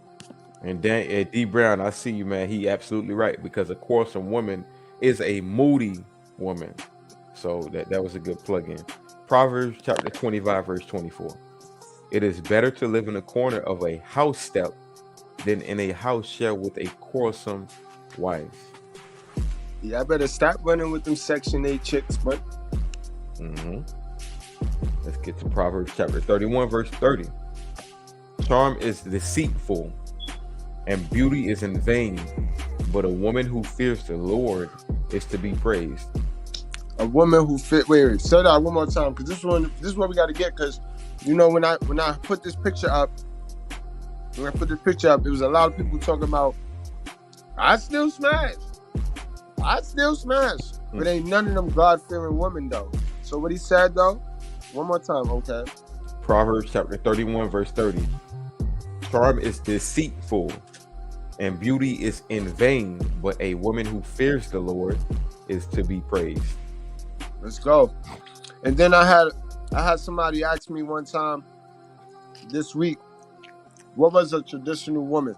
And D Brown, I see you, man. He absolutely right, because a quarrelsome woman is a moody woman. So that was a good plug-in. Proverbs chapter 25, verse 24. It is better to live in a corner of a house step than in a house share with a quarrelsome wife.
Yeah, I better stop running with them Section 8 chicks, but
Let's get to Proverbs chapter 31, verse 30. Charm is deceitful, and beauty is in vain, but a woman who fears the Lord is to be praised.
A woman who wait, say that one more time, because this is what we got to get. Because you know, when I put this picture up, it was a lot of people talking about, I still smash, but ain't none of them God-fearing women though. So what he said though, one more time, okay?
Proverbs chapter 31, verse 30. Charm is deceitful, and beauty is in vain, but a woman who fears the Lord is to be praised.
Let's go. And then I had somebody ask me one time this week, what was a traditional woman?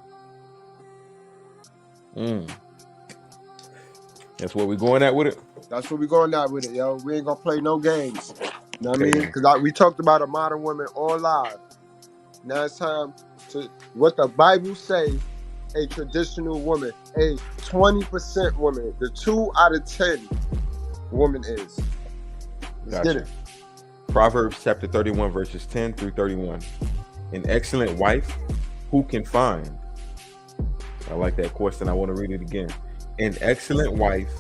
That's what we're going at with it?
That's what we're going at with it, yo. We ain't gonna play no games. You know what I mean? Because we talked about a modern woman all live. Now it's time to what the Bible say a traditional woman, a 20% woman, the 2 out of 10 woman is. Let's get it.
Proverbs chapter 31, verses 10 through 31. An excellent wife, who can find? I like that question. I want to read it again. An excellent wife,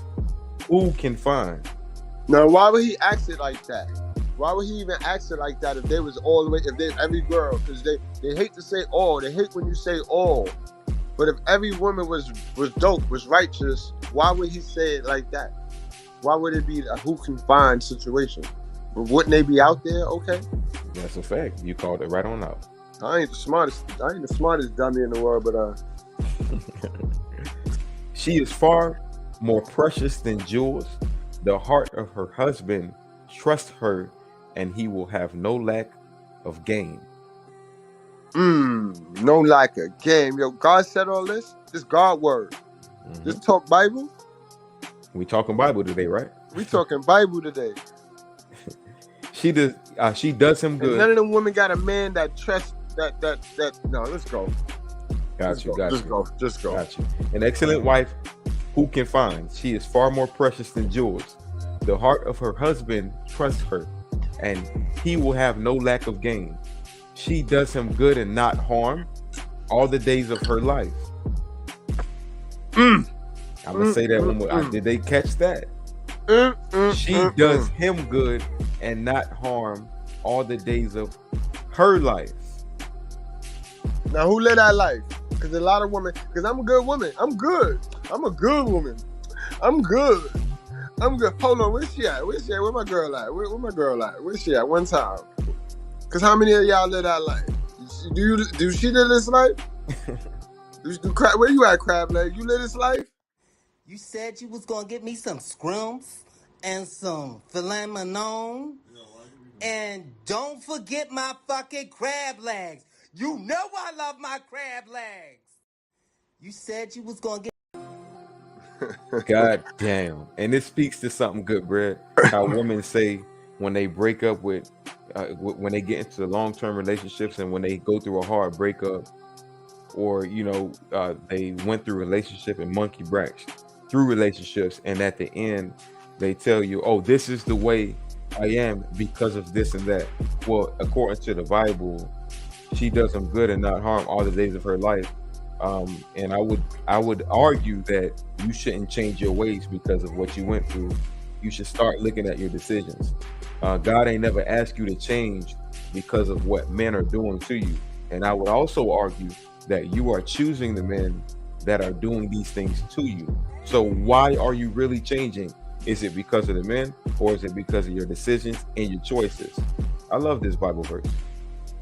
who can find?
Now, why would he ask it like that? Why would he even ask it like that if they was all the way, if they every girl, because they hate to say all, they hate when you say all. But if every woman was dope, was righteous, why would he say it like that? Why would it be a who can find situation? But wouldn't they be out there? Okay.
That's a fact. You called it right on out.
I ain't the smartest dummy in the world, but
she is far more precious than jewels. The heart of her husband trusts her, and he will have no lack of gain.
No lack of gain. Yo, God said all this. This God word. This talk Bible.
We talking Bible today, right?
We talking Bible today.
She does him good.
And none of them women got a man that trusts that. No, let's go.
Got you.
Just go.
Got you. An excellent wife, who can find? She is far more precious than jewels. The heart of her husband trusts her, and he will have no lack of gain. She does him good and not harm all the days of her life. I'm gonna say that one more. Did they catch that? She does him good and not harm all the days of her life.
Now, who live that life? Because a lot of women, because I'm a good woman. I'm good. I'm a good woman. I'm good. Hold on, where's she at? Where my girl at? Where my girl at? Where's she at? One time. Because how many of y'all live that life? Do she live this life? Where you at, Crab Leg? You live this life?
You said you was gonna get me some scrums and some filet mignon. And don't forget my fucking crab legs. You know I love my crab legs. You said you was gonna get.
God damn. And this speaks to something good, Brad. How women say when they break up with, when they get into long-term relationships and when they go through a hard breakup, or, they went through a relationship and monkey bracks through relationships, and at the end, they tell you, oh, this is the way I am because of this and that. Well, according to the Bible, she does them good and not harm all the days of her life. And I would argue that you shouldn't change your ways because of what you went through. You should start looking at your decisions. God ain't never asked you to change because of what men are doing to you. And I would also argue that you are choosing the men that are doing these things to you. So why are you really changing? Is it because of the men, or is it because of your decisions and your choices? I love this Bible verse.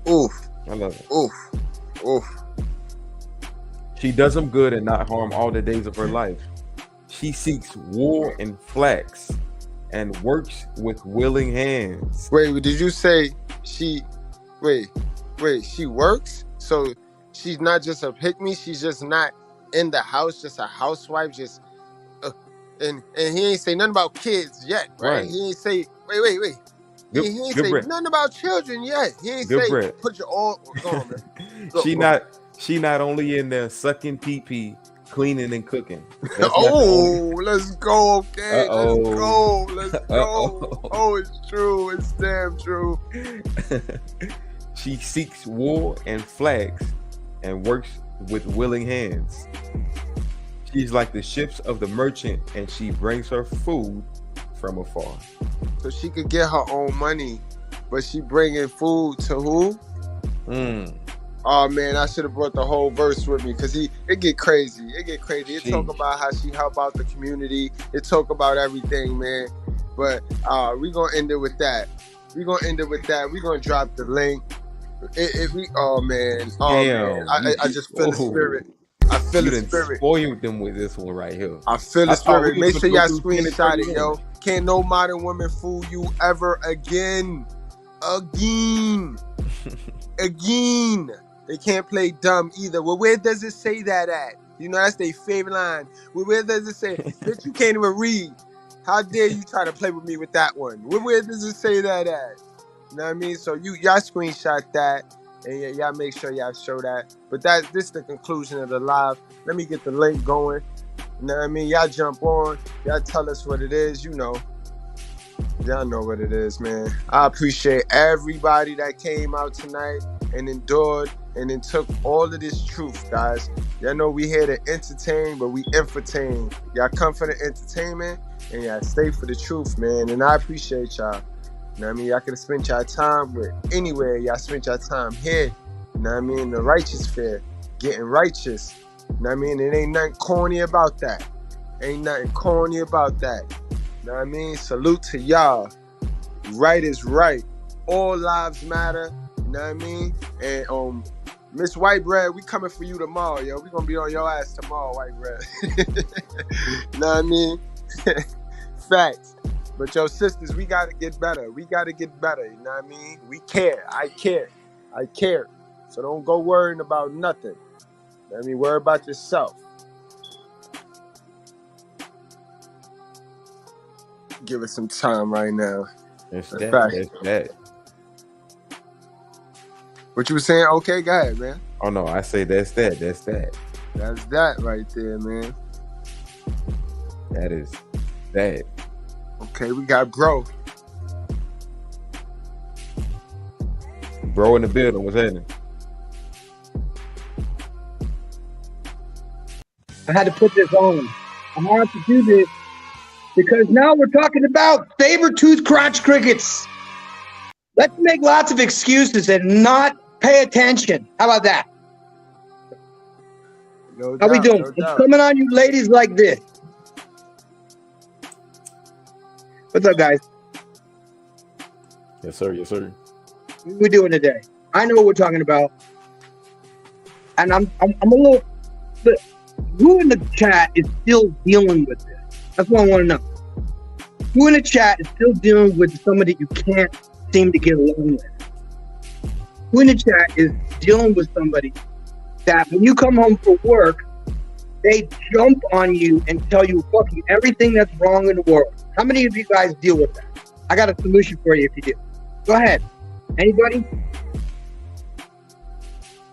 Oof.
I love it.
Oof.
She does them good and not harm all the days of her life. She seeks wool and flax and works with willing hands.
Wait, did you say she works? So she's not just a pick-me, she's just not in the house, just a housewife, just and he ain't say nothing about kids yet, right? He ain't say wait. He ain't say nothing about children yet. He ain't say put your all on, man.
She not only in there sucking pee-pee, cleaning and cooking. That's not the
Oh,
only.
let's go, okay.
Uh-oh.
Let's go. Let's
Uh-oh.
go. Oh, it's true. It's damn true.
She seeks wool and flax and works with willing hands. She's like the ships of the merchant, and she brings her food from afar.
So she could get her own money, but she bringing food to who? Oh man, I should have brought the whole verse with me, because it get crazy. It get crazy. It talk about how she help out the community. It talk about everything, man. But we gonna end it with that. We gonna drop the link. Oh man. I just feel the spirit. I feel the spirit.
Spoiled them with this one right here.
I feel the spirit. Make sure y'all screenshot it, yo. Can't no modern woman fool you ever again. Again. They can't play dumb either. Well, where does it say that at? You know, that's their favorite line. Well, where does it say? Bitch, you can't even read. How dare you try to play with me with that one? Well, where does it say that at? You know what I mean? So y'all screenshot that, and y'all make sure y'all show that. But this is the conclusion of the live. Let me get the link going. You know what I mean? Y'all jump on. Y'all tell us what it is. You know. Y'all know what it is, man. I appreciate everybody that came out tonight and endured and then took all of this truth, guys. Y'all know we here to entertain, but we entertain. Y'all come for the entertainment and y'all stay for the truth, man. And I appreciate y'all. You know what I mean? Y'all could have spent y'all time with anywhere. Y'all spent y'all time here. You know what I mean? The righteous fair. Getting righteous. You know what I mean? It ain't nothing corny about that. You know what I mean? Salute to y'all. Right is right. All lives matter. You know what I mean? And Miss Whitebread, we coming for you tomorrow, yo. We gonna be on your ass tomorrow, Whitebread. You know what I mean? Facts. But yo, sisters, we gotta get better. You know what I mean? We care. I care. So don't go worrying about nothing. You know what I mean? Worry about yourself. Give us some time right now.
That's that.
What you were saying? Okay, go ahead, man.
Oh no, I say that's that.
That's that right there, man.
That is that.
Okay, we got bro.
Bro in the building. What's happening?
I had to put this on. I had to do this because now we're talking about saber-toothed crotch crickets. Let's make lots of excuses and not pay attention. How about that? How we doing? It's coming on you ladies like this. What's up, guys?
Yes, sir.
What are we doing today? I know what we're talking about. And I'm a little... But who in the chat is still dealing with this? That's what I want to know. Who in the chat is still dealing with somebody you can't seem to get along with? Who in the chat is dealing with somebody that when you come home from work, they jump on you and tell you fucking everything that's wrong in the world? How many of you guys deal with that? I got a solution for you if you do. Go ahead. Anybody?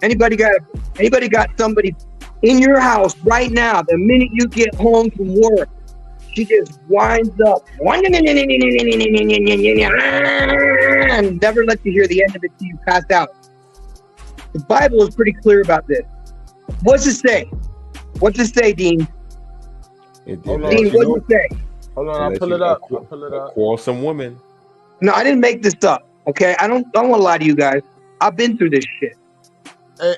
Anybody got somebody in your house right now, the minute you get home from work, she just winds up and never lets you hear the end of it till you pass out. The Bible is pretty clear about this. What's it say? What's it say, Dean?
Dean,
what's it say?
Hold on, I'll pull it up.
Quarrelsome woman.
No, I didn't make this up. Okay, I don't want to lie to you guys. I've been through this shit.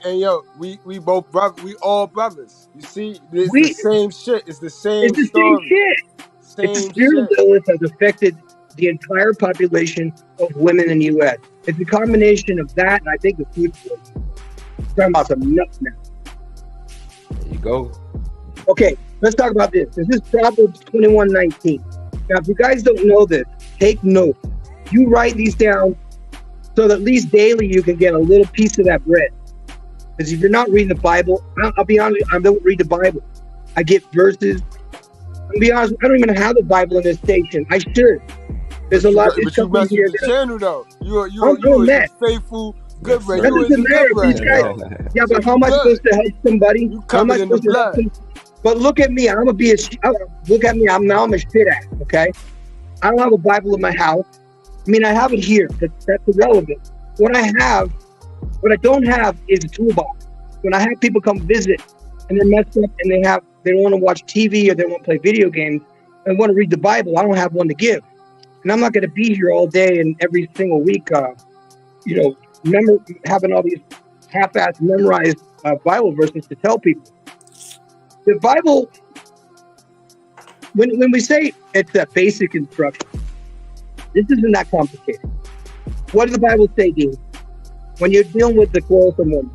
And yo, we both brothers. We all brothers. You see, it's the same shit. It's the same story.
It's the spirit of illness has affected the entire population of women in the U.S. It's a combination of that, and I think the food poisoning. I'm talking about some nuts now.
There you go.
Okay, let's talk about this. This is Proverbs 21:19. Now, if you guys don't know this, take note. You write these down so that at least daily you can get a little piece of that bread. Because if you're not reading the Bible, I'll be honest, I don't read the Bible. I get verses. I'll be honest, I don't even have the Bible in this station. I should. There's a lot of
stuff in here. But you channel though. You're a faithful Goodbread.
That doesn't matter. These guys, yeah, but how am I supposed to help somebody? How am I supposed to help But look at me. Look at me. I'm a shit ass. Okay. I don't have a Bible in my house. I mean, I have it here. That's irrelevant. What I don't have is a toolbox. When I have people come visit and they're messed up and they don't want to watch TV or they want to play video games and want to read the Bible, I don't have one to give. And I'm not going to be here all day and every single week, having all these half-assed memorized Bible verses to tell people. The Bible, when we say it's a basic instruction, this isn't that complicated. What does the Bible say, Dean? When you're dealing with the quarrelsome woman?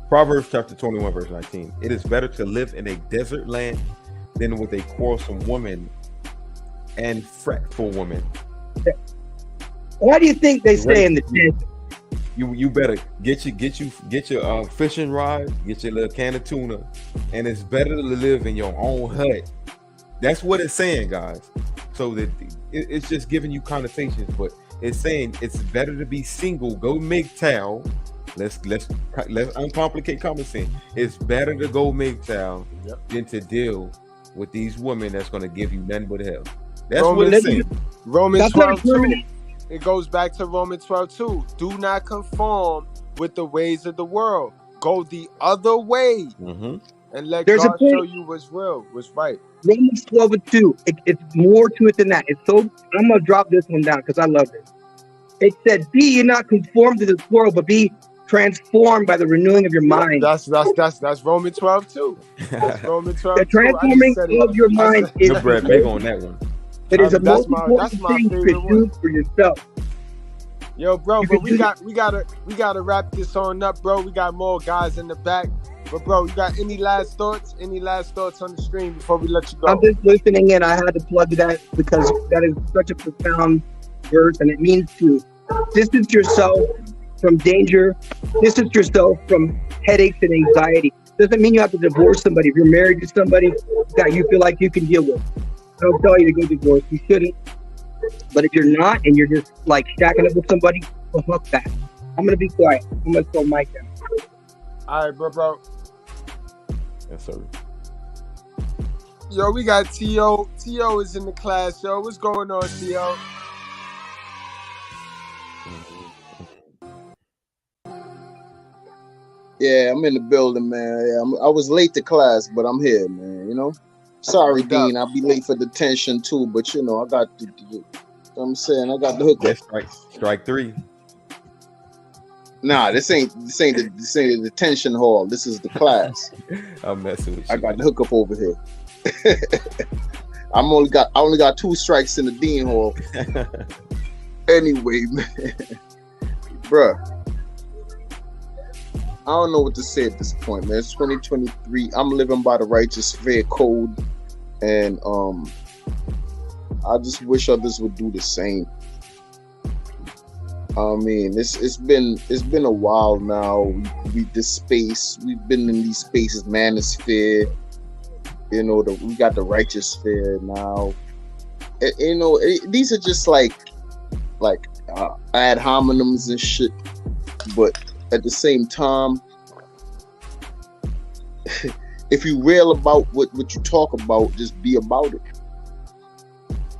Proverbs chapter 21, verse 19. It is better to live in a desert land than with a quarrelsome woman and fretful woman.
Why do you think they stay in the desert?
You better get your fishing rod, get your little can of tuna, and it's better to live in your own hut. That's what it's saying, guys. So that it's just giving you connotations, but it's saying it's better to be single. Go MGTOW. Let's uncomplicate common sense. It's better to go MGTOW than to deal with these women that's going to give you nothing but hell. That's what it's saying.
Romans 12:2. It goes back to Romans 12:2. Do not conform with the ways of the world. Go the other way, and let God show you what's real, what's right.
Romans 12:2. It's more to it than that. I'm gonna drop this one down because I love it. It said, "Be ye not conformed to this world, but be transformed by the renewing of your mind."
That's Romans 12:2. That's Romans 12:2.
The transforming of your mind is
big on that one.
It is a most important thing you could do for yourself.
Yo, bro, but we gotta wrap this on up, bro. We got more guys in the back. But bro, you got any last thoughts? Any last thoughts on the stream before we let you go?
I'm just listening in. I had to plug that because that is such a profound verse, and it means to distance yourself from danger, distance yourself from headaches and anxiety. Doesn't mean you have to divorce somebody. If you're married to somebody that you feel like you can deal with, I don't tell you to go divorce. You shouldn't. But if you're not and you're just like stacking up with somebody, well, fuck that. I'm gonna be quiet. I'm gonna throw Mike down.
All right, bro.
Yes, sir.
Yo, we got T.O. T.O. is in the class, yo. What's going on, T.O.?
Yeah, I'm in the building, man. Yeah, I was late to class, but I'm here, man. You know. Sorry, Dean. I'll be late for detention too, but you know, I got the I'm saying I got the hookup.
Strike three.
Nah, this ain't the detention hall. This is the class.
I'm messing with you.
I got the hookup over here. I only got 2 strikes in the Dean hall. Anyway, man, bruh. I don't know what to say at this point, man. It's 2023. I'm living by the righteous fair code, and I just wish others would do the same. I mean, it's been a while now. We've been in these spaces, manosphere. You know, we got the righteous fair now. You know, these are just like ad hominems and shit, but at the same time, if you real about what you talk about, just be about it.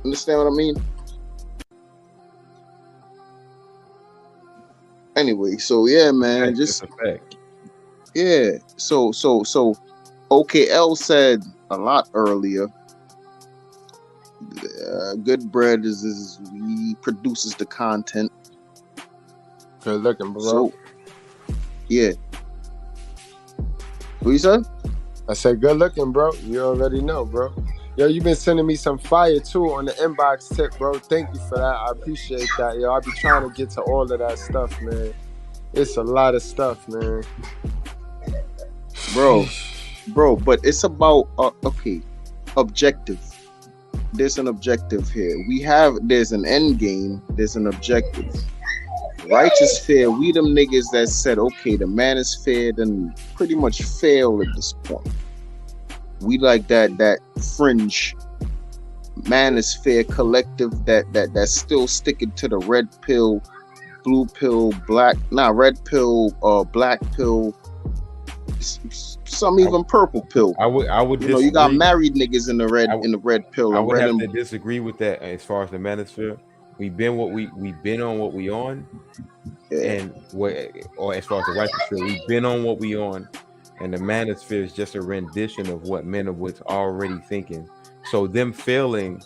Understand what I mean? Anyway, so yeah, man, just yeah. So OKL said a lot earlier. Goodbread is he produces the content.
Good looking, bro.
So, yeah. What you said?
I said good looking, bro. You already know, bro. Yo, you been sending me some fire too on the inbox tip, bro. Thank you for that. I appreciate that. Yo, I be trying to get to all of that stuff, man. It's a lot of stuff, man.
Bro, but it's about objective. There's an objective here. There's an end game. There's an objective. Righteous fair, we them niggas that said, okay, the man is fair, then pretty much fail at this point. We like that fringe manosphere collective that's still sticking to the red pill, blue pill, red pill, black pill some even purple pill.
I would
you know, you got married niggas in the red pill.
I would
red
have
and
to disagree with that as far as the manosphere. We've been on what we on, and or as far as the righteous sphere, we've been on what we on, and the manosphere is just a rendition of what men was already thinking. So them failing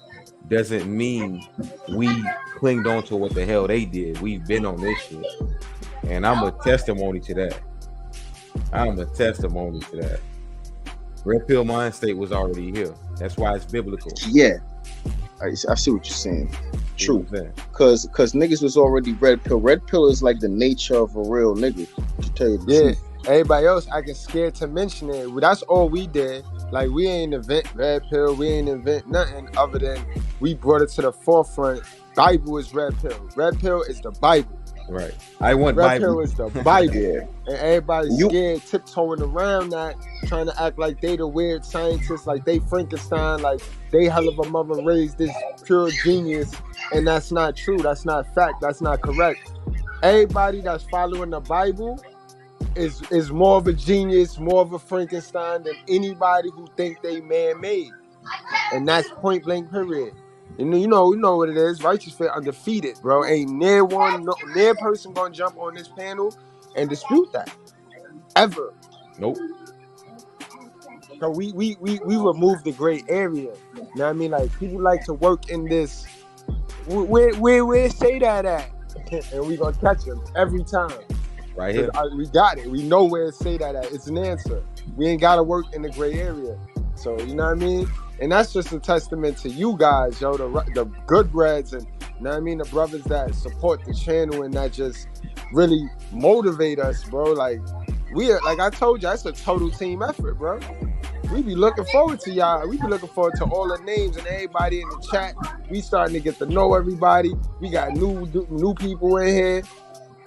doesn't mean we clinged on to what the hell they did. We've been on this shit, and I'm a testimony to that. Red pill mind state was already here. That's why it's biblical.
Yeah, I see what you're saying. True, because niggas was already red pill. Red pill is like the nature of a real nigga. To tell you the truth.
Everybody else, I get scared to mention it. That's all we did. Like, we ain't invent red pill. We ain't invent nothing other than we brought it to the forefront. Bible is red pill. Red pill is the Bible.
Right. I want
red
Bible.
pill is the Bible. And everybody's scared, tiptoeing around that, trying to act like they the weird scientists, like they Frankenstein, like they hell of a mother raised this pure genius. And that's not true. That's not fact. That's not correct. Everybody that's following the Bible is more of a genius, more of a Frankenstein than anybody who think they man-made. And that's point blank period. And you know what it is. Righteous fit undefeated, bro. Ain't near person gonna jump on this panel and dispute that. Ever.
Nope.
So we remove the gray area. You know what I mean? Like, people like to work in this. Where say that at? And we gonna catch them every time.
Right here.
We got it. We know where to say that at. It's an answer. We ain't gotta work in the gray area. So, you know what I mean? And that's just a testament to you guys, yo, the Goodbreads, and you know what I mean, the brothers that support the channel and that just really motivate us, bro. Like, like I told you, that's a total team effort, bro. We be looking forward to y'all. We be looking forward to all the names and everybody in the chat. We starting to get to know everybody. We got new people in here,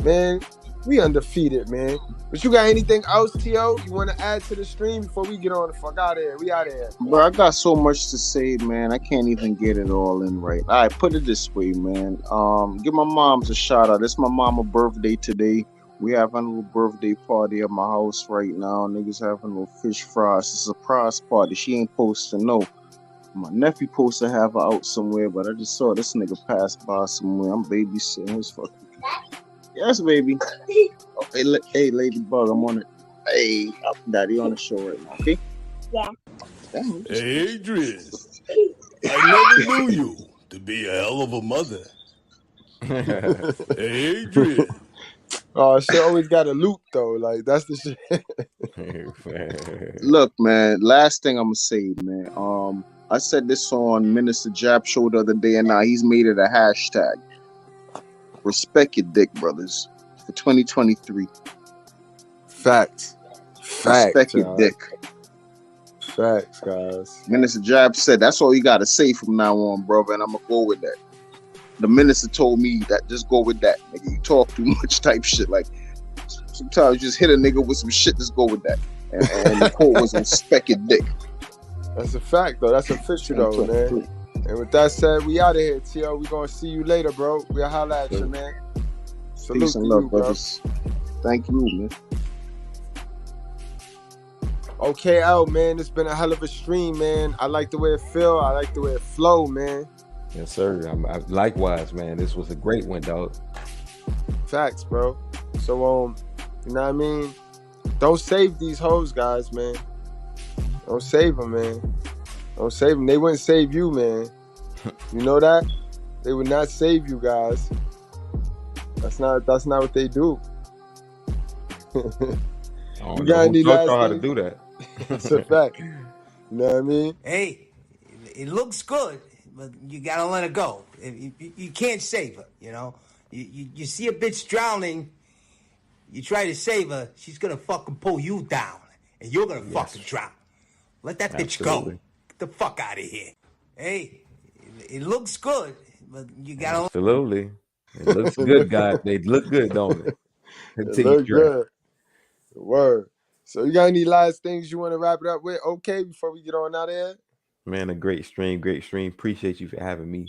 man. We undefeated, man. But you got anything else, T.O., you want to add to the stream before we get on the fuck out of here? We out of here.
Bro, I got so much to say, man. I can't even get it all in right. All right, put it this way, man. Give my moms a shout out. It's my mama's birthday today. We having a little birthday party at my house right now. Niggas having a little fish fries. It's a surprise party. She ain't supposed to know. My nephew supposed to have her out somewhere, but I just saw this nigga pass by somewhere. I'm babysitting his fucking. Yes, baby. Oh, hey, Ladybug, I'm on it. Hey, Daddy on the show right now, okay?
Yeah.
Damn,
Hey, Adrian. I never knew you to be a hell of a mother. Hey, Adrian.
Oh, shit always got a loop, though. Like, that's the
shit. Look, man, last thing I'm going to say, man. I said this on Minister Jab show the other day, and now he's made it a hashtag. Respect your dick, brothers, for 2023.
Facts.
Respect your dick.
Facts, guys.
Minister Jab said that's all you got to say from now on, brother, and I'm going to go with that. The minister told me that just go with that. Nigga, you talk too much type shit. Like, sometimes you just hit a nigga with some shit, just go with that. And the quote was respect your dick.
That's a fact, though. That's official, though, man. And with that said, we out of here, T.O. We gonna see you later, bro. We'll holla at you, man. Salute
Peace and
to
love,
you, bro.
Brothers. Thank you, man.
Okay, L, man. It's been a hell of a stream, man. I like the way it feel. I like the way it flow, man.
Yes, sir. Likewise, man. This was a great one, dog.
Facts, bro. So, you know what I mean? Don't save these hoes, guys, man. Don't save them, man. Don't save them. They wouldn't save you, man. You know that? They would not save you, guys. That's not what they do.
You got any last how to do that?
It's a fact. You know what I mean?
Hey, it looks good, but you gotta let it go. You can't save her, you know? You see a bitch drowning, you try to save her, she's gonna fucking pull you down, and you're gonna fucking drown. Let that bitch go. Get the fuck out of here. Hey, it looks good, but you gotta...
Absolutely. It looks good, guys. They look good, don't it?
It look good. Word. So you got any last things you want to wrap it up with? Okay, before we get on out of here?
Man, a great stream. Appreciate you for having me.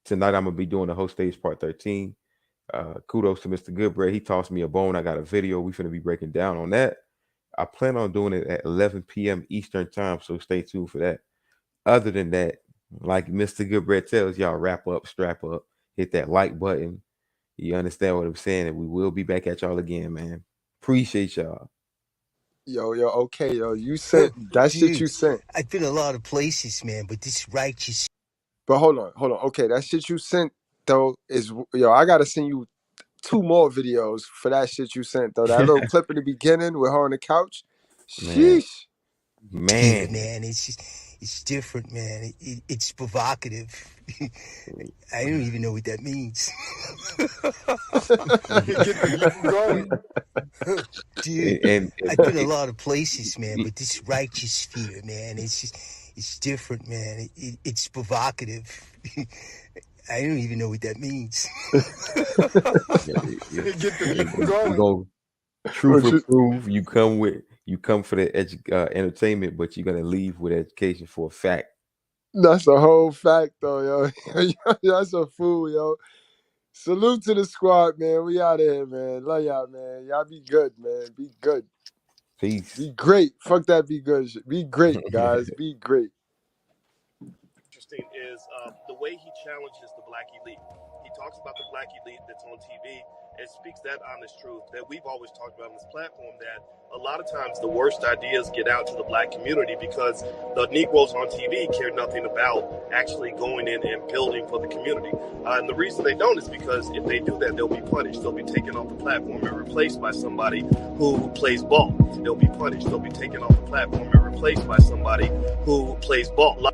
Tonight I'm gonna be doing the host stage part 13. Kudos to Mr. Goodbread. He tossed me a bone. I got a video. We finna be breaking down on that. I plan on doing it at 11 p.m. Eastern time, so stay tuned for that. Other than that, like Mr. Goodbread tells y'all, wrap up, strap up, hit that like button. You understand what I'm saying? And we will be back at y'all again, man. Appreciate y'all.
Yo, okay, yo. You sent that shit you sent.
I've been a lot of places, man, but this righteous.
But hold on. Okay, that shit you sent though is I gotta send you 2 more videos for that shit you sent though. That little clip in the beginning with her on the couch. Sheesh.
Yeah, man, it's different, man. It's provocative. I don't even know what that means.
Keep going.
Dude, I've been a lot of places, man, but this righteous sphere, man, it's different, man. It's provocative. I don't even know what that means.
Keep going.
Truth or prove, you come for the entertainment, but you're gonna leave with education for a fact.
That's a whole fact though, yo. That's a fool, yo. Salute to the squad, man. We out of here, man. Love y'all, man. Y'all be good, man. Be good.
Peace.
Be great. Fuck that be good shit. Be great, guys. Be great.
Interesting is the way he challenges the black elite. He talks about the black elite that's on TV and speaks that honest truth that we've always talked about on this platform, that a lot of times the worst ideas get out to the black community because the Negroes on TV care nothing about actually going in and building for the community. And the reason they don't is because if they do that, they'll be punished. They'll be taken off the platform and replaced by somebody who plays ball. They'll be punished. They'll be taken off the platform and replaced by somebody who plays ball.